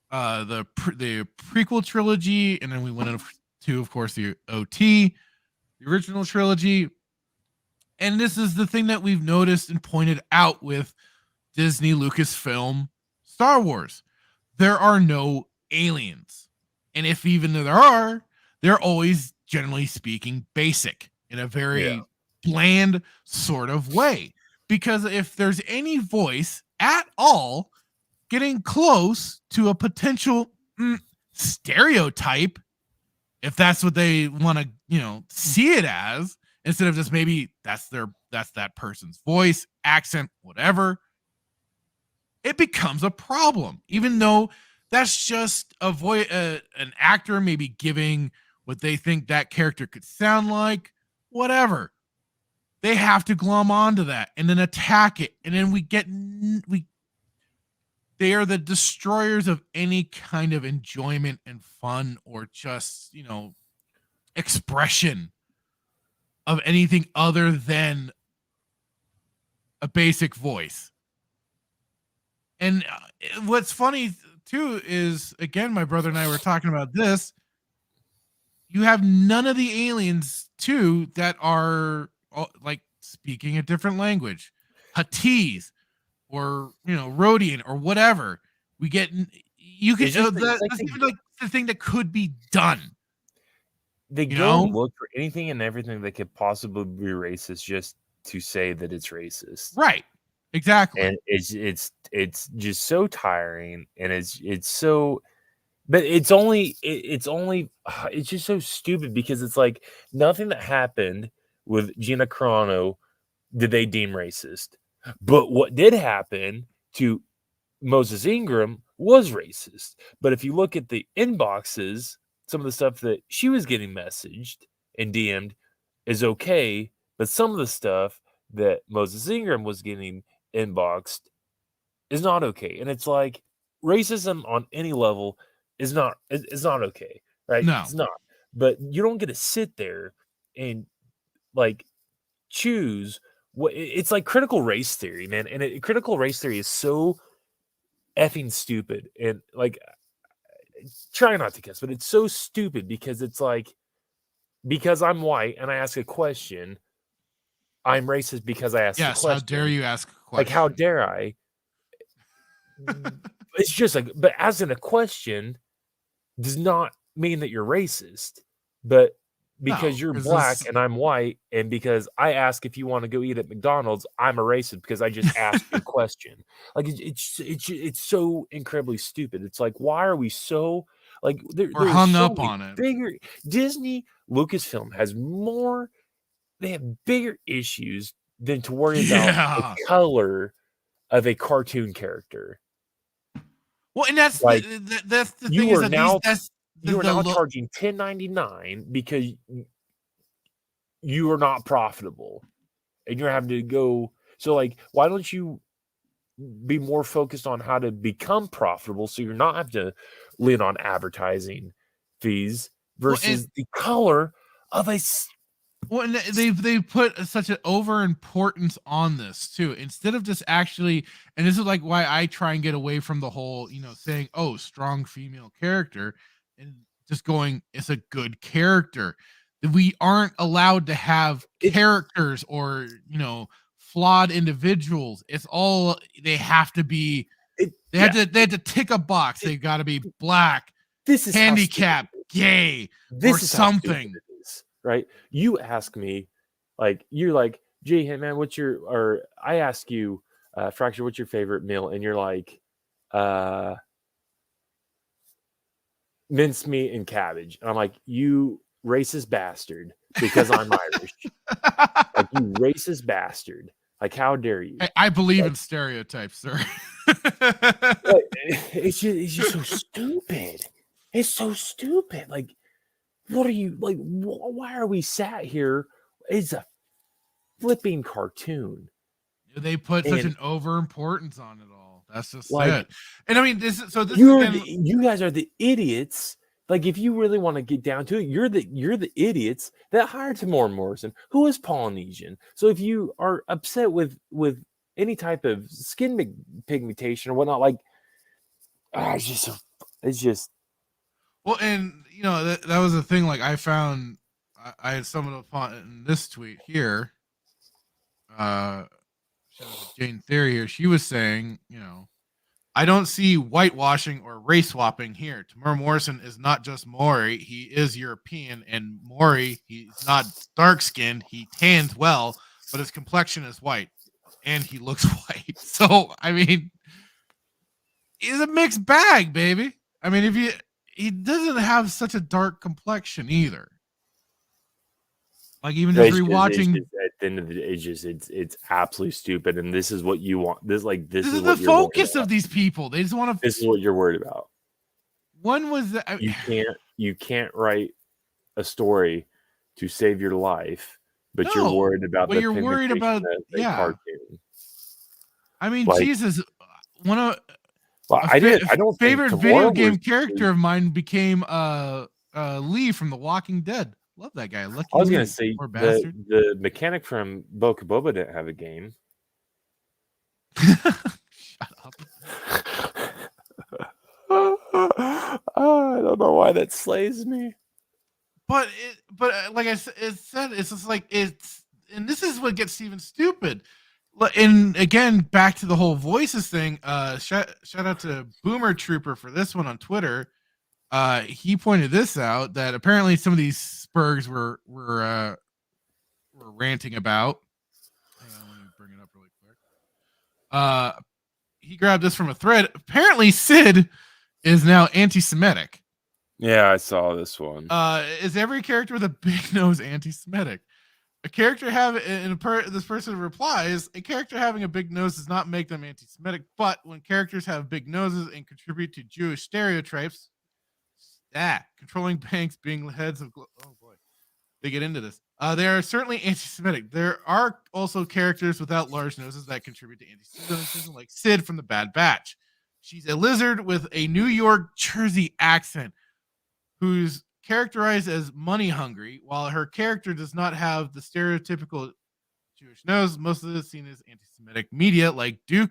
S7: prequel trilogy, and then we went into, of course, the OT, the original trilogy. And this is the thing that we've noticed and pointed out with Disney, Lucasfilm, Star Wars. There are no aliens. And if even there are, they're always, generally speaking, basic in a very bland sort of way. Because if there's any voice at all getting close to a potential stereotype, if that's what they want to, see it as, instead of just maybe that's that person's voice, accent, whatever, it becomes a problem. Even though that's just an actor maybe giving what they think that character could sound like, whatever. They have to glom onto that and then attack it, and then they are the destroyers of any kind of enjoyment and fun or just, expression of anything other than a basic voice. And what's funny too is, again, my brother and I were talking about this. You have none of the aliens too that are like speaking a different language, Huttese or Rhodian or whatever. We get that's even like the thing that could be done.
S9: They go and look for anything and everything that could possibly be racist just to say that it's racist.
S7: Right. Exactly.
S9: And it's just so tiring, and it's so, but it's just so stupid because it's like nothing that happened with Gina Carano did they deem racist. But what did happen to Moses Ingram was racist. But if you look at the inboxes, some of the stuff that she was getting messaged and DM'd is okay, but some of the stuff that Moses Ingram was getting inboxed is not okay. And it's like racism on any level is not okay, right?
S7: No.
S9: It's not. But you don't get to sit there and like choose what it's like critical race theory, man. And critical race theory is so effing stupid. And like, try not to guess, but it's so stupid because it's like, because I'm white and I ask a question, I'm racist because I asked a question.
S7: How dare you ask a question?
S9: Like, how dare I? It's just like, but asking a question does not mean that you're racist. But because you're black and I'm white, and because I ask if you want to go eat at McDonald's, I'm a racist because I just asked a question. Like it's so incredibly stupid. It's like, why are we so like we're
S7: hung up on it?
S9: Bigger Disney, Lucasfilm has more. They have bigger issues than to worry about the color of a cartoon character.
S7: Well, and that's
S9: like,
S7: that's the
S9: you
S7: thing is
S9: are
S7: that
S9: now
S7: that's
S9: you are now charging $10.99 because you are not profitable, and you're having to go. So, like, why don't you be more focused on how to become profitable so you're not have to lean on advertising fees versus the color of a
S7: Well, and they put such an over importance on this too, instead of just actually, and this is like why I try and get away from the whole, saying, "Oh, strong female character," and just going, "It's a good character." We aren't allowed to have characters or flawed individuals. It's all they have to be. They had to tick a box. They got to be black,
S8: This is
S7: handicapped, gay, or something.
S8: Right? You ask me, like, you're like, "Gee, hey man, or I ask you, Fracture, what's your favorite meal?" And you're like, mincemeat and cabbage. And I'm like, "You racist bastard," because I'm Irish. Like, you racist bastard. Like, how dare you?
S7: I believe in stereotypes, sir.
S8: It's just so stupid. It's so stupid. Like, what are you like? Why are we sat here? It's a flipping cartoon.
S7: They put such an over importance on it all. That's just
S8: like,
S7: it. And I mean,
S8: you guys are the idiots. Like, if you really want to get down to it, you're the idiots that hired Tamora Morrison, who is Polynesian. So if you are upset with any type of skin pigmentation or whatnot, like, it's just.
S7: Well, and that was the thing. Like, I found I had stumbled upon in this tweet here. Jane Theory here. She was saying, I don't see whitewashing or race swapping here. Tamora Morrison is not just Maori. He is European, and Maori, he's not dark skinned. He tans well, but his complexion is white, and he looks white. So, I mean, he's a mixed bag, baby. I mean, he doesn't have such a dark complexion either. Like, even just rewatching,
S8: at the end of the day, it's absolutely stupid, and this is what you want. This is
S7: the focus of these people. They just want to.
S8: This is what you're worried about.
S7: One was
S8: you can't write a story to save your life, but you're worried about
S7: you're worried about
S8: cartoon.
S7: I mean, like, Jesus, one of
S8: I don't
S7: favorite video game character of mine became Lee from The Walking Dead. Love that guy. Lucky
S8: I was going to say the mechanic from Boca Boba didn't have a game.
S7: Shut up.
S8: I don't know why that slays me.
S7: But like I said, it's just like and this is what gets even stupid. And again, back to the whole voices thing. Shout out to Boomer Trooper for this one on Twitter. He pointed this out, that apparently some of these Spurgs were ranting about. Hang on, let me bring it up really quick. He grabbed this from a thread. Apparently, Sid is now anti-Semitic.
S8: Yeah, I saw this one.
S7: Is every character with a big nose anti-Semitic? A character this person replies, a character having a big nose does not make them anti-Semitic, but when characters have big noses and contribute to Jewish stereotypes, controlling banks, being heads of oh boy, they get into this. They are certainly anti-Semitic. There are also characters without large noses that contribute to anti-Semitism, like Sid from the Bad Batch. She's a lizard with a New York Jersey accent, who's characterized as money hungry. While her character does not have the stereotypical Jewish nose, most of it is seen as anti-Semitic media, like Dooku,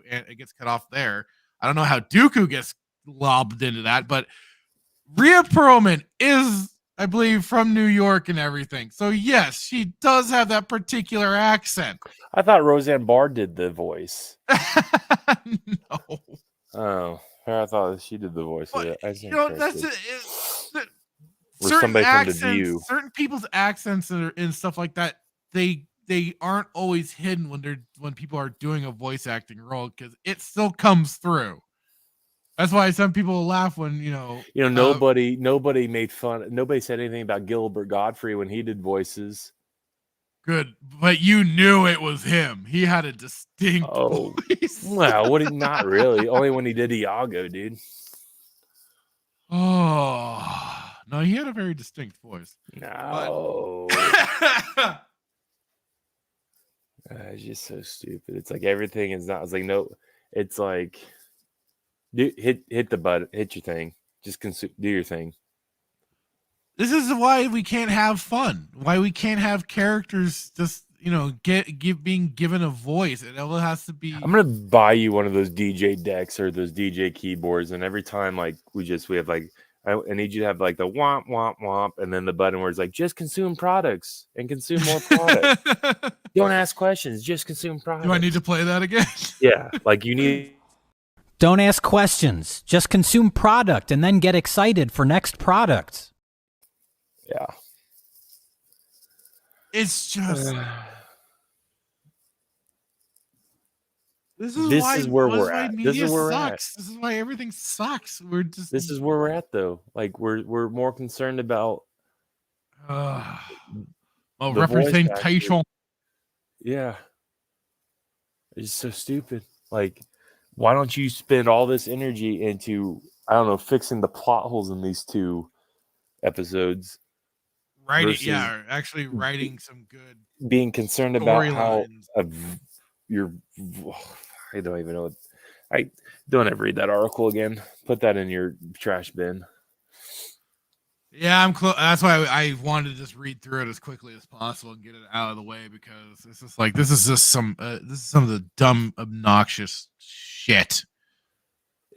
S7: and it gets cut off there. I don't know how Dooku gets lobbed into that, but Rhea Perlman is, I believe, from New York and everything. So yes, she does have that particular accent.
S8: I thought Roseanne Barr did the voice.
S7: No.
S8: Oh, I thought she did the voice.
S7: But,
S8: that's
S7: it.
S8: Certain accents,
S7: certain people's accents and stuff like that, they aren't always hidden when people are doing a voice acting role, because it still comes through. That's why some people laugh when
S8: nobody made fun. Nobody said anything about Gilbert Godfrey when he did voices.
S7: Good, but you knew it was him. He had a distinct voice.
S8: Well, not really. Only when he did Iago, dude.
S7: Oh no, he had a very distinct voice.
S8: No, it's just so stupid. It's like everything is not. It's like no. It's like. Hit the button, hit your thing. Just do your thing.
S7: This is why we can't have fun. Why we can't have characters just being given a voice. It all has to be.
S8: I'm gonna buy you one of those DJ decks or those DJ keyboards, and every time like we have like I need you to have like the womp womp womp, and then the button where it's like just consume products and consume more products. Don't ask questions, just consume products.
S7: Do I need to play that again?
S8: Yeah, like you need.
S10: Don't ask questions. Just consume product and then get excited for next product.
S8: Yeah.
S7: It's just. This is
S8: where we're at.
S7: This is where sucks. This is why everything sucks.
S8: This is where we're at, though. Like we're more concerned about
S7: representation.
S8: Yeah, it's so stupid. Like, why don't you spend all this energy into fixing the plot holes in these 2 episodes?
S7: Actually writing some good.
S8: Being concerned about how I don't even know. I don't ever read that article again. Put that in your trash bin.
S7: Yeah, I'm close. That's why I wanted to just read through it as quickly as possible and get it out of the way, because this is just some of the dumb, obnoxious shit.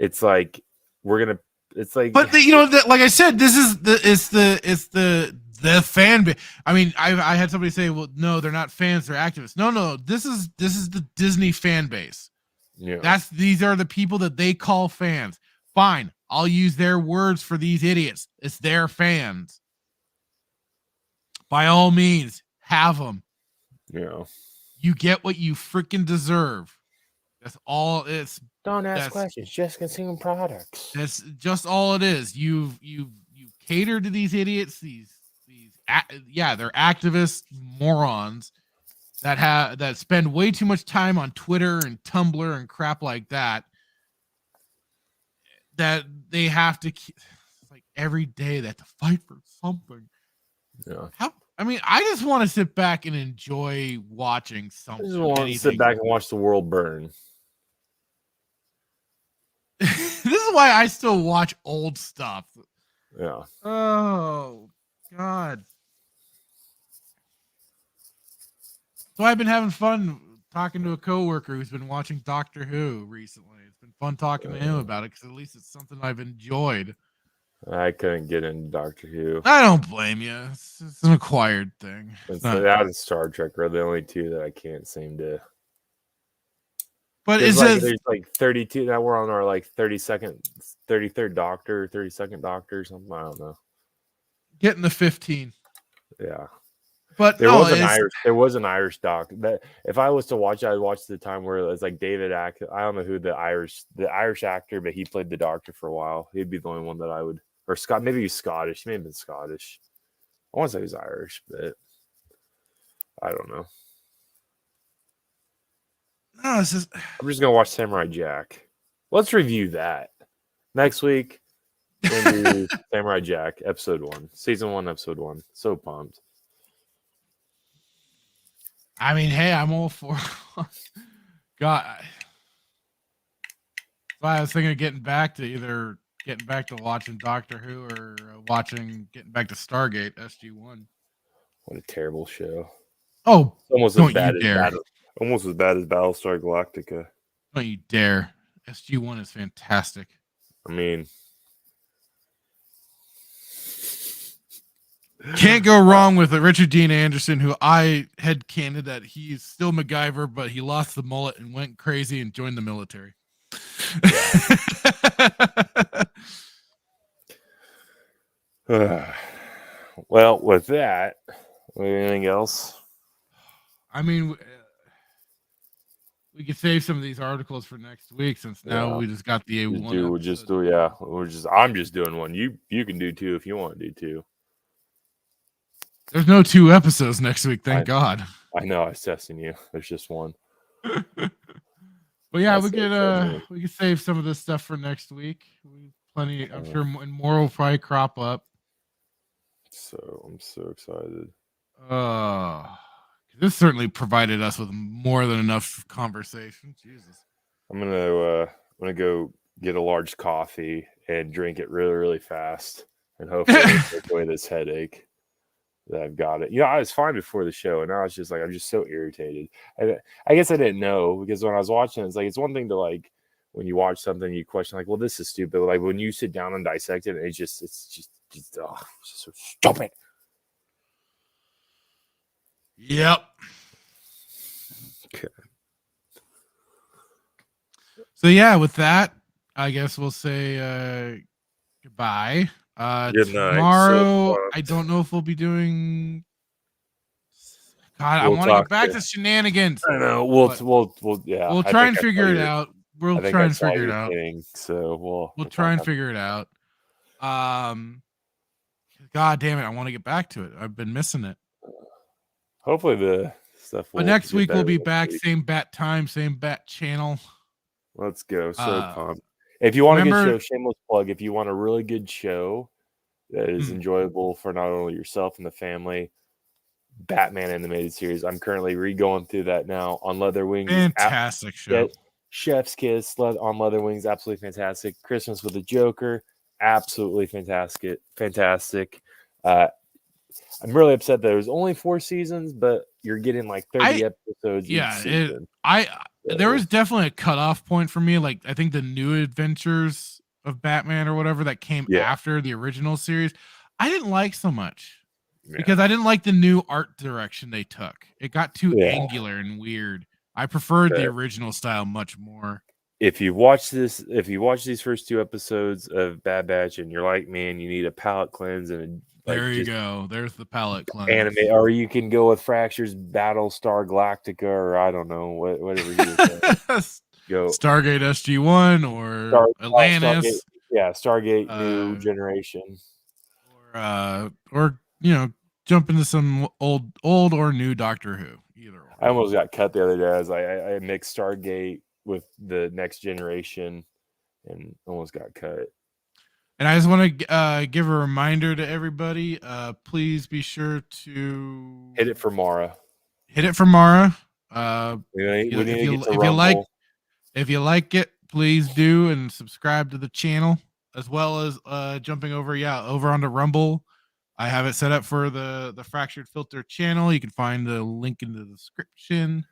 S8: It's like but
S7: like I said, this is the fan base. I mean, I had somebody say, well, no, they're not fans, they're activists. No, this is the Disney fan base.
S8: Yeah.
S7: These are the people that they call fans. Fine, I'll use their words for these idiots. It's their fans. By all means, have them.
S8: Yeah.
S7: You get what you freaking deserve. That's all it's.
S8: Don't ask questions, just consume products.
S7: That's just all it is. You cater to these idiots, they're activist morons that spend way too much time on Twitter and Tumblr and crap like that. That they have to every day they have to fight for something.
S8: Yeah.
S7: I just want to sit back and enjoy watching something.
S8: I just want to sit back and watch the world burn.
S7: This is why I still watch old stuff.
S8: Yeah.
S7: Oh God. So I've been having fun talking to a coworker who's been watching Doctor Who recently. It's been fun talking to him about it, because at least it's something I've enjoyed.
S8: I couldn't get into Doctor Who.
S7: I don't blame you. It's an acquired thing.
S8: That and Star Trek are the only 2 that I can't seem to.
S7: But
S8: there's like 32 that we're on our like 33rd Doctor, 32nd Doctor or something. I don't know.
S7: Getting the 15.
S8: Yeah.
S7: But
S8: there was an Irish doc that if I was to watch it, I'd watch the time where it's like David I don't know who the Irish actor, but he played the Doctor for a while. He'd be the only one that I would, or Scott, maybe he's Scottish. He may have been Scottish. I want to say he's Irish, but I don't know.
S7: No,
S8: I'm just gonna watch Samurai Jack. Let's review that next week. We're gonna do Samurai Jack episode 1, season 1, episode 1. So pumped.
S7: I mean, hey, I'm all for God. So I was thinking of getting back to watching Doctor Who or getting back to Stargate SG-1.
S8: What a terrible show.
S7: Oh,
S8: almost as bad as Battlestar Galactica.
S7: Don't you dare. SG-1 is fantastic.
S8: I mean,
S7: can't go wrong with Richard Dean Anderson, who I headcanon that he's still MacGyver, but he lost the mullet and went crazy and joined the military.
S8: Well, with that, anything else?
S7: I mean, we could save some of these articles for next week, since now we just got the A1.
S8: I'm just doing one. You can do 2 if you want to do 2.
S7: There's no 2 episodes next week, thank God.
S8: I know, I was testing you. There's just 1.
S7: But yeah, we could save some of this stuff for next week. Plenty, I'm sure more will probably crop up.
S8: So I'm so excited.
S7: This certainly provided us with more than enough conversation. Jesus.
S8: I'm gonna go get a large coffee and drink it really, really fast
S9: and hopefully it'll take away this headache that I've got it. I was fine before the show, and now it's just like I'm just so irritated. I guess I didn't know, because when I was watching, it's like it's one thing to like when you watch something you question like, well, this is stupid. Like when you sit down and dissect it, it's just oh, it's just so stupid.
S7: Yep.
S9: Okay.
S7: So yeah, with that, I guess we'll say goodbye.
S9: Good night.
S7: Tomorrow,
S9: So,
S7: I don't know if we'll be doing. God, I
S9: We'll
S7: want to get
S9: talk
S7: back
S9: to-
S7: to Shenanigans.
S9: I know.
S7: But
S9: We'll yeah.
S7: we'll
S9: I
S7: try
S9: think
S7: and
S9: I
S7: figure
S9: saw
S7: it
S9: your-
S7: out.
S9: I
S7: We'll
S9: think
S7: try
S9: I
S7: and
S9: saw
S7: figure it
S9: your
S7: out.
S9: thing, so
S7: We'll try and figure it out. God damn it, I want to get back to it. I've been missing it.
S9: Hopefully the stuff will.
S7: But next
S9: get
S7: week we'll
S9: better
S7: be
S9: next
S7: back,
S9: week.
S7: same bat time, same bat channel.
S9: Let's go. So pumped. If you want a good show, shameless plug. If you want a really good show that is enjoyable for not only yourself and the family, Batman animated series. I'm currently re-going through that now on Leather Wings.
S7: Fantastic show.
S9: Chef's Kiss on Leather Wings, absolutely fantastic. Christmas with the Joker, absolutely fantastic. I'm really upset that there's only 4 seasons, but you're getting like 30 episodes each season.
S7: There was definitely a cutoff point for me. Like I think the New Adventures of Batman or whatever that came after the original series, I didn't like so much because I didn't like the new art direction they took. It got too angular and weird. I preferred the original style much more.
S9: If you watch these first 2 episodes of Bad Batch and you're like me and you need a palate cleanse and
S7: there you go. There's the palette cleanse.
S9: Anime, or you can go with Fracture's Battlestar Galactica, or I don't know, whatever you go.
S7: Stargate SG-1 or Atlantis.
S9: Stargate New Generation.
S7: Or jump into some old or new Doctor Who. Either one.
S9: I almost got cut the other day as I mixed Stargate with the Next Generation and almost got cut.
S7: And I just want to give a reminder to everybody. Please be sure to
S9: hit it for Mara.
S7: If you like it, please do and subscribe to the channel, as well as jumping over onto Rumble. I have it set up for the Fractured Filter channel. You can find the link in the description.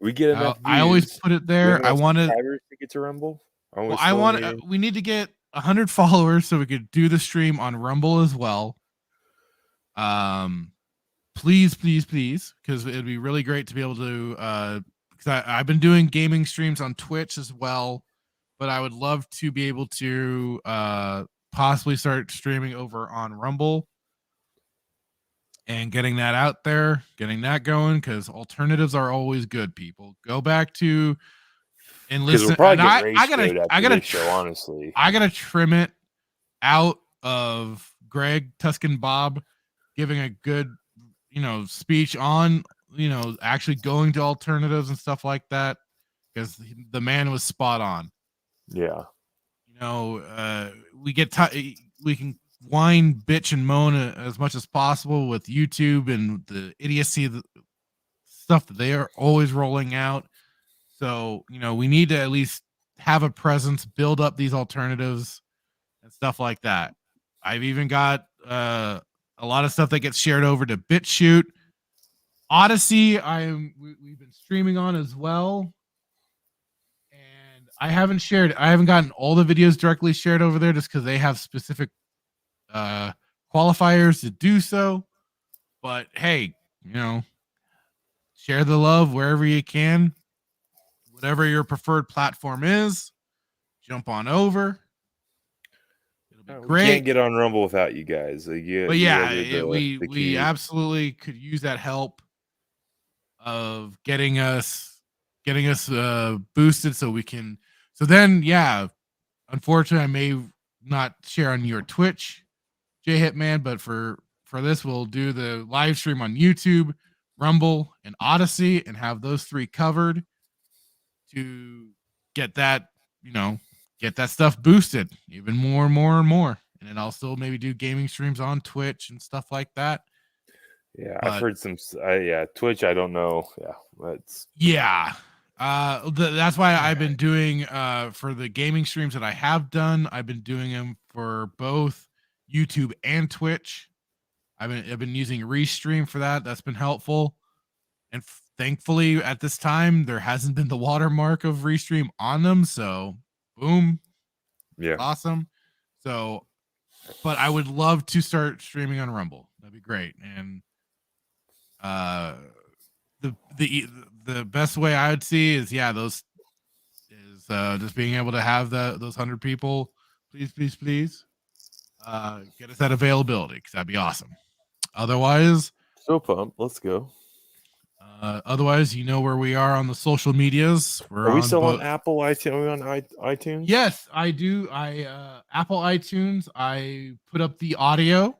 S9: We get enough views.
S7: I always put it there. I wanted
S9: to get to Rumble.
S7: We need to get 100 followers so we could do the stream on Rumble as well. Please, because it'd be really great to be able to. Because I've been doing gaming streams on Twitch as well, but I would love to be able to possibly start streaming over on Rumble and getting that out there, getting that going. Because alternatives are always good. People go back to. And listen, I gotta
S9: show, honestly.
S7: I gotta trim it out of Greg Tuscan Bob giving a good, speech on, actually going to alternatives and stuff like that, because the man was spot on.
S9: Yeah.
S7: We can whine, bitch, and moan as much as possible with YouTube and the idiocy of the stuff that they are always rolling out. So, we need to at least have a presence, build up these alternatives and stuff like that. I've even got a lot of stuff that gets shared over to BitChute. Odyssey, we've been streaming on as well. And I haven't gotten all the videos directly shared over there just because they have specific qualifiers to do so. But hey, share the love wherever you can. Whatever your preferred platform is, jump on over. It'll be great.
S9: We can't get on Rumble without you guys.
S7: We absolutely could use that help of getting us boosted so we can. So then, unfortunately, I may not share on your Twitch, J Hitman, but for this, we'll do the live stream on YouTube, Rumble, and Odyssey, and have those 3 covered. To get that, get that stuff boosted even more and more and more. And then I'll still maybe do gaming streams on Twitch and stuff like that.
S9: Yeah, I've heard some. Twitch, I don't know.
S7: That's why I've been doing for the gaming streams that I have done. I've been doing them for both YouTube and Twitch. I've been using Restream for that. That's been helpful. And thankfully, at this time, there hasn't been the watermark of Restream on them. So, boom.
S8: Yeah.
S7: Awesome. So, but I would love to start streaming on Rumble. That'd be great. And the best way I would see is just being able to have those 100 people. Please, get us that availability, because that'd be awesome. Otherwise,
S8: so pumped. Let's go.
S7: Otherwise, you know where we are on the social medias.
S8: Are we still on Apple iTunes? Are we on iTunes?
S7: Yes, I do. Apple iTunes. I put up the audio.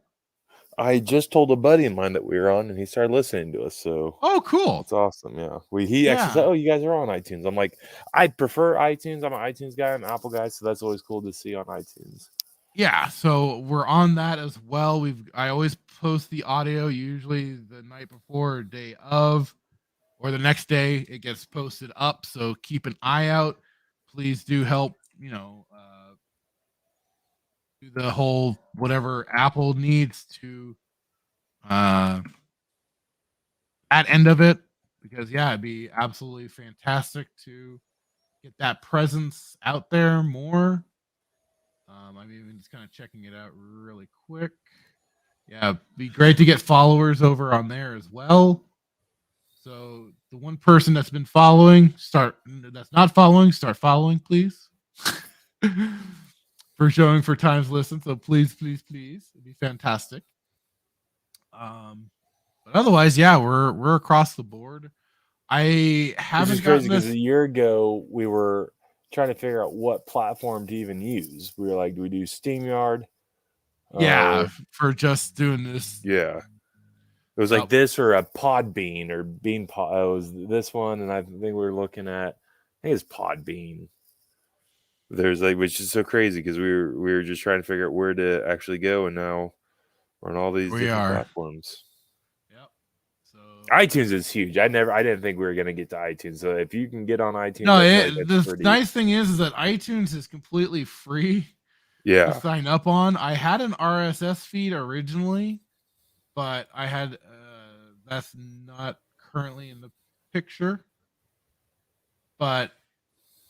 S8: I just told a buddy of mine that we were on, and he started listening to us. So,
S7: oh, cool!
S8: It's awesome. Yeah, he actually said, "Oh, you guys are on iTunes." I'm like, I prefer iTunes. I'm an iTunes guy. I'm an Apple guy, so that's always cool to see on iTunes.
S7: Yeah, so we're on that as well. I always post the audio, usually the night before or day of, or the next day it gets posted up. So keep an eye out. Please do help, do the whole whatever Apple needs to that end of it, because it'd be absolutely fantastic to get that presence out there more. I'm even just kind of checking it out really quick. Yeah, it'd be great to get followers over on there as well. So the one person that's been following, start following, please. For showing for times listened. So please. It'd be fantastic. But otherwise, we're across the board. I haven't
S8: This is crazy because a year ago we were trying to figure out what platform to even use. We were like, do we do SteamYard?
S7: For just doing this.
S8: Yeah. It was like this or a Podbean or BeanPod. It was this one, and I think we were looking at, I think it's Podbean. There's which is so crazy because we were just trying to figure out where to actually go, and now we're on all these different platforms.
S7: Yep. So
S8: iTunes is huge. I didn't think we were gonna get to iTunes. So if you can get on iTunes,
S7: the nice thing is that iTunes is completely free.
S8: Yeah.
S7: To sign up on. I had an RSS feed originally, but I had that's not currently in the picture. But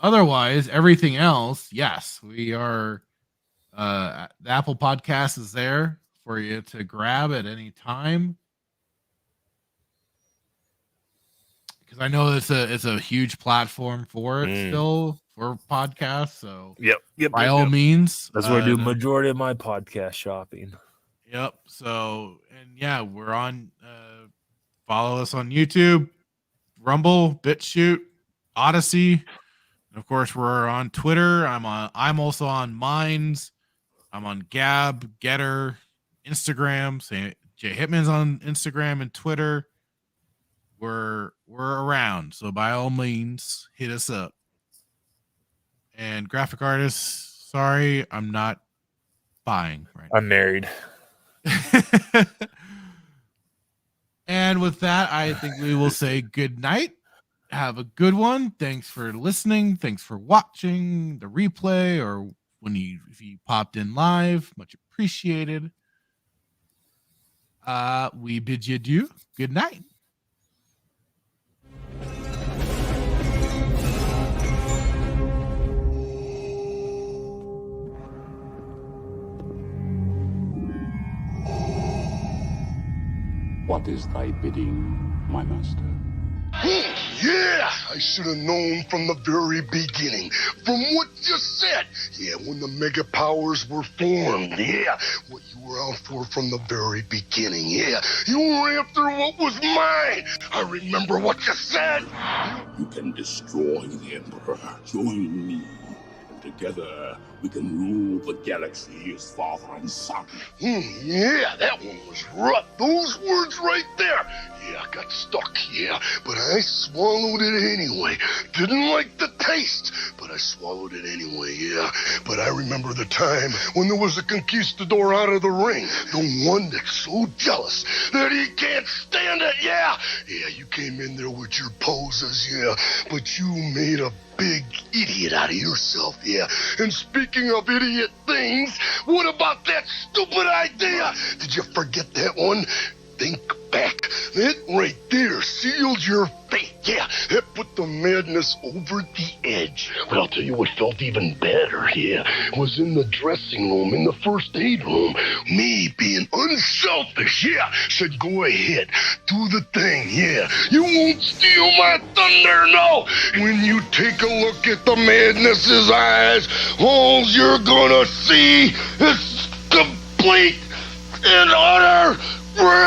S7: otherwise, everything else, yes, we are. The Apple Podcast is there for you to grab at any time. Because I know it's a huge platform for it still for podcasts. So
S8: yep.
S7: By all means,
S8: that's where I do majority of my podcast shopping.
S7: Yep. So we're on. Follow us on YouTube, Rumble, BitChute, Odyssey, and of course we're on Twitter. I'm also on Minds. I'm on Gab, Getter, Instagram. Say Jay Hitman's on Instagram and Twitter. We're around, so by all means, hit us up. And graphic artists, sorry, I'm not buying right now.
S8: I'm married.
S7: And with that, I think we will say good night. Have a good one. Thanks for listening. Thanks for watching the replay or if you popped in live. Much appreciated. We bid you adieu. Good night.
S11: What is thy bidding, my master?
S12: Yeah, I should have known from the very beginning. From what you said. Yeah, when the mega powers were formed. Yeah, what you were out for from the very beginning. Yeah, you were after what was mine. I remember what you said.
S11: You can destroy the Emperor. Join me. Together, we can rule the galaxy as father and son.
S12: Yeah, that one was rough. Those words right there. Yeah, I got stuck, yeah, but I swallowed it anyway. Didn't like the taste, but I swallowed it anyway, yeah. But I remember the time when there was a conquistador out of the ring. The one that's so jealous that he can't stand it, yeah. Yeah, you came in there with your poses, yeah, but you made a big idiot out of yourself, yeah. And speaking of idiot things, What about that stupid idea? Did you forget that one? Think back. That right there sealed your fate. Yeah, that put the madness over the edge. But I'll tell you what felt even better here was in the dressing room, in the first aid room. Me being unselfish, yeah, said go ahead, do the thing, yeah. You won't steal my thunder, no. When you take a look at the madness's eyes, all you're gonna see is complete and utter